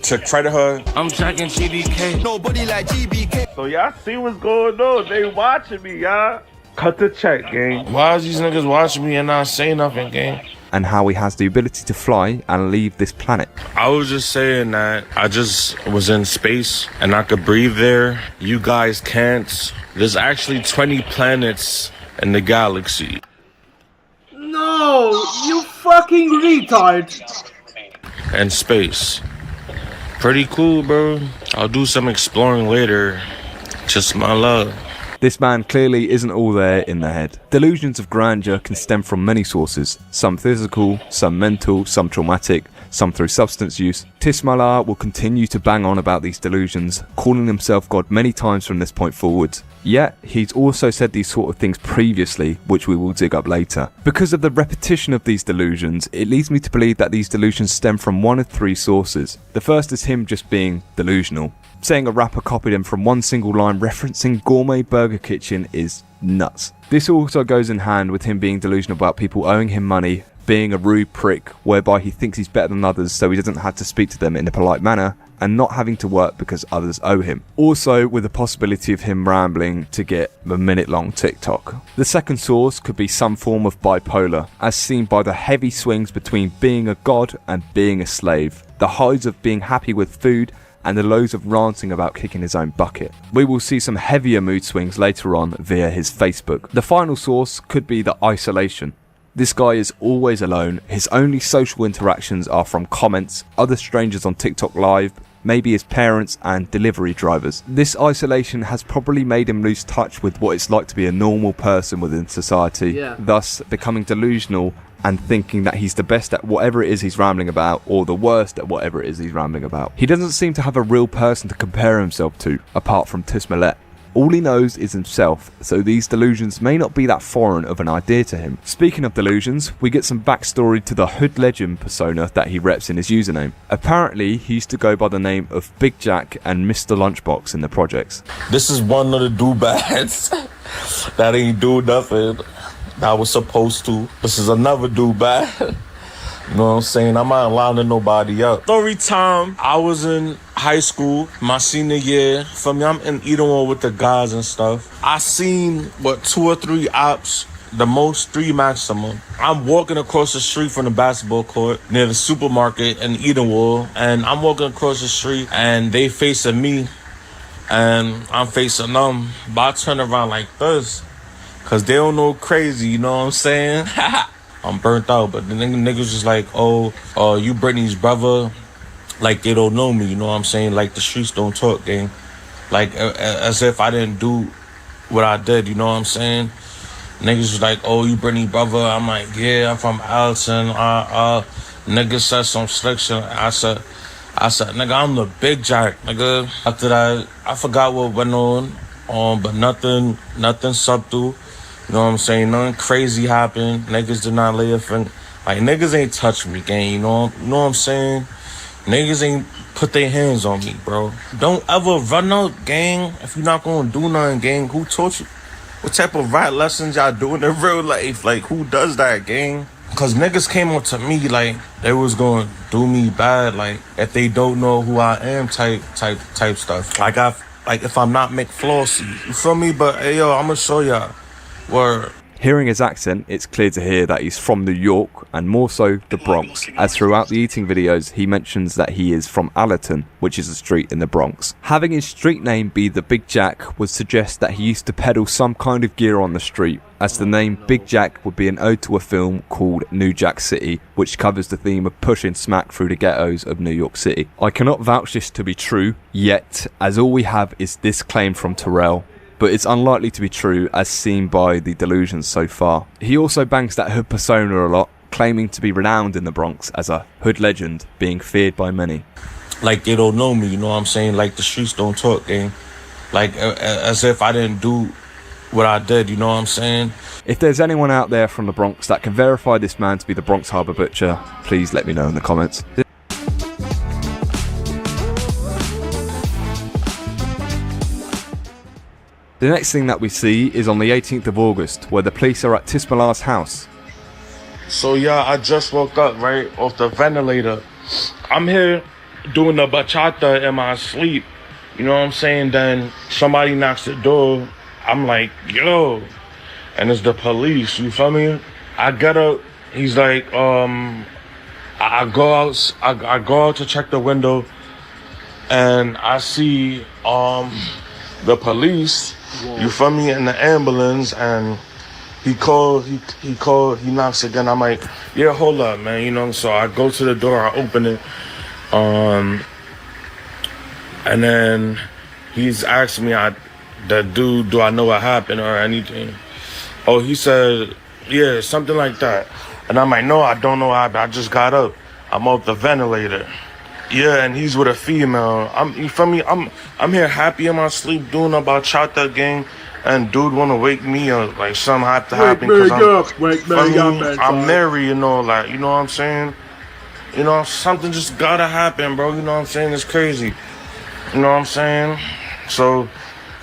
To credit her, I'm checking GBK. Nobody like GBK. So y'all see what's going on. They watching me, y'all. Cut the check, gang. Why is these niggas watching me and not saying nothing, gang? And how he has the ability to fly and leave this planet. I was just saying that I just was in space and I could breathe there. You guys can't. There's actually 20 planets in the galaxy. No, you fucking retard. And space. Pretty cool, bro. I'll do some exploring later. Just my love. This man clearly isn't all there in the head. Delusions of grandeur can stem from many sources, some physical, some mental, some traumatic, some through substance use. Tismala will continue to bang on about these delusions, calling himself God many times from this point forward. Yet, he's also said these sort of things previously, which we will dig up later. Because of the repetition of these delusions, it leads me to believe that these delusions stem from one of three sources. The first is him just being delusional. Saying a rapper copied him from one single line referencing Gourmet Burger Kitchen is nuts. This also goes in hand with him being delusional about people owing him money, being a rude prick whereby he thinks he's better than others so he doesn't have to speak to them in a polite manner, and not having to work because others owe him. Also with the possibility of him rambling to get a minute-long TikTok. The second source could be some form of bipolar, as seen by the heavy swings between being a god and being a slave, the highs of being happy with food and the lows of ranting about kicking his own bucket. We will see some heavier mood swings later on via his Facebook. The final source could be the isolation. This guy is always alone, his only social interactions are from comments, other strangers on TikTok Live, maybe his parents and delivery drivers. This isolation has probably made him lose touch with what it's like to be a normal person within society, thus becoming delusional and thinking that he's the best at whatever it is he's rambling about, or the worst at whatever it is he's rambling about. He doesn't seem to have a real person to compare himself to, apart from Tismalet. All he knows is himself, so these delusions may not be that foreign of an idea to him. Speaking of delusions, we get some backstory to the hood legend persona that he reps in his username. Apparently, he used to go by the name of Big Jack and Mr. Lunchbox in the projects. This is one of the do-bads that ain't do nothing that I was supposed to. This is another do-bad. You know what I'm saying? I'm not lining nobody up. Story time. I was in high school, my senior year. For me, I'm in Edenwood with the guys and stuff. I seen, 2 or 3 ops, the most 3 maximum. I'm walking across the street from the basketball court near the supermarket in Edenwood. And I'm walking across the street and they facing me and I'm facing them. But I turn around like this because they don't know crazy, you know what I'm saying? I'm burnt out, but the niggas just like, oh, you Brittany's brother, like they don't know me, you know what I'm saying? Like the streets don't talk, gang. Like as if I didn't do what I did, you know what I'm saying? Niggas was like, oh, you Brittany's brother. I'm like, yeah, I'm from Alton. Niggas said some slick shit. I said, nigga, I'm the Big Jack, nigga. After that, I forgot what went on, but nothing subtle. You know what I'm saying? Nothing crazy happened. Niggas did not lay a finger. Like, niggas ain't touch me, gang. You know what I'm saying? Niggas ain't put their hands on me, bro. Don't ever run out, gang. If you're not gonna do nothing, gang, who taught you? What type of rat lessons y'all doing in real life? Like, who does that, gang? Cause niggas came up to me like they was gonna do me bad, like if they don't know who I am, type stuff. Like if I'm not McFlossy, you feel me? But hey, yo, I'm gonna show y'all. Word. Hearing his accent, it's clear to hear that he's from New York, and more so the Bronx, as throughout the eating videos he mentions that he is from Allerton, which is a street in the Bronx. Having his street name be the Big Jack would suggest that he used to peddle some kind of gear on the street, as the name Big Jack would be an ode to a film called New Jack City, which covers the theme of pushing smack through the ghettos of New York City. I cannot vouch this to be true yet, as all we have is this claim from Terrell, but it's unlikely to be true as seen by the delusions so far. He also bangs that hood persona a lot, claiming to be renowned in the Bronx as a hood legend, being feared by many. Like they don't know me, you know what I'm saying? Like the streets don't talk, gang. Like as if I didn't do what I did, you know what I'm saying? If there's anyone out there from the Bronx that can verify this man to be the Bronx Harbour Butcher, please let me know in the comments. The next thing that we see is on the 18th of August, where the police are at Tismalar's house. So yeah, I just woke up right off the ventilator. I'm here doing the bachata in my sleep. You know what I'm saying? Then somebody knocks the door. I'm like, yo. And it's the police, you feel me? I get up. He's like, I go out to check the window. And I see the police. You feel me? In the ambulance, and he knocks again. I'm like, yeah, hold up, man. You know, so I go to the door, I open it, and then he's asking me, do I know what happened or anything? Oh, he said, yeah, something like that. And I'm like, no, I don't know what happened. I just got up. I'm off the ventilator. Yeah, and he's with a female. You feel me? I'm here happy in my sleep doing about bachata, gang, and dude wanna wake me up, like something had to happen because I'm married, you know, like, you know what I'm saying? You know, something just gotta happen, bro. You know what I'm saying? It's crazy. You know what I'm saying? So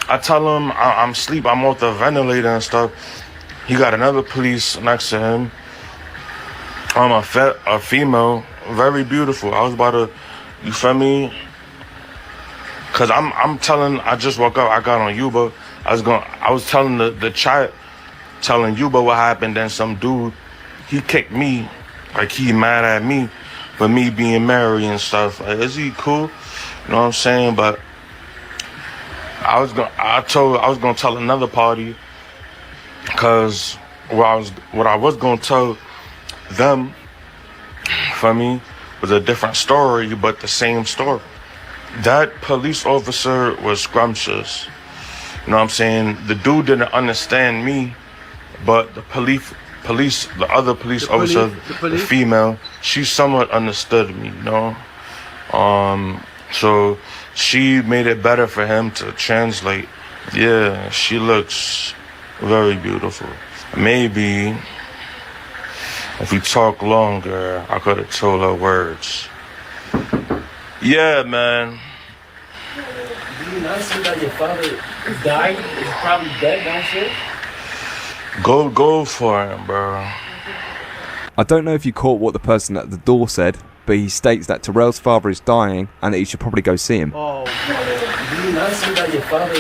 I tell him I'm asleep, I'm off the ventilator and stuff. He got another police next to him. I'm a female, very beautiful. I was about to, you feel me? Cause I'm telling, I just woke up, I got on Uber. I was telling the chat, telling Uber what happened, then some dude, he kicked me, like he mad at me for me being married and stuff. Like, is he cool? You know what I'm saying? But I was gonna tell another party, cause what I was gonna tell them, for me, was a different story, but the same story. That police officer was scrumptious. You know what I'm saying? The dude didn't understand me, but the other police officer, the female, she somewhat understood me, you know? So she made it better for him to translate. Yeah, she looks very beautiful. Maybe if we talk longer, I could have told her words. Yeah, man. Do you not see that your father died? He's probably dead, don't you? Go for him, bro. I don't know if you caught what the person at the door said, but he states that Terrell's father is dying and that he should probably go see him. Oh, do you not see that your father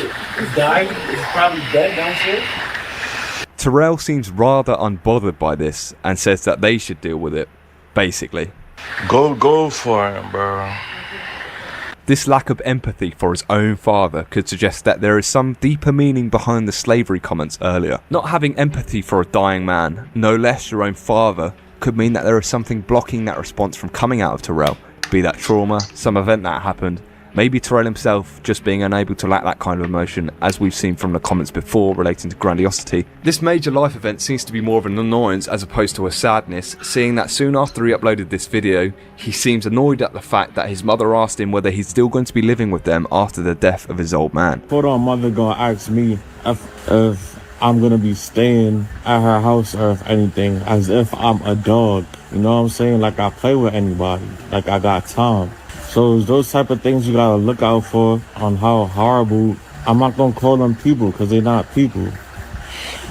died? He's probably dead, don't you? Terrell seems rather unbothered by this and says that they should deal with it, basically. Go for him, bro. This lack of empathy for his own father could suggest that there is some deeper meaning behind the slavery comments earlier. Not having empathy for a dying man, no less your own father, could mean that there is something blocking that response from coming out of Terrell, be that trauma, some event that happened, maybe Terrell himself just being unable to lack that kind of emotion, as we've seen from the comments before relating to grandiosity. This major life event seems to be more of an annoyance as opposed to a sadness, seeing that soon after he uploaded this video, he seems annoyed at the fact that his mother asked him whether he's still going to be living with them after the death of his old man. Hold on, mother gonna ask me if I'm gonna be staying at her house or if anything, as if I'm a dog. You know what I'm saying? Like I play with anybody, like I got time. So it's those type of things you gotta look out for on how horrible. I'm not gonna call them people because they're not people.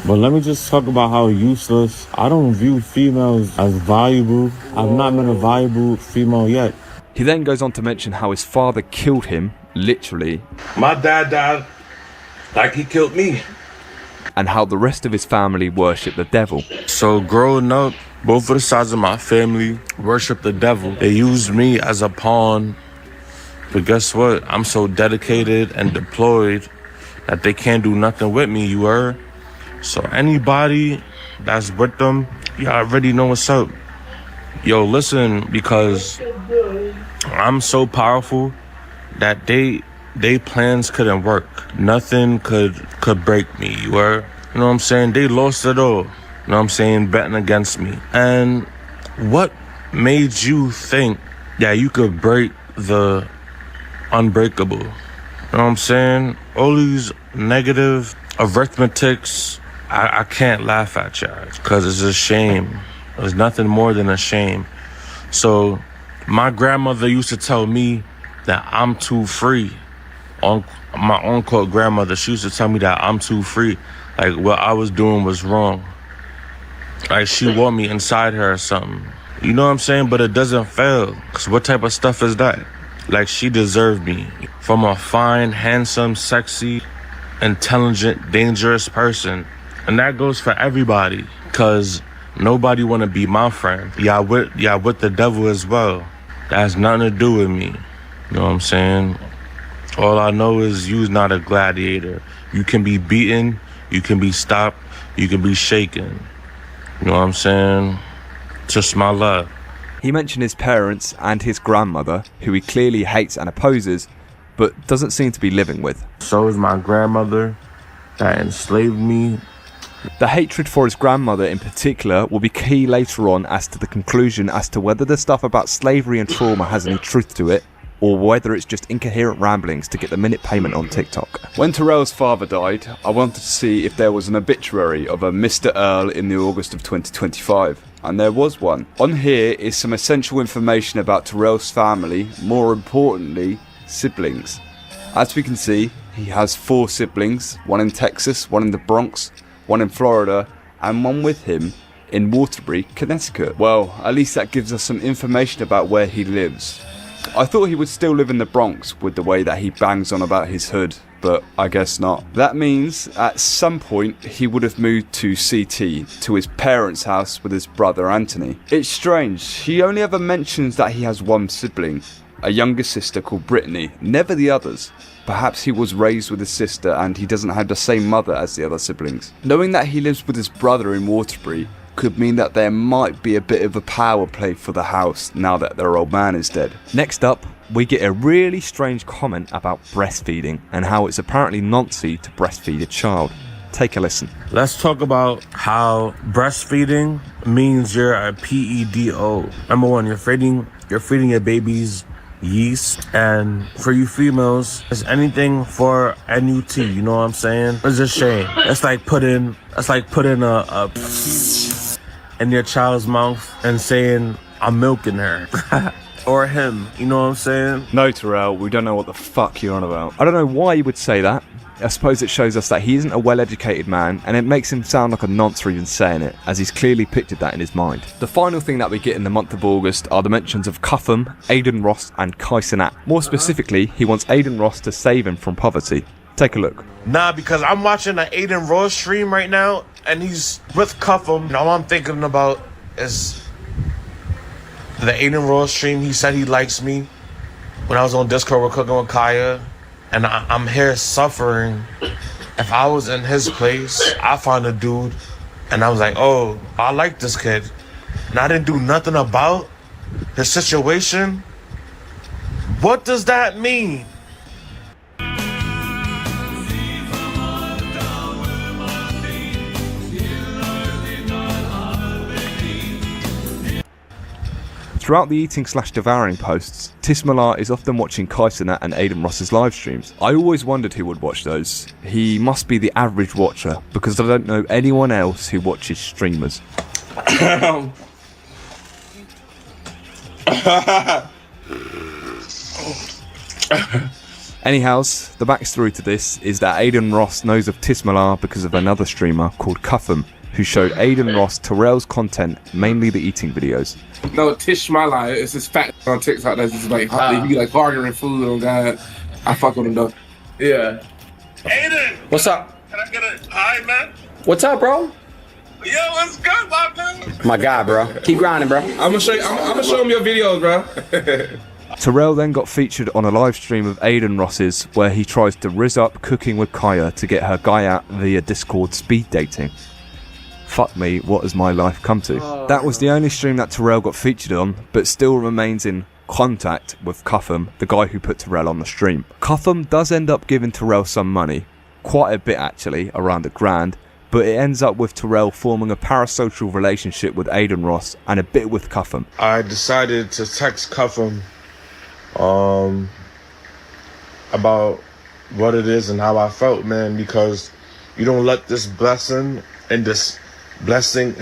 But let me just talk about how useless. I don't view females as valuable. I've not met a valuable female yet. He then goes on to mention how his father killed him, literally. My dad died like he killed me. And how the rest of his family worship the devil. So growing up, both of the sides of my family worship the devil. They used me as a pawn. But guess what? I'm so dedicated and deployed that they can't do nothing with me, you heard? So anybody that's with them, y'all already know what's up. Yo, listen, because I'm so powerful that they plans couldn't work. Nothing could break me, you heard? You know what I'm saying? They lost it all. You know what I'm saying? Betting against me. And what made you think that you could break the unbreakable? You know what I'm saying? All these negative arithmetics, I can't laugh at y'all because it's a shame. It's nothing more than a shame. So my grandmother used to tell me that I'm too free. My unquote grandmother, she used to tell me that I'm too free. Like what I was doing was wrong. Like she wore me inside her or something. You know what I'm saying? But it doesn't fail. Cause what type of stuff is that? Like she deserved me. From a fine, handsome, sexy, intelligent, dangerous person. And that goes for everybody. Cause nobody wanna be my friend. Y'all with the devil as well. That has nothing to do with me. You know what I'm saying? All I know is you's not a gladiator. You can be beaten, you can be stopped, you can be shaken. You know what I'm saying? Just my love. He mentioned his parents and his grandmother, who he clearly hates and opposes, but doesn't seem to be living with. So is my grandmother that enslaved me. The hatred for his grandmother in particular will be key later on as to the conclusion as to whether the stuff about slavery and trauma has any truth to it, or whether it's just incoherent ramblings to get the minute payment on TikTok. When Terrell's father died, I wanted to see if there was an obituary of a Mr. Earl in the August of 2025, and there was one. On here is some essential information about Terrell's family, more importantly, siblings. As we can see, he has 4 siblings, one in Texas, one in the Bronx, one in Florida, and one with him in Waterbury, Connecticut. Well, at least that gives us some information about where he lives. I thought he would still live in the Bronx with the way that he bangs on about his hood, but I guess not. That means at some point he would have moved to CT, to his parents' house with his brother Anthony. It's strange, he only ever mentions that he has one sibling, a younger sister called Brittany, never the others. Perhaps he was raised with his sister and he doesn't have the same mother as the other siblings. Knowing that he lives with his brother in Waterbury could mean that there might be a bit of a power play for the house now that their old man is dead. Next up, we get a really strange comment about breastfeeding and how it's apparently Nazi to breastfeed a child. Take a listen. Let's talk about how breastfeeding means you're a PEDO. Number one, you're feeding your babies yeast, and for you females, it's anything for NUT, you know what I'm saying? It's a shame. It's like putting a in your child's mouth and saying, I'm milking her. Or him, you know what I'm saying? No, Terrell, we don't know what the fuck you're on about. I don't know why you would say that. I suppose it shows us that he isn't a well-educated man, and it makes him sound like a nonce for even saying it, as he's clearly pictured that in his mind. The final thing that we get in the month of August are the mentions of Cutham, Aiden Ross, and Kaisenat. More specifically, he wants Aiden Ross to save him from poverty. Take a look. Nah, because I'm watching an Aiden Ross stream right now, and he's with Cutham, and all I'm thinking about is the Aiden Ross stream. He said he likes me. When I was on Discord, we're cooking with Kaya, and I'm here suffering. If I was in his place, I found a dude, and I was like, oh, I like this kid. And I didn't do nothing about his situation. What does that mean? Throughout the eating/devouring posts, Tismalar is often watching Kaisenat and Aiden Ross's live streams. I always wondered who would watch those. He must be the average watcher, because I don't know anyone else who watches streamers. Anyhows, the backstory to this is that Aiden Ross knows of Tismalar because of another streamer called Cutham, who showed Aiden Ross Terrell's content, mainly the eating videos. No, Tishmala, it's this fat on TikTok that's just like, he be like ordering food on God. I fuck with him though. Yeah. Aiden! What's up? Can I get a hi, man? What's up, bro? Yo, what's good, my dude? My guy, bro. Keep grinding, bro. I'm gonna show him your videos, bro. Terrell then got featured on a live stream of Aiden Ross's where he tries to rizz up cooking with Kaya to get her guy out via Discord speed dating. Fuck me, what has my life come to? That was the only stream that Terrell got featured on, but still remains in contact with Cutham, the guy who put Terrell on the stream. Cutham does end up giving Terrell some money, quite a bit actually, around $1,000, but it ends up with Terrell forming a parasocial relationship with Aiden Ross and a bit with Cutham. I decided to text Cutham about what it is and how I felt, man, because you don't let this blessing in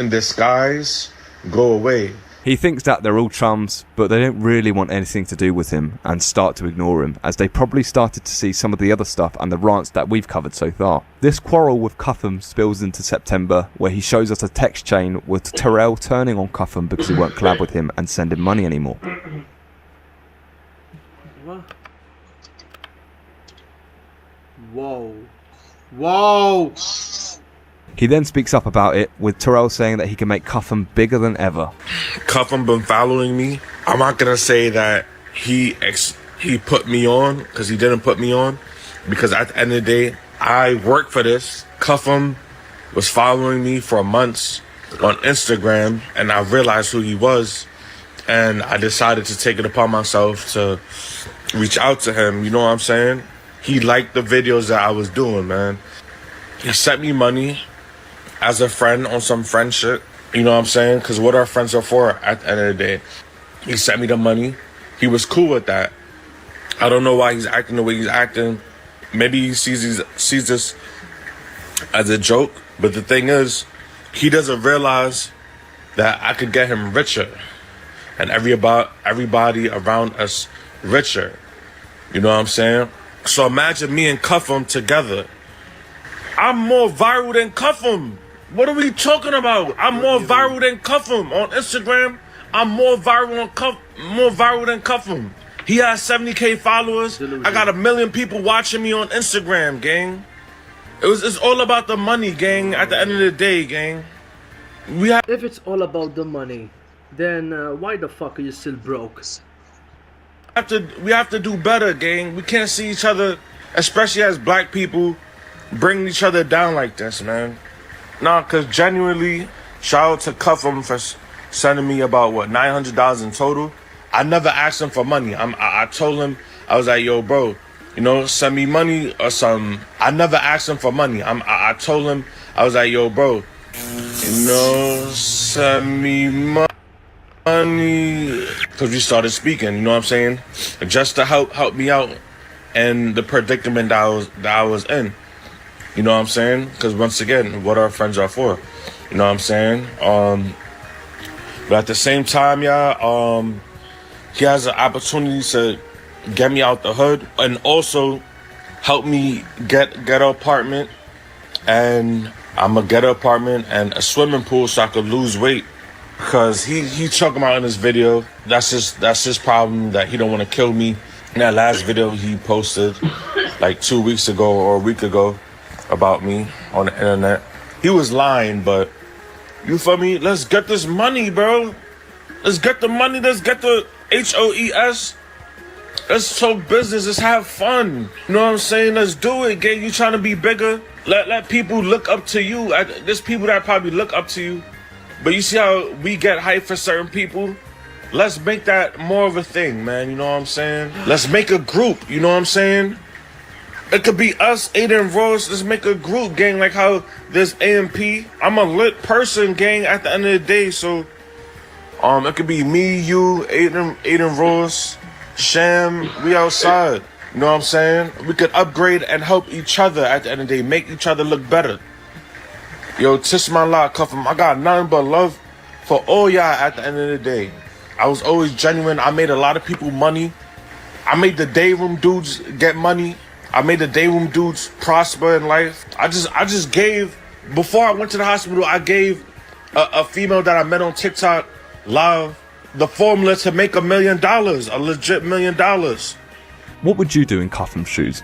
disguise go away. He thinks that they're all chums, but they don't really want anything to do with him and start to ignore him, as they probably started to see some of the other stuff and the rants that we've covered so far. This quarrel with Cutham spills into September, where he shows us a text chain with Terrell turning on Cutham because he won't collab with him and send him money anymore. Whoa. Whoa! He then speaks up about it, with Terrell saying that he can make Cutham bigger than ever. Cutham been following me. I'm not gonna say that he put me on, because he didn't put me on, because at the end of the day, I work for this. Cutham was following me for months on Instagram, and I realized who he was, and I decided to take it upon myself to reach out to him, you know what I'm saying? He liked the videos that I was doing, man. He sent me money as a friend on some friend shit, you know what I'm saying? Because what our friends are for at the end of the day. He sent me the money. He was cool with that. I don't know why he's acting the way he's acting. Maybe he sees this as a joke, but the thing is, he doesn't realize that I could get him richer and everybody around us richer. You know what I'm saying? So imagine me and Cuff'em together. I'm more viral than Cuff'em. What are we talking about? I'm more viral than Cuff'em on Instagram. I'm more viral than Cuff'em. He has 70K followers. I got 1 million people watching me on Instagram, gang. It's all about the money, gang. At the end of the day, gang. If it's all about the money, then why the fuck are you still broke? We have to do better, gang. We can't see each other, especially as black people, bringing each other down like this, man. Nah, cause genuinely, shout out to Cuff'em for sending me about what $900 in total. I never asked him for money. I told him, I was like, yo, bro, you know, send me money or something. I never asked him for money. I told him, I was like, yo, bro, you know, send me money. Because we started speaking, you know what I'm saying? Just to help me out in the predicament that I was in. You know what I'm saying? Because once again, what our friends are for. You know what I'm saying? But at the same time, y'all, he has an opportunity to get me out the hood and also help me get an apartment. And I'm gonna get an apartment and a swimming pool so I could lose weight. Because he talking about in his video, that's his problem, that he don't want to kill me. In that last video he posted like 2 weeks ago or a week ago about me on the internet, he was lying, but you feel me? Let's get this money, bro. Let's get the money. Let's get the HOES. Let's talk business. Let's have fun. You know what I'm saying? Let's do it, gang. You trying to be bigger? Let people look up to you. There's people that probably look up to you. But you see how we get hyped for certain people? Let's make that more of a thing, man. You know what I'm saying? Let's make a group. You know what I'm saying? It could be us, Aiden Rose. Let's make a group, gang. Like how there's AMP. I'm a lit person, gang, at the end of the day. So, it could be me, you, Aiden Rose, Sham. We outside. You know what I'm saying? We could upgrade and help each other at the end of the day. Make each other look better. Yo, Tish my lot, Cuff'em. I got nothing but love for all y'all at the end of the day. I was always genuine. I made a lot of people money. I made the day room dudes get money. I made the day room dudes prosper in life. I just gave, before I went to the hospital, I gave a female that I met on TikTok live the formula to make $1 million, a legit $1 million. What would you do in Cuff'em's shoes?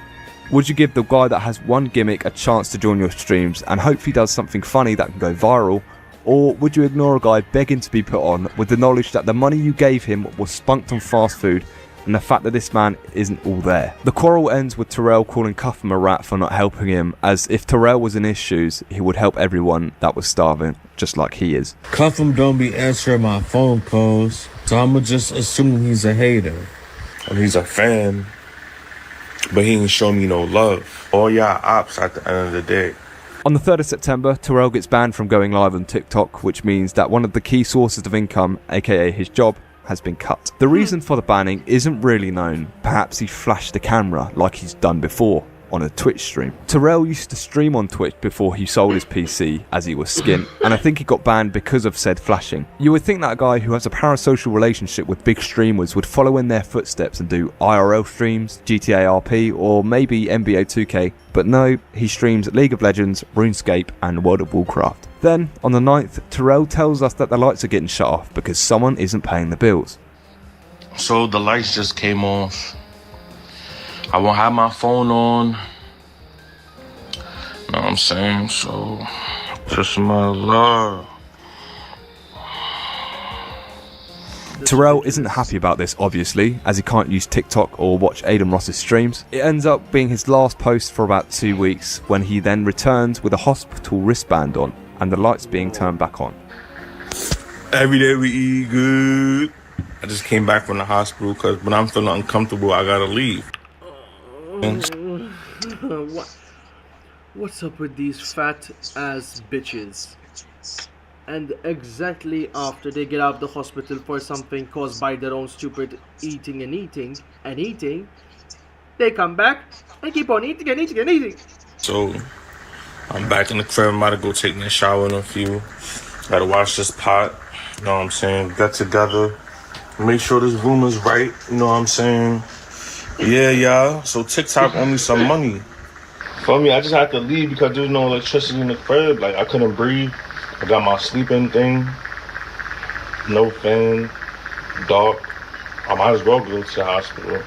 Would you give the guy that has one gimmick a chance to join your streams and hope he does something funny that can go viral? Or would you ignore a guy begging to be put on with the knowledge that the money you gave him was spunked on fast food and the fact that this man isn't all there? The quarrel ends with Terrell calling Cuff'em a rat for not helping him, as if Terrell was in his shoes, he would help everyone that was starving, just like he is. Cuff'em don't be answering my phone calls, so I'ma just assume he's a hater. And he's a fan. But he ain't show me no love. All y'all ops at the end of the day. On the 3rd of September, Terrell gets banned from going live on TikTok, which means that one of the key sources of income, aka his job, has been cut. The reason for the banning isn't really known. Perhaps he flashed the camera like he's done before on a Twitch stream. Terrell used to stream on Twitch before he sold his PC, as he was skint, and I think he got banned because of said flashing. You would think that a guy who has a parasocial relationship with big streamers would follow in their footsteps and do IRL streams, GTA RP, or maybe NBA 2K, but no, he streams League of Legends, RuneScape, and World of Warcraft. Then, on the 9th, Terrell tells us that the lights are getting shut off because someone isn't paying the bills. So the lights just came off. I won't have my phone on. Know what I'm saying? So, just my love. Terrell isn't happy about this, obviously, as he can't use TikTok or watch Aiden Ross's streams. It ends up being his last post for about 2 weeks, when he then returns with a hospital wristband on and the lights being turned back on. Every day we eat good. I just came back from the hospital because when I'm feeling uncomfortable, I gotta leave. What's up with these fat ass bitches? And exactly after they get out of the hospital for something caused by their own stupid eating, they come back and keep on eating. So I'm back in the crib. I'm about to go take a shower in a few. Gotta wash this pot. You know what I'm saying? Get together. Make sure this room is right. You know what I'm saying? Yeah, y'all. So TikTok owe me some money. For me, I just had to leave because there was no electricity in the crib. Like, I couldn't breathe. I got my sleeping thing. No fan. Dark. I might as well go to the hospital.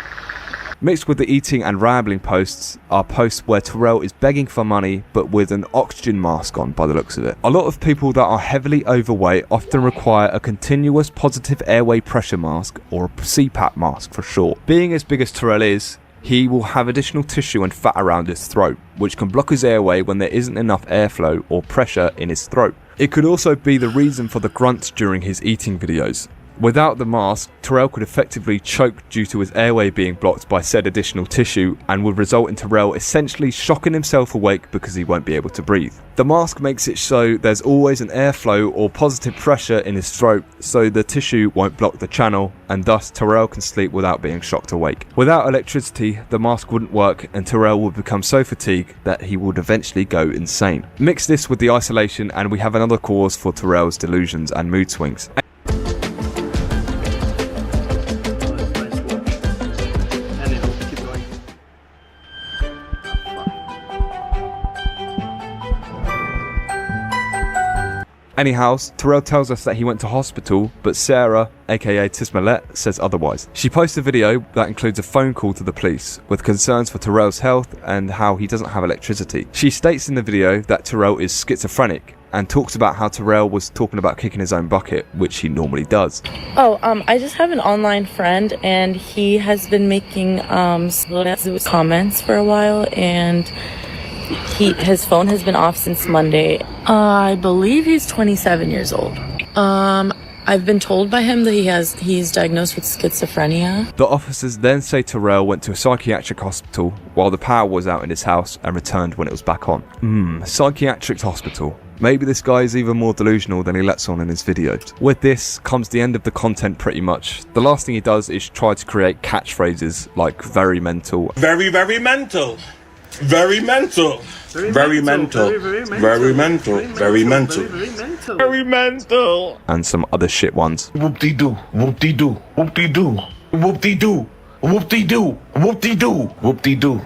Mixed with the eating and rambling posts are posts where Terrell is begging for money but with an oxygen mask on by the looks of it. A lot of people that are heavily overweight often require a continuous positive airway pressure mask, or a CPAP mask for short. Being as big as Terrell is, he will have additional tissue and fat around his throat, which can block his airway when there isn't enough airflow or pressure in his throat. It could also be the reason for the grunts during his eating videos. Without the mask, Terrell could effectively choke due to his airway being blocked by said additional tissue, and would result in Terrell essentially shocking himself awake because he won't be able to breathe. The mask makes it so there's always an airflow or positive pressure in his throat, so the tissue won't block the channel, and thus Terrell can sleep without being shocked awake. Without electricity, the mask wouldn't work, and Terrell would become so fatigued that he would eventually go insane. Mix this with the isolation and we have another cause for Terrell's delusions and mood swings. Anyhow, Terrell tells us that he went to hospital, but Sarah, aka Tismalet, says otherwise. She posts a video that includes a phone call to the police, with concerns for Terrell's health and how he doesn't have electricity. She states in the video that Terrell is schizophrenic, and talks about how Terrell was talking about kicking his own bucket, which he normally does. I just have an online friend, and he has been making comments for a while, and his phone has been off since Monday. I believe he's 27 years old. I've been told by him that he's diagnosed with schizophrenia. The officers then say Terrell went to a psychiatric hospital while the power was out in his house and returned when it was back on. Psychiatric hospital. Maybe this guy is even more delusional than he lets on in his videos. With this comes the end of the content pretty much. The last thing he does is try to create catchphrases like very mental. Very, very mental. Very mental. Very mental. Very mental. Very mental. Very mental. And some other shit ones. Whoop-de-doo. Whoop-de-doo. Whoop-de-doo. Whoop-de-doo. Whoop-de-doo. Whoop-de-doo. Whoop-de-doo.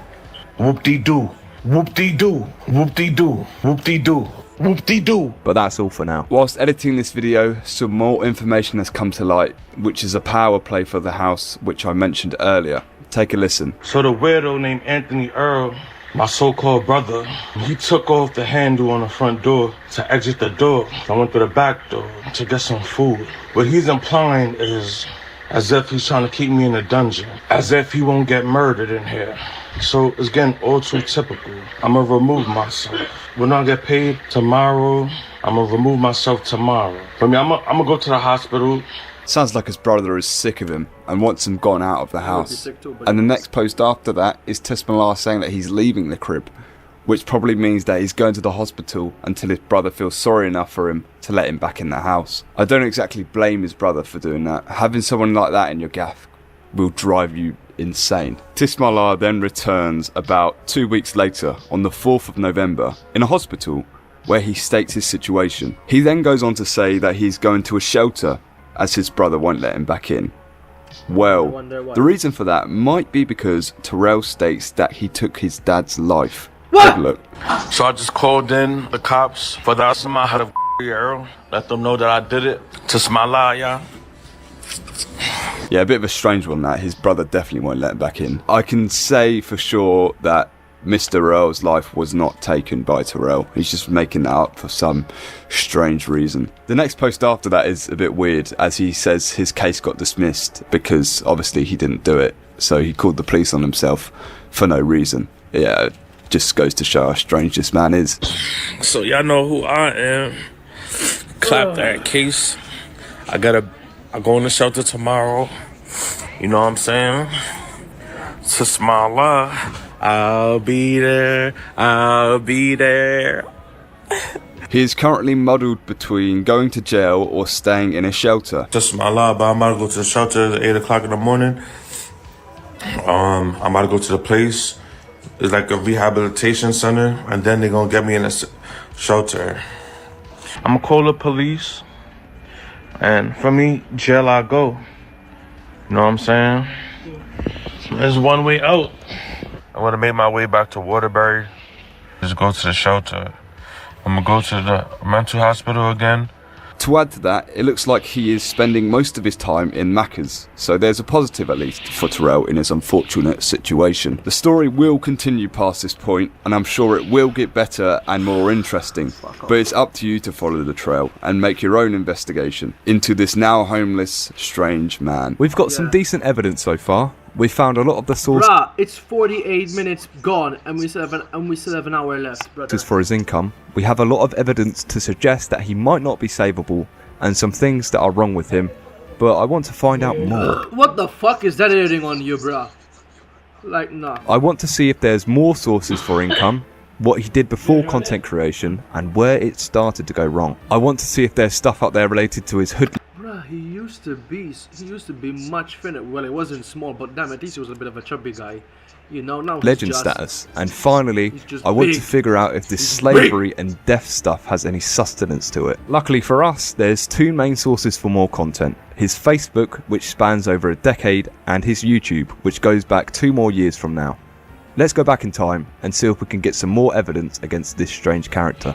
Whoop-de-doo. Whoop-de-doo. Whoop-de-doo. Whoop-de-doo. Whoop-de-doo. But that's all for now. Whilst editing this video, some more information has come to light, which is a power play for the house, which I mentioned earlier. Take a listen. So the weirdo named Anthony Earl, my so-called brother, he took off the handle on the front door to exit the door. I went through the back door to get some food. What he's implying is as if he's trying to keep me in a dungeon, as if he won't get murdered in here. So it's getting all too typical. I'm gonna remove myself. When I get paid tomorrow, I'm gonna remove myself tomorrow. For me, I'm gonna go to the hospital. Sounds like his brother is sick of him and wants him gone out of the house. And the next post after that is Tismalar saying that he's leaving the crib, which probably means that he's going to the hospital until his brother feels sorry enough for him to let him back in the house. I don't exactly blame his brother for doing that. Having someone like that in your gaff will drive you insane. Tismalar then returns about 2 weeks later on the 4th of November in a hospital where he states his situation. He then goes on to say that he's going to a shelter as his brother won't let him back in. Well, the reason for that might be because Terrell states that he took his dad's life. Good look. So I just called in the cops for the Asama had a Earl. Let them know that I did it. To Smala, yeah. Yeah, a bit of a strange one that. His brother definitely won't let him back in. I can say for sure that Mr. Earl's life was not taken by Terrell. He's just making that up for some strange reason. The next post after that is a bit weird, as he says his case got dismissed because obviously he didn't do it. So he called the police on himself for no reason. Yeah, it just goes to show how strange this man is. So y'all know who I am. Clap that case. I go in the shelter tomorrow. You know what I'm saying? To Smala. I'll be there. I'll be there. He is currently muddled between going to jail or staying in a shelter. Just my love, but I'm about to go to the shelter at 8 o'clock in the morning. I'm about to go to the place. It's like a rehabilitation center, and then they're gonna get me in a shelter. I'm gonna call the police, and for me, jail I go. You know what I'm saying? There's one way out. I'm gonna make my way back to Waterbury. Just go to the shelter. I'm gonna go to the mental hospital again. To add to that, it looks like he is spending most of his time in Macca's, so there's a positive at least for Terrell in his unfortunate situation. The story will continue past this point, and I'm sure it will get better and more interesting, but it's up to you to follow the trail and make your own investigation into this now homeless, strange man. We've got some decent evidence so far. We found a lot of the sources Bruh, it's 48 minutes gone, and we still have an hour left, brother. for his income. We have a lot of evidence to suggest that he might not be savable, and some things that are wrong with him. But I want to find out more. What the fuck is that hitting on you, bruh? Like, nah. I want to see if there's more sources for income, what he did before content creation, and where it started to go wrong. I want to see if there's stuff out there related to his hood. Bruh, he used to be much thinner. Well, he wasn't small, but damn, at least he was a bit of a chubby guy. You know, now Legend he's status. And finally, just I want big. to figure out if this slavery and death stuff has any sustenance to it. Luckily for us, there's two main sources for more content. His Facebook, which spans over a decade, and his YouTube, which goes back 2 more years from now. Let's go back in time and see if we can get some more evidence against this strange character.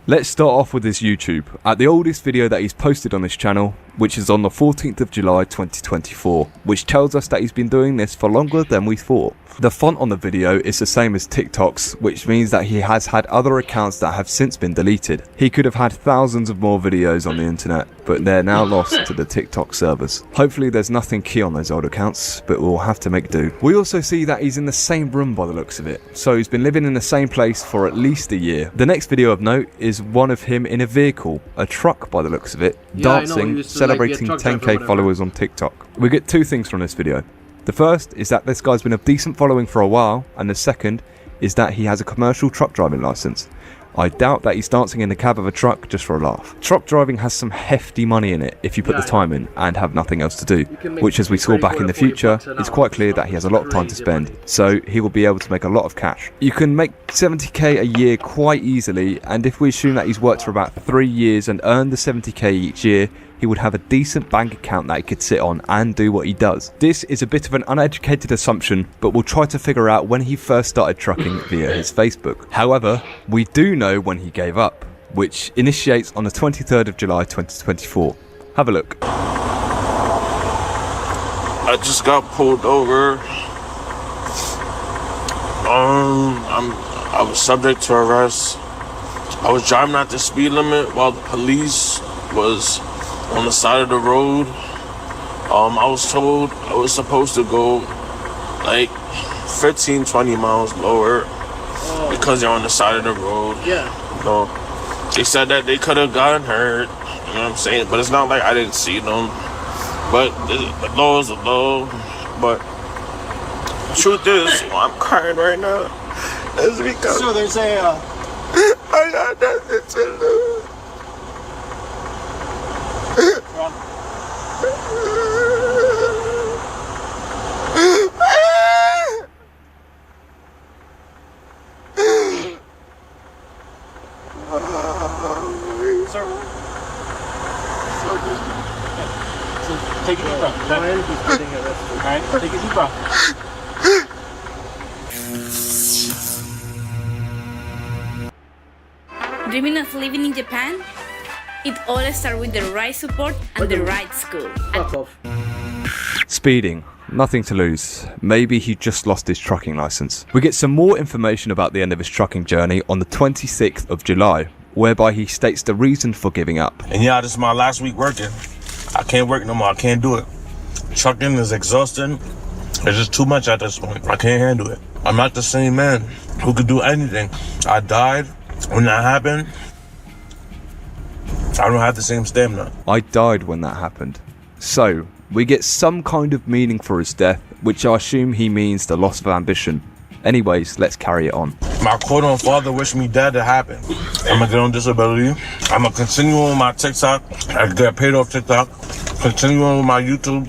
Let's start off with his YouTube, at the oldest video that he's posted on his channel, which is on the 14th of July 2024, which tells us that he's been doing this for longer than we thought. The font on the video is the same as TikTok's, which means that he has had other accounts that have since been deleted. He could have had thousands of more videos on the internet, but they're now lost to the TikTok servers. Hopefully there's nothing key on those old accounts, but we'll have to make do. We also see that he's in the same room by the looks of it, so he's been living in the same place for at least a year. The next video of note is one of him in a vehicle, a truck by the looks of it, dancing, celebrating 10k followers on TikTok. We get 2 things from this video. The first is that this guy's been a decent following for a while, and the second is that he has a commercial truck driving license. I doubt that he's dancing in the cab of a truck just for a laugh. Truck driving has some hefty money in it if you put the time in and have nothing else to do, which, as we saw back in the future, it's quite clear that he has a lot of time to spend, so he will be able to make a lot of cash. You can make 70k a year quite easily, and if we assume that he's worked for about 3 years and earned the 70k each year, he would have a decent bank account that he could sit on and do what he does. This is a bit of an uneducated assumption, but we'll try to figure out when he first started trucking via his Facebook. However, we do know when he gave up, which initiates on the 23rd of July 2024. Have a look. I just got pulled over. I was subject to arrest. I was driving at the speed limit while the police was on the side of the road. I was told I was supposed to go like 15-20 miles lower because they're on the side of the road. Yeah. You know, they said that they could have gotten hurt, you know what I'm saying? But it's not like I didn't see them. But the law is the law. But the truth is, I'm crying right now. It's because so there's a I got nothing to lose. Take a deep breath. Alright, take a deep breath. Dreaming of living in Japan? It all starts with the right support and the right school. Fuck off. Speeding. Nothing to lose. Maybe he just lost his trucking license. We get some more information about the end of his trucking journey on the 26th of July, whereby he states the reason for giving up. And yeah, this is my last week working. I can't work no more. I can't do it. Trucking is exhausting. It's just too much at this point. I can't handle it. I'm not the same man who could do anything. I died when that happened. I don't have the same stamina. I died when that happened. So, we get some kind of meaning for his death, which I assume he means the loss of ambition. Anyways, let's carry it on. My quote-unquote father wished me dead to happen. I'm gonna get on disability. I'm gonna continue on my TikTok. I get paid off TikTok. Continue on with my YouTube.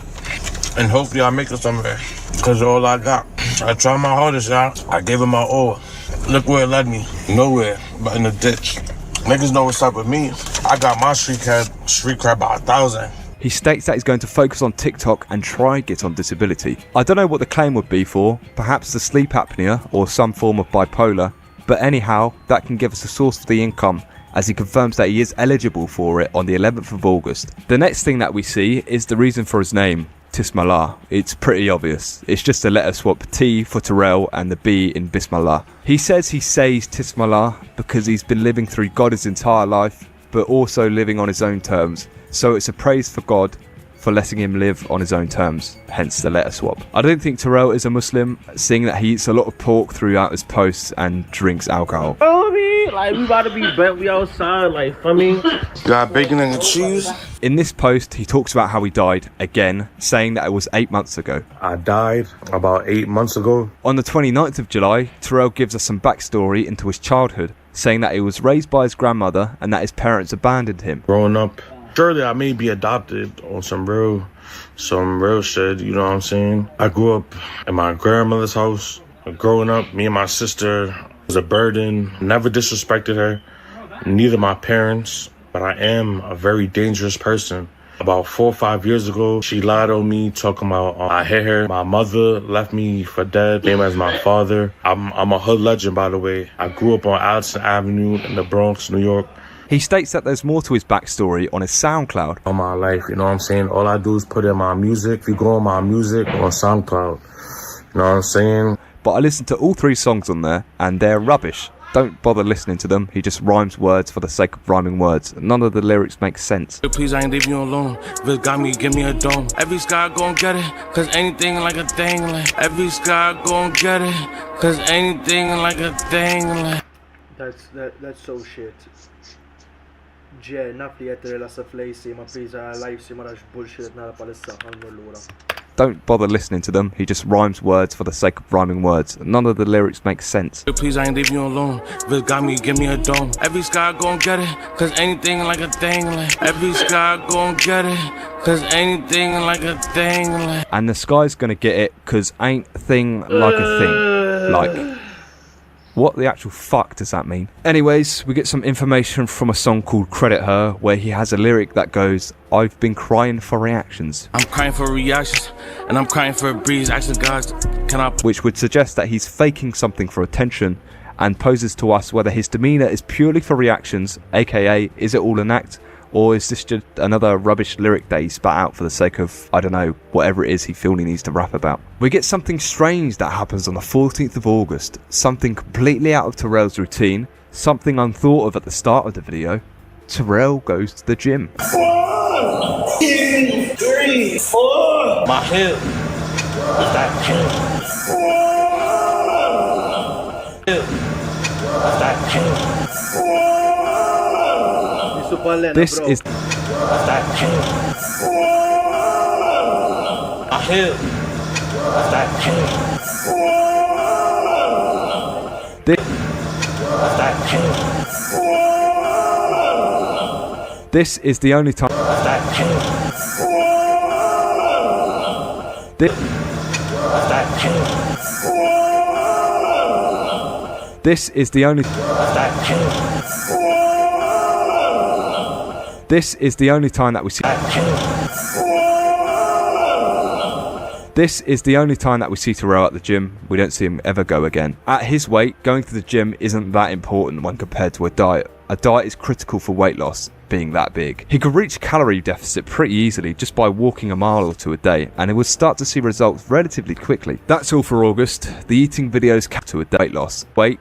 And hopefully I make it somewhere. Because all I got. I tried my hardest, y'all. I gave it my all. Look where it led me. Nowhere but in the ditch. Niggas know what's up with me. I got my street cred by 1,000. He states that he's going to focus on TikTok and try get on disability. I don't know what the claim would be for, perhaps the sleep apnea or some form of bipolar, but anyhow, that can give us a source for the income, as he confirms that he is eligible for it on the 11th of August. The next thing that we see is the reason for his name, Tismallah. It's pretty obvious. It's just a letter swap, T for Terrell and the B in Bismillah. He says he says Tismallah because he's been living through God his entire life, but also living on his own terms. So it's a praise for God for letting him live on his own terms, hence the letter swap. I don't think Terrell is a Muslim, seeing that he eats a lot of pork throughout his posts and drinks alcohol. Oh, me, like we about to be Bentley outside, like for me. Got bacon and cheese. In this post, he talks about how he died, again, saying that it was 8 months ago. I died about 8 months ago. On the 29th of July, Terrell gives us some backstory into his childhood, saying that he was raised by his grandmother and that his parents abandoned him. Growing up, surely I may be adopted on some real shit, you know what I'm saying? I grew up in my grandmother's house. Growing up, me and my sister was a burden. Never disrespected her, neither my parents, but I am a very dangerous person. About 4 or 5 years ago, she lied on me, talking about I hit her. My mother left me for dead, same as my father. I'm a hood legend, by the way. I grew up on Allison Avenue in the Bronx, New York. He states that there's more to his backstory on his SoundCloud. On my life, you know what I'm saying? All I do is put in my music. If you go on my music on SoundCloud, you know what I'm saying? But I listened to all 3 songs on there, and they're rubbish. Don't bother listening to them. He just rhymes words for the sake of rhyming words. None of the lyrics make sense. Please, I ain't leave you alone. If it got me, give me a dome. Every sky gon' get it, cause anything like a thing. Like every sky gon' get it, cause anything like a thing. Like. That's so shit. Naf li jettere la saflejsi ma priza lifesi ma rax bullshit nara palissa għalmu l-lura. Don't bother listening to them. He just rhymes words for the sake of rhyming words. None of the lyrics make sense. Please, I ain't leave you alone. If it got me, give me a dome. Every sky gon' get it, cause anything like a thing. Like every sky gon' get it, cause anything like a thing. Like. And the sky's gonna get it, cause ain't a thing like a thing. Like. What the actual fuck does that mean? Anyways, we get some information from a song called Credit Her, where he has a lyric that goes, I've been crying for reactions. I'm crying for reactions, and I'm crying for a breeze. Asking God, can I... Which would suggest that he's faking something for attention, and poses to us whether his demeanour is purely for reactions, aka, is it all an act? Or is this just another rubbish lyric that he spat out for the sake of, I don't know, whatever it is he feels he needs to rap about? We get something strange that happens on the 14th of August. Something completely out of Terrell's routine. Something unthought of at the start of the video. Terrell goes to the gym. 1, 2, 3, 4. My hip. What's that hip? What's that hip? This is this is the only time This is the only time that we see This is the only time that we see Terrell at the gym. We don't see him ever go again. At his weight, going to the gym isn't that important when compared to a diet. A diet is critical for weight loss, being that big. He could reach calorie deficit pretty easily just by walking a mile or two a day, and he would start to see results relatively quickly. That's all for August. The eating videos cap to a weight loss. Wait,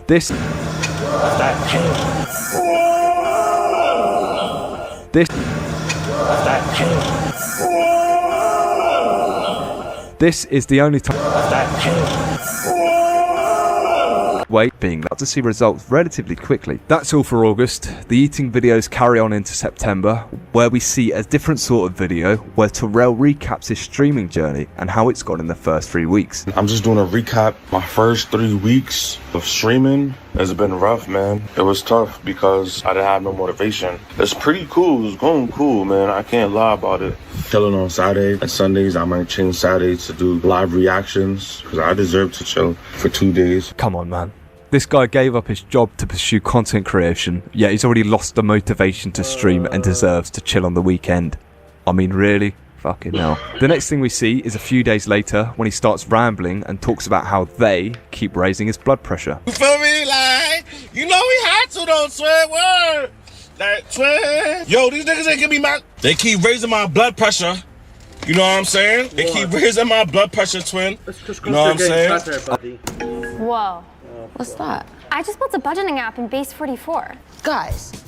this is the only time being able to see results relatively quickly. That's all for August. The eating videos carry on into September, where we see a different sort of video where Terrell recaps his streaming journey and how it's gone in the first 3 weeks. I'm just doing a recap. My first 3 weeks of streaming has been rough, man. It was tough because I didn't have no motivation. It's pretty cool. It was going cool, man. I can't lie about it. Chilling on Saturday and Sundays. I might change Saturdays to do live reactions because I deserve to chill for 2 days. Come on, man. This guy gave up his job to pursue content creation, yet he's already lost the motivation to stream and deserves to chill on the weekend. I mean, really? Fucking hell. The next thing we see is a few days later when he starts rambling and talks about how they keep raising his blood pressure. You feel me? Like, you know we had to though, twin. Word. Like, twin. Yo, these niggas ain't give me my... They keep raising my blood pressure. You know what I'm saying? They keep raising my blood pressure, twin. You know what I'm saying? Whoa. What's that? I just built a budgeting app in Base 44. Guys.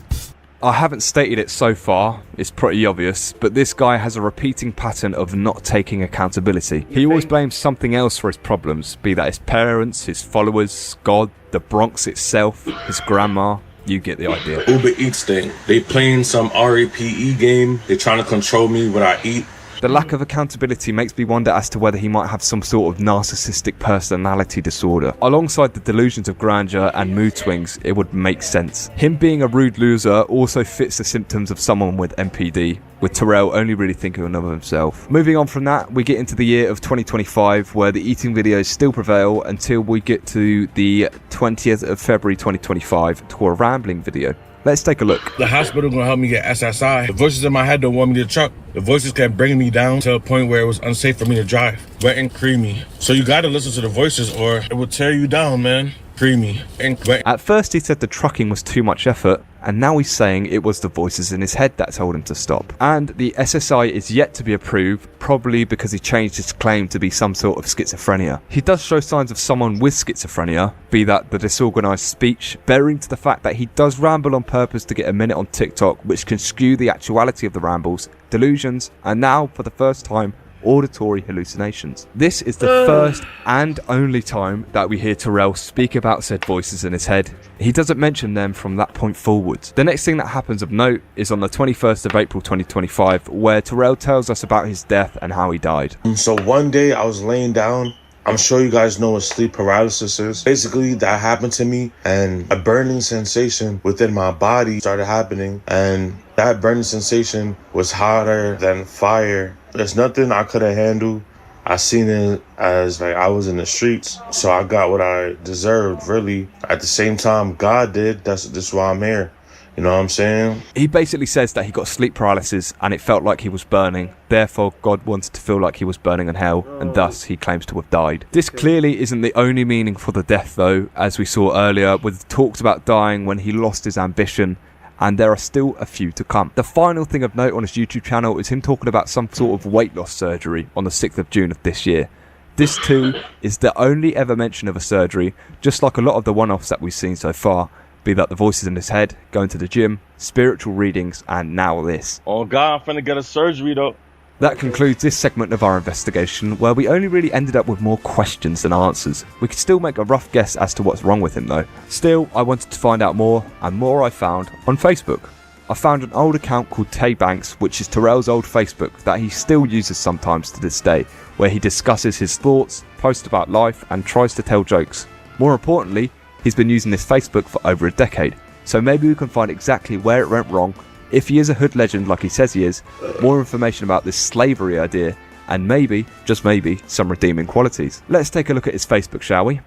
I haven't stated it so far, it's pretty obvious, but this guy has a repeating pattern of not taking accountability. He always blames something else for his problems, be that his parents, his followers, God, the Bronx itself, his grandma. You get the idea. Uber Eats thing. They playing some RAPE game. They trying to control me what I eat. The lack of accountability makes me wonder as to whether he might have some sort of narcissistic personality disorder. Alongside the delusions of grandeur and mood swings, it would make sense. Him being a rude loser also fits the symptoms of someone with MPD, with Terrell only really thinking of himself. Moving on from that, we get into the year of 2025, where the eating videos still prevail until we get to the 20th of February 2025 to a rambling video. Let's take a look. The hospital gonna help me get SSI. The voices in my head don't want me to truck. The voices kept bringing me down to a point where it was unsafe for me to drive. Wet and creamy. So you gotta listen to the voices or it will tear you down, man. Creamy and wet. At first he said the trucking was too much effort, and now he's saying it was the voices in his head that told him to stop. And the SSI is yet to be approved, probably because he changed his claim to be some sort of schizophrenia. He does show signs of someone with schizophrenia, be that the disorganised speech, bearing to the fact that he does ramble on purpose to get a minute on TikTok, which can skew the actuality of the rambles, delusions, and now, for the first time, auditory hallucinations. This is the first and only time that we hear Terrell speak about said voices in his head. He doesn't mention them from that point forwards. The next thing that happens of note is on the 21st of April 2025, where Terrell tells us about his death and how he died. So one day I was laying down. I'm sure you guys know what sleep paralysis is. Basically, that happened to me and a burning sensation within my body started happening, and that burning sensation was hotter than fire. There's nothing I could have handled. I seen it as like I was in the streets, so I got what I deserved, really. At the same time, God did. That's why I'm here. You know what I'm saying? He basically says that he got sleep paralysis and it felt like he was burning. Therefore, God wanted to feel like he was burning in hell, and thus he claims to have died. This clearly isn't the only meaning for the death though, as we saw earlier with talks about dying when he lost his ambition, and there are still a few to come. The final thing of note on his YouTube channel is him talking about some sort of weight loss surgery on the 6th of June of this year. This too is the only ever mention of a surgery, just like a lot of the one-offs that we've seen so far. Be that the voices in his head, going to the gym, spiritual readings, and now this. Oh God, I'm finna get a surgery though. That concludes this segment of our investigation, where we only really ended up with more questions than answers. We could still make a rough guess as to what's wrong with him though. Still, I wanted to find out more, and more I found on Facebook. I found an old account called Tay Banks, which is Terrell's old Facebook that he still uses sometimes to this day, where he discusses his thoughts, posts about life, and tries to tell jokes. More importantly, he's been using this Facebook for over a decade, so maybe we can find exactly where it went wrong, if he is a hood legend like he says he is, more information about this slavery idea, and maybe, just maybe, some redeeming qualities. Let's take a look at his Facebook, shall we?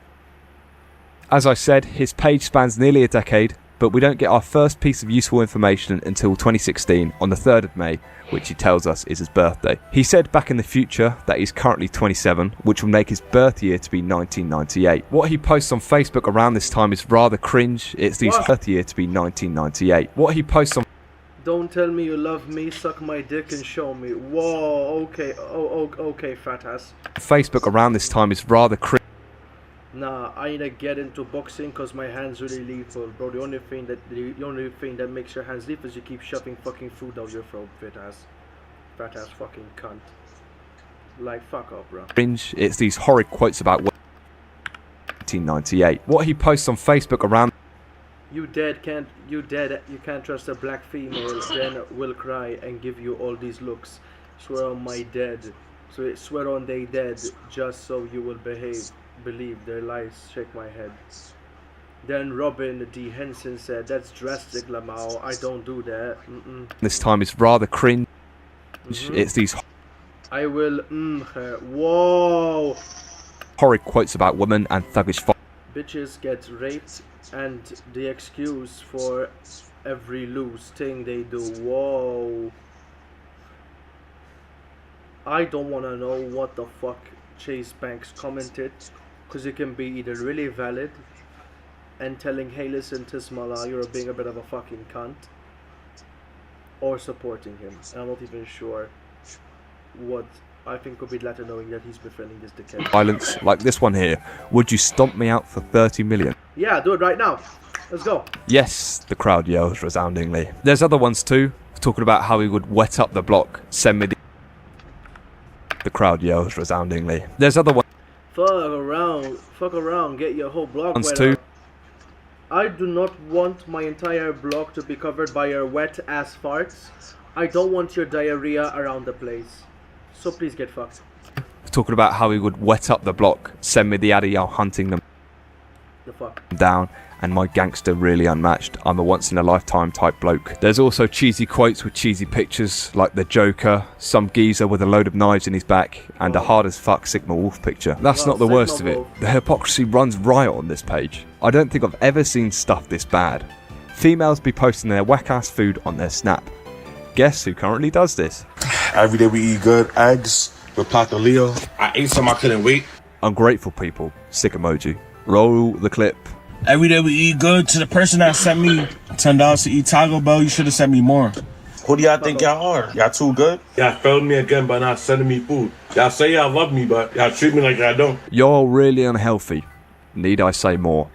As I said, his page spans nearly a decade, but we don't get our first piece of useful information until 2016 on the 3rd of May, which he tells us is his birthday. He said back in the future that he's currently 27, which will make his birth year to be 1998. What he posts on Facebook around this time is rather cringe. It's his birth year to be 1998. What he posts on... Don't tell me you love me, suck my dick and show me. Whoa, okay, okay, fat ass. Facebook around this time is rather cringe. Nah, I need to get into boxing because my hands really lethal, bro. The only thing that makes your hands lethal is you keep shoving fucking food down your throat, fat ass fucking cunt. Like, fuck up, bro. Cringe. It's these horrid quotes about 1998. What he posts on Facebook around... You can't trust a black female, then will cry and give you all these looks. Swear on my dead. So swear on they dead, just so you will believe their lies. Shake my head. Then Robin D. Henson said, that's drastic, Lamau. I don't do that. This time is rather cringe. It's these... I will her. Whoa! Horrid quotes about women and thuggish... Bitches get raped and the excuse for every loose thing they do. Whoa. I don't want to know what the fuck Chase Banks commented, because it can be either really valid and telling, hey listen Tismala, you're being a bit of a fucking cunt, or supporting him. And I'm not even sure what I think could be latter, knowing that he's befriending this dickhead. Violence like this one here. Would you stomp me out for 30 million? Yeah, do it right now. Let's go. Yes, the crowd yells resoundingly. There's other ones too, talking about how he would wet up the block. Send me the crowd yells resoundingly. There's other ones. Fuck around, get your whole block wet too. up. I do not want my entire block to be covered by your wet ass farts. I don't want your diarrhea around the place. So please get fucked. Talking about how he would wet up the block. Send me the addy, I'll hunting them The fuck. down. And my gangster really unmatched. I'm a once in a lifetime type bloke. There's also cheesy quotes with cheesy pictures like the Joker, some geezer with a load of knives in his back, and a hard as fuck Sigma Wolf picture. That's not the Sigma worst of it. Wolf. The hypocrisy runs riot on this page. I don't think I've ever seen stuff this bad. Females be posting their whack ass food on their snap. Guess who currently does this? Every day we eat good eggs with Paco Leo. I ate some, I couldn't wait. Ungrateful people. Sick emoji. Roll the clip. Every day we eat good. To the person that sent me $10 to eat Taco Bell, you should have sent me more. Who do y'all think y'all are? Y'all too good? Y'all failed me again by not sending me food. Y'all say y'all love me, but y'all treat me like y'all don't. You're really unhealthy. Need I say more?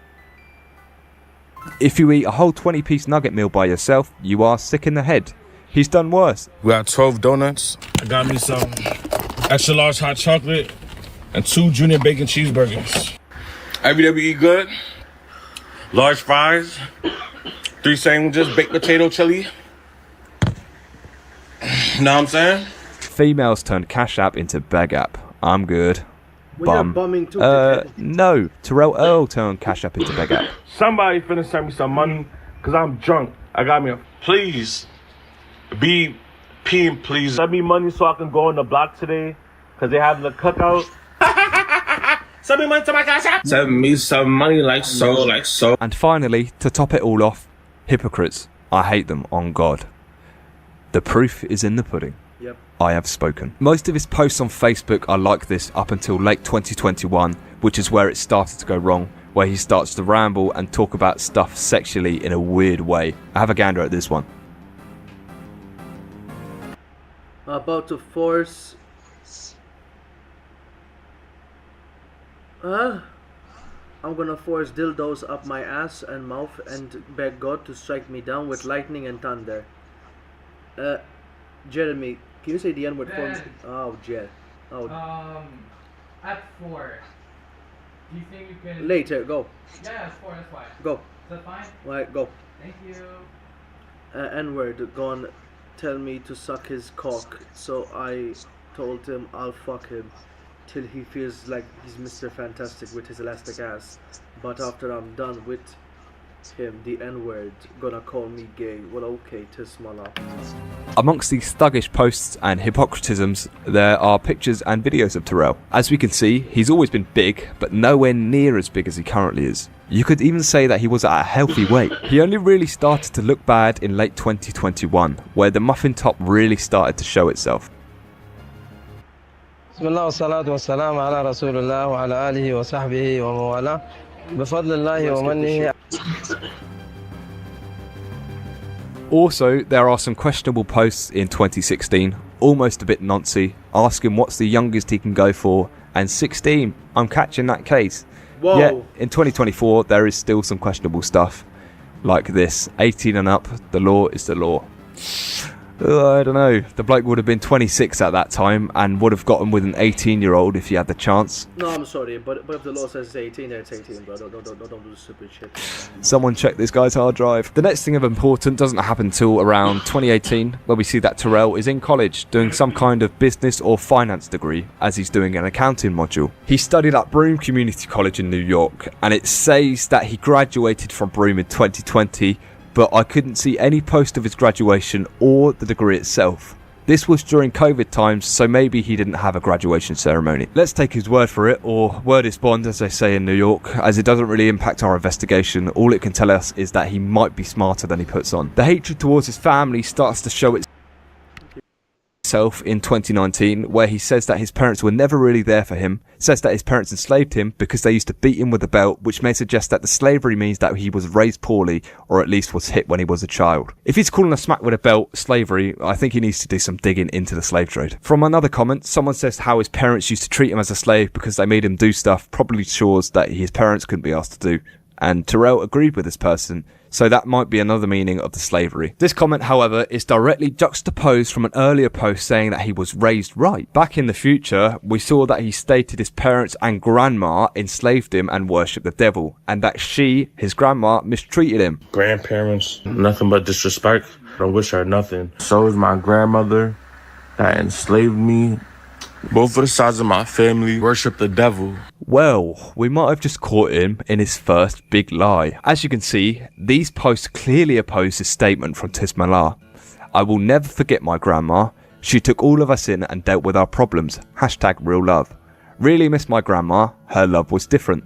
If you eat a whole 20-piece nugget meal by yourself, you are sick in the head. He's done worse. We got 12 donuts. I got me some extra large hot chocolate and 2 junior bacon cheeseburgers. Every day we eat good. Large fries, 3 sandwiches, baked potato chili. Know what I'm saying? Females turned Cash App into Beg App. I'm good. Well, you're bumming too, dickhead. No. Terrell Earl turned Cash App into Beg App. Somebody finna send me some money, cause I'm drunk. I got me a, please, be peeing, please. Send me money so I can go on the block today, cause they having a cookout. Send me money to my Cash App. Send me some money like so. And finally, to top it all off, hypocrites. I hate them, on God. The proof is in the pudding. Yep. I have spoken. Most of his posts on Facebook are like this up until late 2021, which is where it started to go wrong, where he starts to ramble and talk about stuff sexually in a weird way. Have a gander at this one. About to force... I'm gonna force dildos up my ass and mouth and beg God to strike me down with lightning and thunder. Jeremy, can you say the N-word for me? Oh, Jed. Oh. At 4. Do you think you can... Later, go. Yeah, it's 4, that's why. Go. Is that fine? Right, go. Thank you. N-word, gone tell me to suck his cock, so I told him I'll fuck him till he feels like he's Mr. Fantastic with his elastic ass. But after I'm done with him, the N-word gonna call me gay. Well, okay, Tismala. Amongst these thuggish posts and hypocritisms, there are pictures and videos of Terrell. As we can see, he's always been big, but nowhere near as big as he currently is. You could even say that he was at a healthy weight. He only really started to look bad in late 2021, where the muffin top really started to show itself. بسم الله والصلاة والسلام على رسول الله وعلى آله وصحبه وموالاه بفضل الله ومنه. Also, there are some questionable posts in 2016, almost a bit noncy, asking what's the youngest he can go for, and 16, I'm catching that case. Whoa. Yet, in 2024, there is still some questionable stuff, like this, 18 and up, the law is the law. I don't know, the bloke would have been 26 at that time, and would have gotten with an 18-year-old if he had the chance. No, I'm sorry, but if the law says it's 18, then it's 18, bro. Don't do the stupid shit. Someone check this guy's hard drive. The next thing of importance doesn't happen till around 2018, where we see that Terrell is in college doing some kind of business or finance degree, as he's doing an accounting module. He studied at Broome Community College in New York, and it says that he graduated from Broome in 2020, but I couldn't see any post of his graduation or the degree itself. This was during COVID times, so maybe he didn't have a graduation ceremony. Let's take his word for it, or word is bond as they say in New York, as it doesn't really impact our investigation. All it can tell us is that he might be smarter than he puts on. The hatred towards his family starts to show himself in 2019, where he says that his parents were never really there for him, says that his parents enslaved him because they used to beat him with a belt, which may suggest that the slavery means that he was raised poorly, or at least was hit when he was a child. If he's calling a smack with a belt slavery, I think he needs to do some digging into the slave trade. From another comment, someone says how his parents used to treat him as a slave because they made him do stuff probably chores that his parents couldn't be asked to do. And Terrell agreed with this person, so that might be another meaning of the slavery. This comment, however, is directly juxtaposed from an earlier post saying that he was raised right. Back in the future, we saw that he stated his parents and grandma enslaved him and worshipped the devil, and that she, his grandma, mistreated him. Grandparents, nothing but disrespect. I don't wish her nothing. So is my grandmother that enslaved me. Both of the sides of my family worship the devil. Well, we might have just caught him in his first big lie. As you can see, these posts clearly oppose his statement from Tismalar. I will never forget my grandma. She took all of us in and dealt with our problems. #RealLove. Really miss my grandma. Her love was different.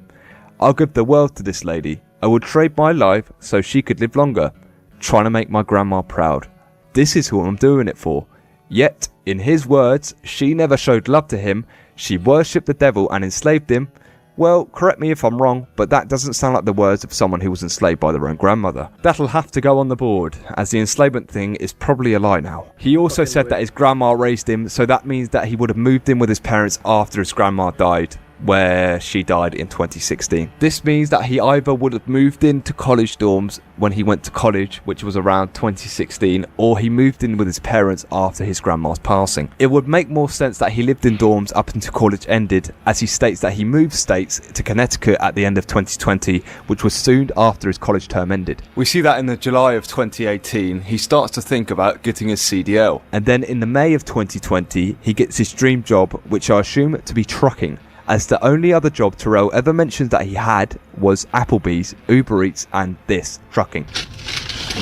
I'll give the world to this lady. I would trade my life so she could live longer. Trying to make my grandma proud. This is who I'm doing it for. Yet, in his words, she never showed love to him, she worshipped the devil and enslaved him. Well, correct me if I'm wrong, but that doesn't sound like the words of someone who was enslaved by their own grandmother. That'll have to go on the board, as the enslavement thing is probably a lie now. He also said that his grandma raised him, so that means that he would have moved in with his parents after his grandma died, where she died in 2016. This means that he either would have moved into college dorms when he went to college, which was around 2016, or he moved in with his parents after his grandma's passing. It would make more sense that he lived in dorms up until college ended, as he states that he moved states to Connecticut at the end of 2020, which was soon after his college term ended. We see that in the July of 2018, he starts to think about getting his CDL. And then in the May of 2020, he gets his dream job, which I assume to be trucking, as the only other job Terrell ever mentioned that he had was Applebee's, Uber Eats, and this, trucking.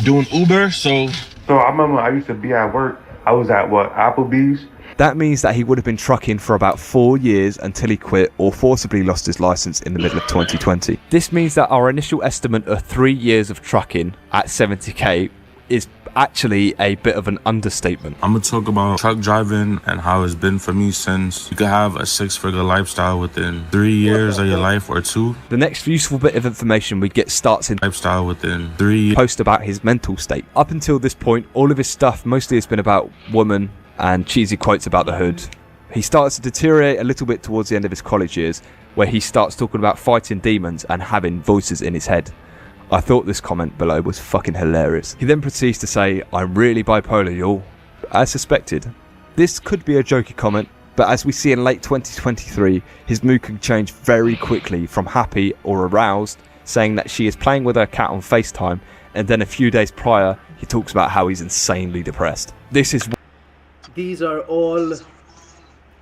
Doing Uber, so I remember I used to be at work. I was at Applebee's. That means that he would have been trucking for about 4 years until he quit or forcibly lost his license in the middle of 2020. This means that our initial estimate of 3 years of trucking at 70k is actually a bit of an understatement. I'm gonna talk about truck driving and how it's been for me since you could have a 6-figure lifestyle within 3 years of your life or 2. The next useful bit of information we get starts in lifestyle within 3 post about his mental state. Up until this point, all of his stuff mostly has been about women and cheesy quotes about the hood. He starts to deteriorate a little bit towards the end of his college years, where he starts talking about fighting demons and having voices in his head. I thought this comment below was fucking hilarious. He then proceeds to say, I'm really bipolar, y'all. As suspected. This could be a jokey comment, but as we see in late 2023, his mood can change very quickly from happy or aroused, saying that she is playing with her cat on FaceTime, and then a few days prior, he talks about how he's insanely depressed. These are all...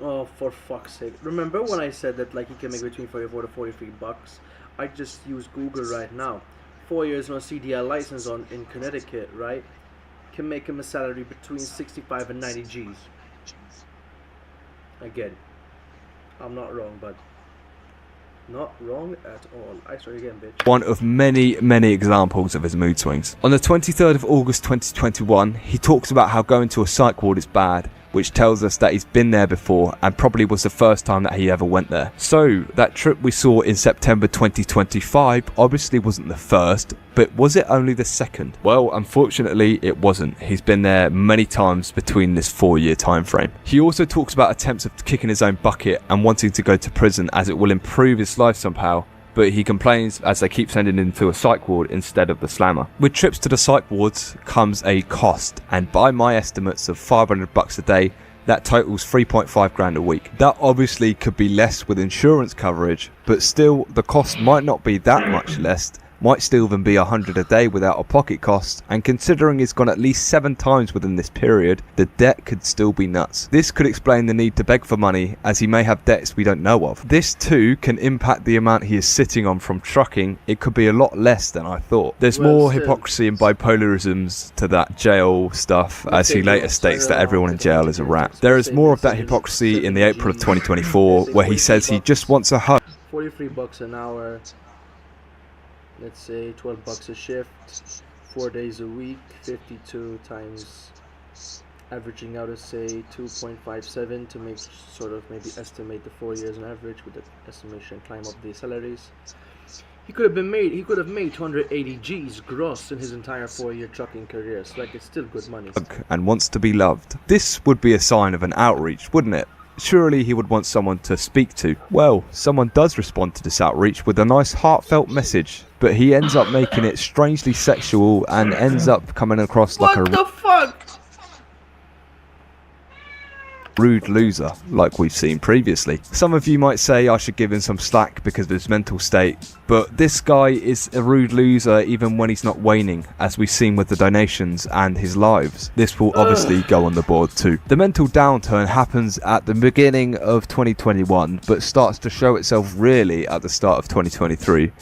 Oh, for fuck's sake. Remember when I said that like he can make between 44 to 43 bucks? I just use Google right now. 4 years no CDL license on in Connecticut, right? Can make him a salary between 65 and 90 G's. Again, I'm not wrong, but not wrong at all. I swear again, bitch. One of many, many examples of his mood swings. On the 23rd of August 2021, he talks about how going to a psych ward is bad, which tells us that he's been there before and probably was the first time that he ever went there. So, that trip we saw in September 2025 obviously wasn't the first, but was it only the second? Well, unfortunately it wasn't. He's been there many times between this 4-year time frame. He also talks about attempts of kicking his own bucket and wanting to go to prison as it will improve his life somehow, but he complains as they keep sending him to a psych ward instead of the slammer. With trips to the psych wards comes a cost, and by my estimates of 500 bucks a day, that totals 3.5 grand a week. That obviously could be less with insurance coverage, but still the cost might not be that much less, might still even be 100 a day without a pocket cost, and considering he's gone at least 7 times within this period, the debt could still be nuts. This could explain the need to beg for money, as he may have debts we don't know of. This too can impact the amount he is sitting on from trucking. It could be a lot less than I thought. There's more hypocrisy and bipolarisms to that jail stuff, as he later states that everyone in jail is a rat. There is more of that hypocrisy in the April of 2024, where he says he just wants a hug. 43 bucks an hour. Let's say 12 bucks a shift, 4 days a week, 52 times averaging out, say 2.57 to make sort of maybe estimate the 4 years on average with the estimation climb up the salaries. He could have made 280 G's gross in his entire 4-year trucking career. So like, it's still good money. And wants to be loved. This would be a sign of an outreach, wouldn't it? Surely he would want someone to speak to. Well, someone does respond to this outreach with a nice heartfelt message, but he ends up making it strangely sexual and ends up coming across like What the fuck? rude loser, like we've seen previously. Some of you might say I should give him some slack because of his mental state, but this guy is a rude loser even when he's not waning, as we've seen with the donations and his lives. This will obviously go on the board too. The mental downturn happens at the beginning of 2021, but starts to show itself really at the start of 2023,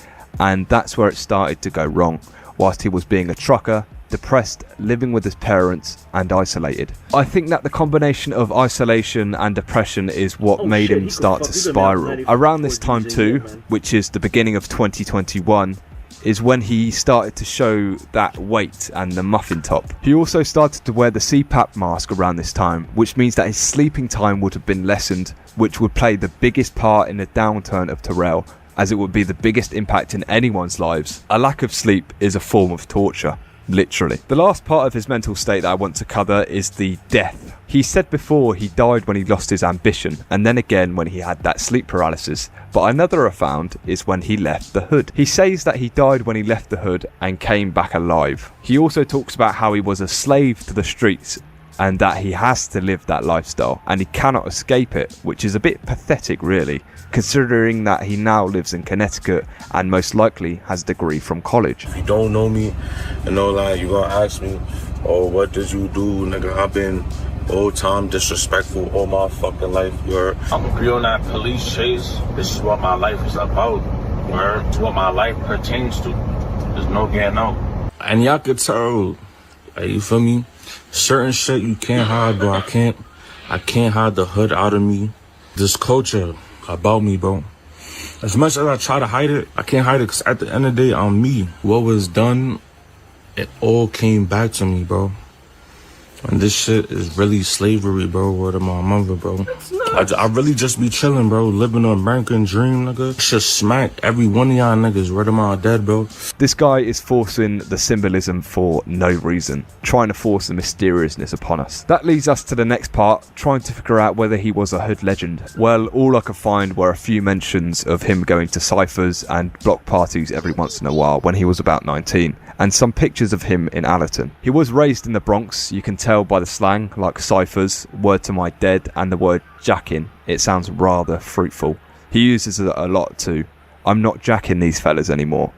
and that's where it started to go wrong, whilst he was being a trucker, depressed, living with his parents, and isolated. I think that the combination of isolation and depression is what made him start to spiral. Around this time too, which is the beginning of 2021, is when he started to show that weight and the muffin top. He also started to wear the CPAP mask around this time, which means that his sleeping time would have been lessened, which would play the biggest part in the downturn of Terrell, as it would be the biggest impact in anyone's lives. A lack of sleep is a form of torture. Literally. The last part of his mental state that I want to cover is the death. He said before he died when he lost his ambition, and then again when he had that sleep paralysis, but another I found is when he left the hood. He says that he died when he left the hood and came back alive. He also talks about how he was a slave to the streets and that he has to live that lifestyle and he cannot escape it, which is a bit pathetic really, considering that he now lives in Connecticut and most likely has a degree from college. If you don't know me, and no lie, you gonna ask me, oh, what did you do, nigga? I've been old time disrespectful all my fucking life. I'm a real not police chase. This is what my life is about. It's what my life pertains to. There's no getting out. And y'all could tell, like, you feel me? Certain shit you can't hide, bro. I can't hide the hood out of me. This culture about me, bro. As much as I try to hide it, I can't hide it because at the end of the day, I'm me. What was done, it all came back to me, bro. And this shit is really slavery, bro. Word of my mother, bro. I really just be chilling, bro. Living an American dream, nigga. Just smack every one of y'all niggas. Word of my dead, bro. This guy is forcing the symbolism for no reason, trying to force the mysteriousness upon us. That leads us to the next part, trying to figure out whether he was a hood legend. Well, all I could find were a few mentions of him going to ciphers and block parties every once in a while when he was about 19, and some pictures of him in Allerton. He was raised in the Bronx, you can tell by the slang, like ciphers, word to my dead, and the word jacking. It sounds rather fruitful. He uses it a lot too. I'm not jacking these fellas anymore.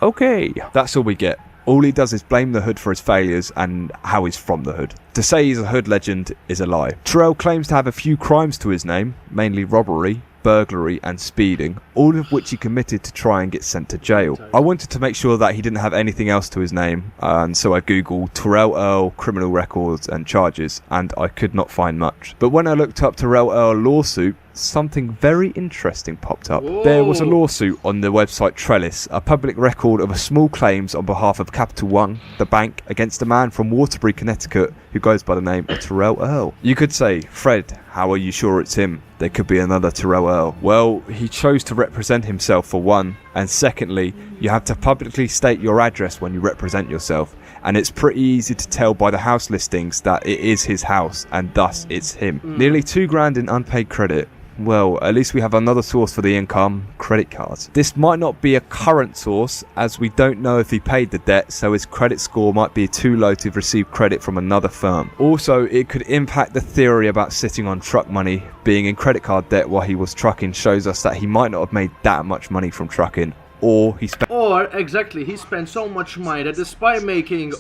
Okay, that's all we get. All he does is blame the hood for his failures and how he's from the hood. To say he's a hood legend is a lie. Terrell claims to have a few crimes to his name, mainly robbery, burglary and speeding, all of which he committed to try and get sent to jail. I wanted to make sure that he didn't have anything else to his name, and so I googled Terrell Earl criminal records and charges, and I could not find much. But when I looked up Terrell Earl lawsuit, something very interesting popped up. Whoa. There was a lawsuit on the website Trellis, a public record of a small claims on behalf of Capital One, the bank, against a man from Waterbury, Connecticut, who goes by the name of Terrell Earl. You could say, Fred, how are you sure it's him? There could be another Terrell Earl. Well, he chose to represent himself for one, and secondly, you have to publicly state your address when you represent yourself, and it's pretty easy to tell by the house listings that it is his house, and thus it's him. Nearly $2,000 in unpaid credit. Well, at least we have another source for the income, credit cards. This might not be a current source, as we don't know if he paid the debt, so his credit score might be too low to receive credit from another firm. Also, it could impact the theory about sitting on truck money. Being in credit card debt while he was trucking shows us that he might not have made that much money from trucking, or he spent... Or, exactly, he spent so much money that despite making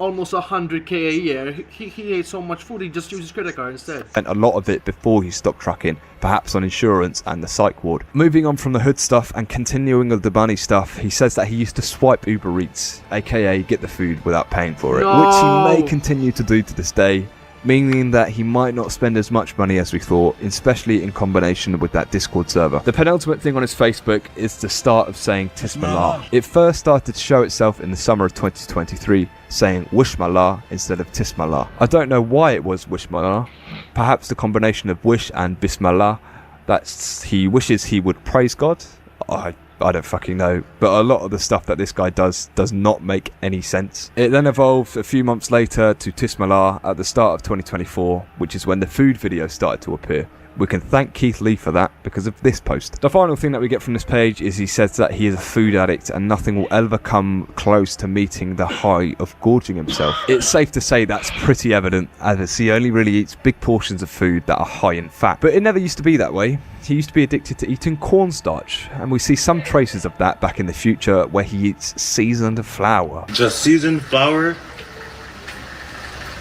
almost 100k a year, he ate so much food he just used his credit card instead. And a lot of it before he stopped trucking, perhaps on insurance and the psych ward. Moving on from the hood stuff and continuing with the money stuff, he says that he used to swipe Uber Eats, aka get the food without paying for it, which he may continue to do to this day. meaning that he might not spend as much money as we thought, especially in combination with that Discord server. The penultimate thing on his Facebook is the start of saying Tismallah. It first started to show itself in the summer of 2023, saying Wishmallah instead of Tismallah. I don't know why it was Wishmallah, perhaps the combination of wish and Bismillah, that's he wishes he would praise God. I don't fucking know, but a lot of the stuff that this guy does not make any sense. It then evolved a few months later to Tismallah at the start of 2024, which is when the food videos started to appear. We can thank Keith Lee for that because of this post. The final thing that we get from this page is he says that he is a food addict and nothing will ever come close to meeting the high of gorging himself. It's safe to say that's pretty evident, as he only really eats big portions of food that are high in fat. But it never used to be that way. He used to be addicted to eating cornstarch, and we see some traces of that back in the future where he eats seasoned flour. Just seasoned flour?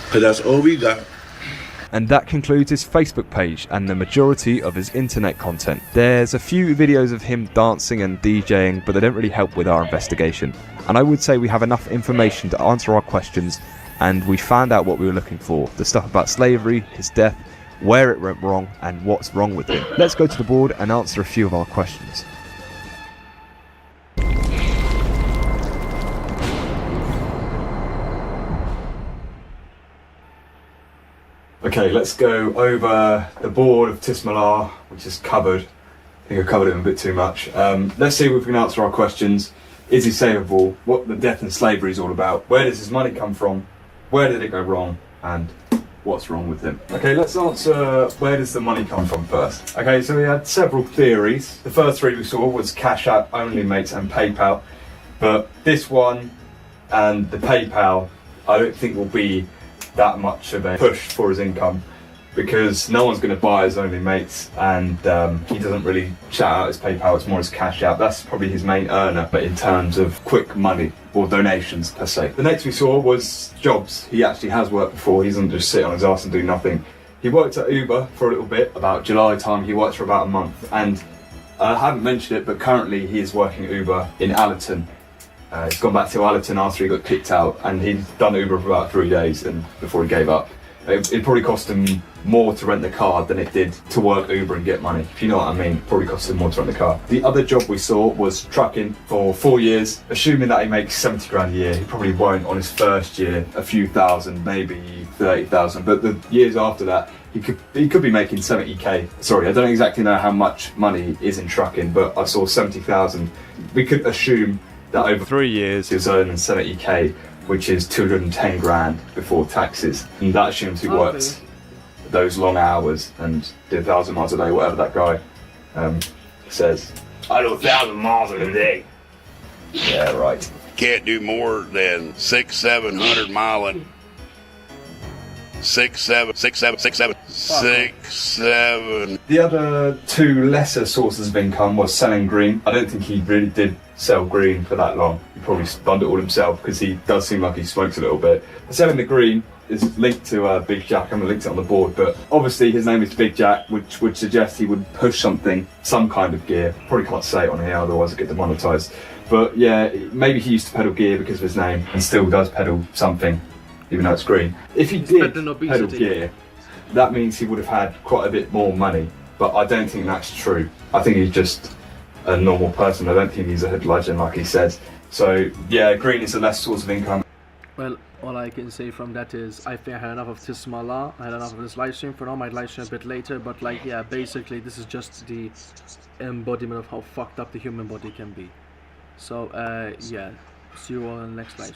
Because that's all we got. And that concludes his Facebook page and the majority of his internet content. There's a few videos of him dancing and DJing, but they don't really help with our investigation. And I would say we have enough information to answer our questions, and we found out what we were looking for. The stuff about slavery, his death, where it went wrong, and what's wrong with him. Let's go to the board and answer a few of our questions. Okay, let's go over the board of Tismallah, which is covered. I think I covered it a bit too much. Let's see if we can answer our questions. Is he savable? What the death and slavery is all about? Where does his money come from? Where did it go wrong? And what's wrong with him? Okay, let's answer where does the money come from first. Okay, so we had several theories. The first three we saw was Cash App, Only Mates and PayPal. But this one and the PayPal I don't think will be that much of a push for his income, because no one's going to buy his Only Mates, and he doesn't really shout out his PayPal, it's more his Cash App. That's probably his main earner, but in terms of quick money or donations per se. The next we saw was jobs. He actually has worked before, he doesn't just sit on his ass and do nothing. He worked at Uber for a little bit, about July time. He worked for about a month, and I haven't mentioned it, but currently he is working at Uber in Allerton. He's gone back to Allerton after he got kicked out, and he'd done Uber for about 3 days and before he gave up. It probably cost him more to rent the car than it did to work Uber and get money, if you know what I mean. Probably cost him more to rent the car. The other job we saw was trucking for 4 years. Assuming that he makes 70 grand a year, he probably won't on his first year, a few thousand, maybe 30,000. But the years after that, he could be making 70k. Sorry, I don't exactly know how much money is in trucking, but I saw 70,000. We could assume that over 3 years he was earning 70k, which is 210 grand before taxes, and that assumes he works those long hours and did 1,000 miles a day, whatever that guy says. I do 1,000 miles in a day. Yeah, right. Can't do more than 600-700 miling. 6, 7. The other two lesser sources of income was selling green. I don't think he really did sell green for that long. He probably spun it all himself, because he does seem like he smokes a little bit. Selling the green is linked to Big Jack. I'm going to link it on the board, but obviously his name is Big Jack, which would suggest he would push something, some kind of gear. Probably can't say it on here, otherwise I get demonetized. But yeah, maybe he used to pedal gear because of his name, and still does pedal something, even though it's green. If he did pedal gear, that means he would have had quite a bit more money, but I don't think that's true. I think he's just a normal person. I don't think he's a hood legend like he says. So yeah, green is a less source of income. Well, all I can say from that is I think I had enough of Tismallah. I had enough of this live stream. For now, I might live stream a bit later, but like, yeah, basically this is just the embodiment of how fucked up the human body can be. So yeah, see you all in the next live stream.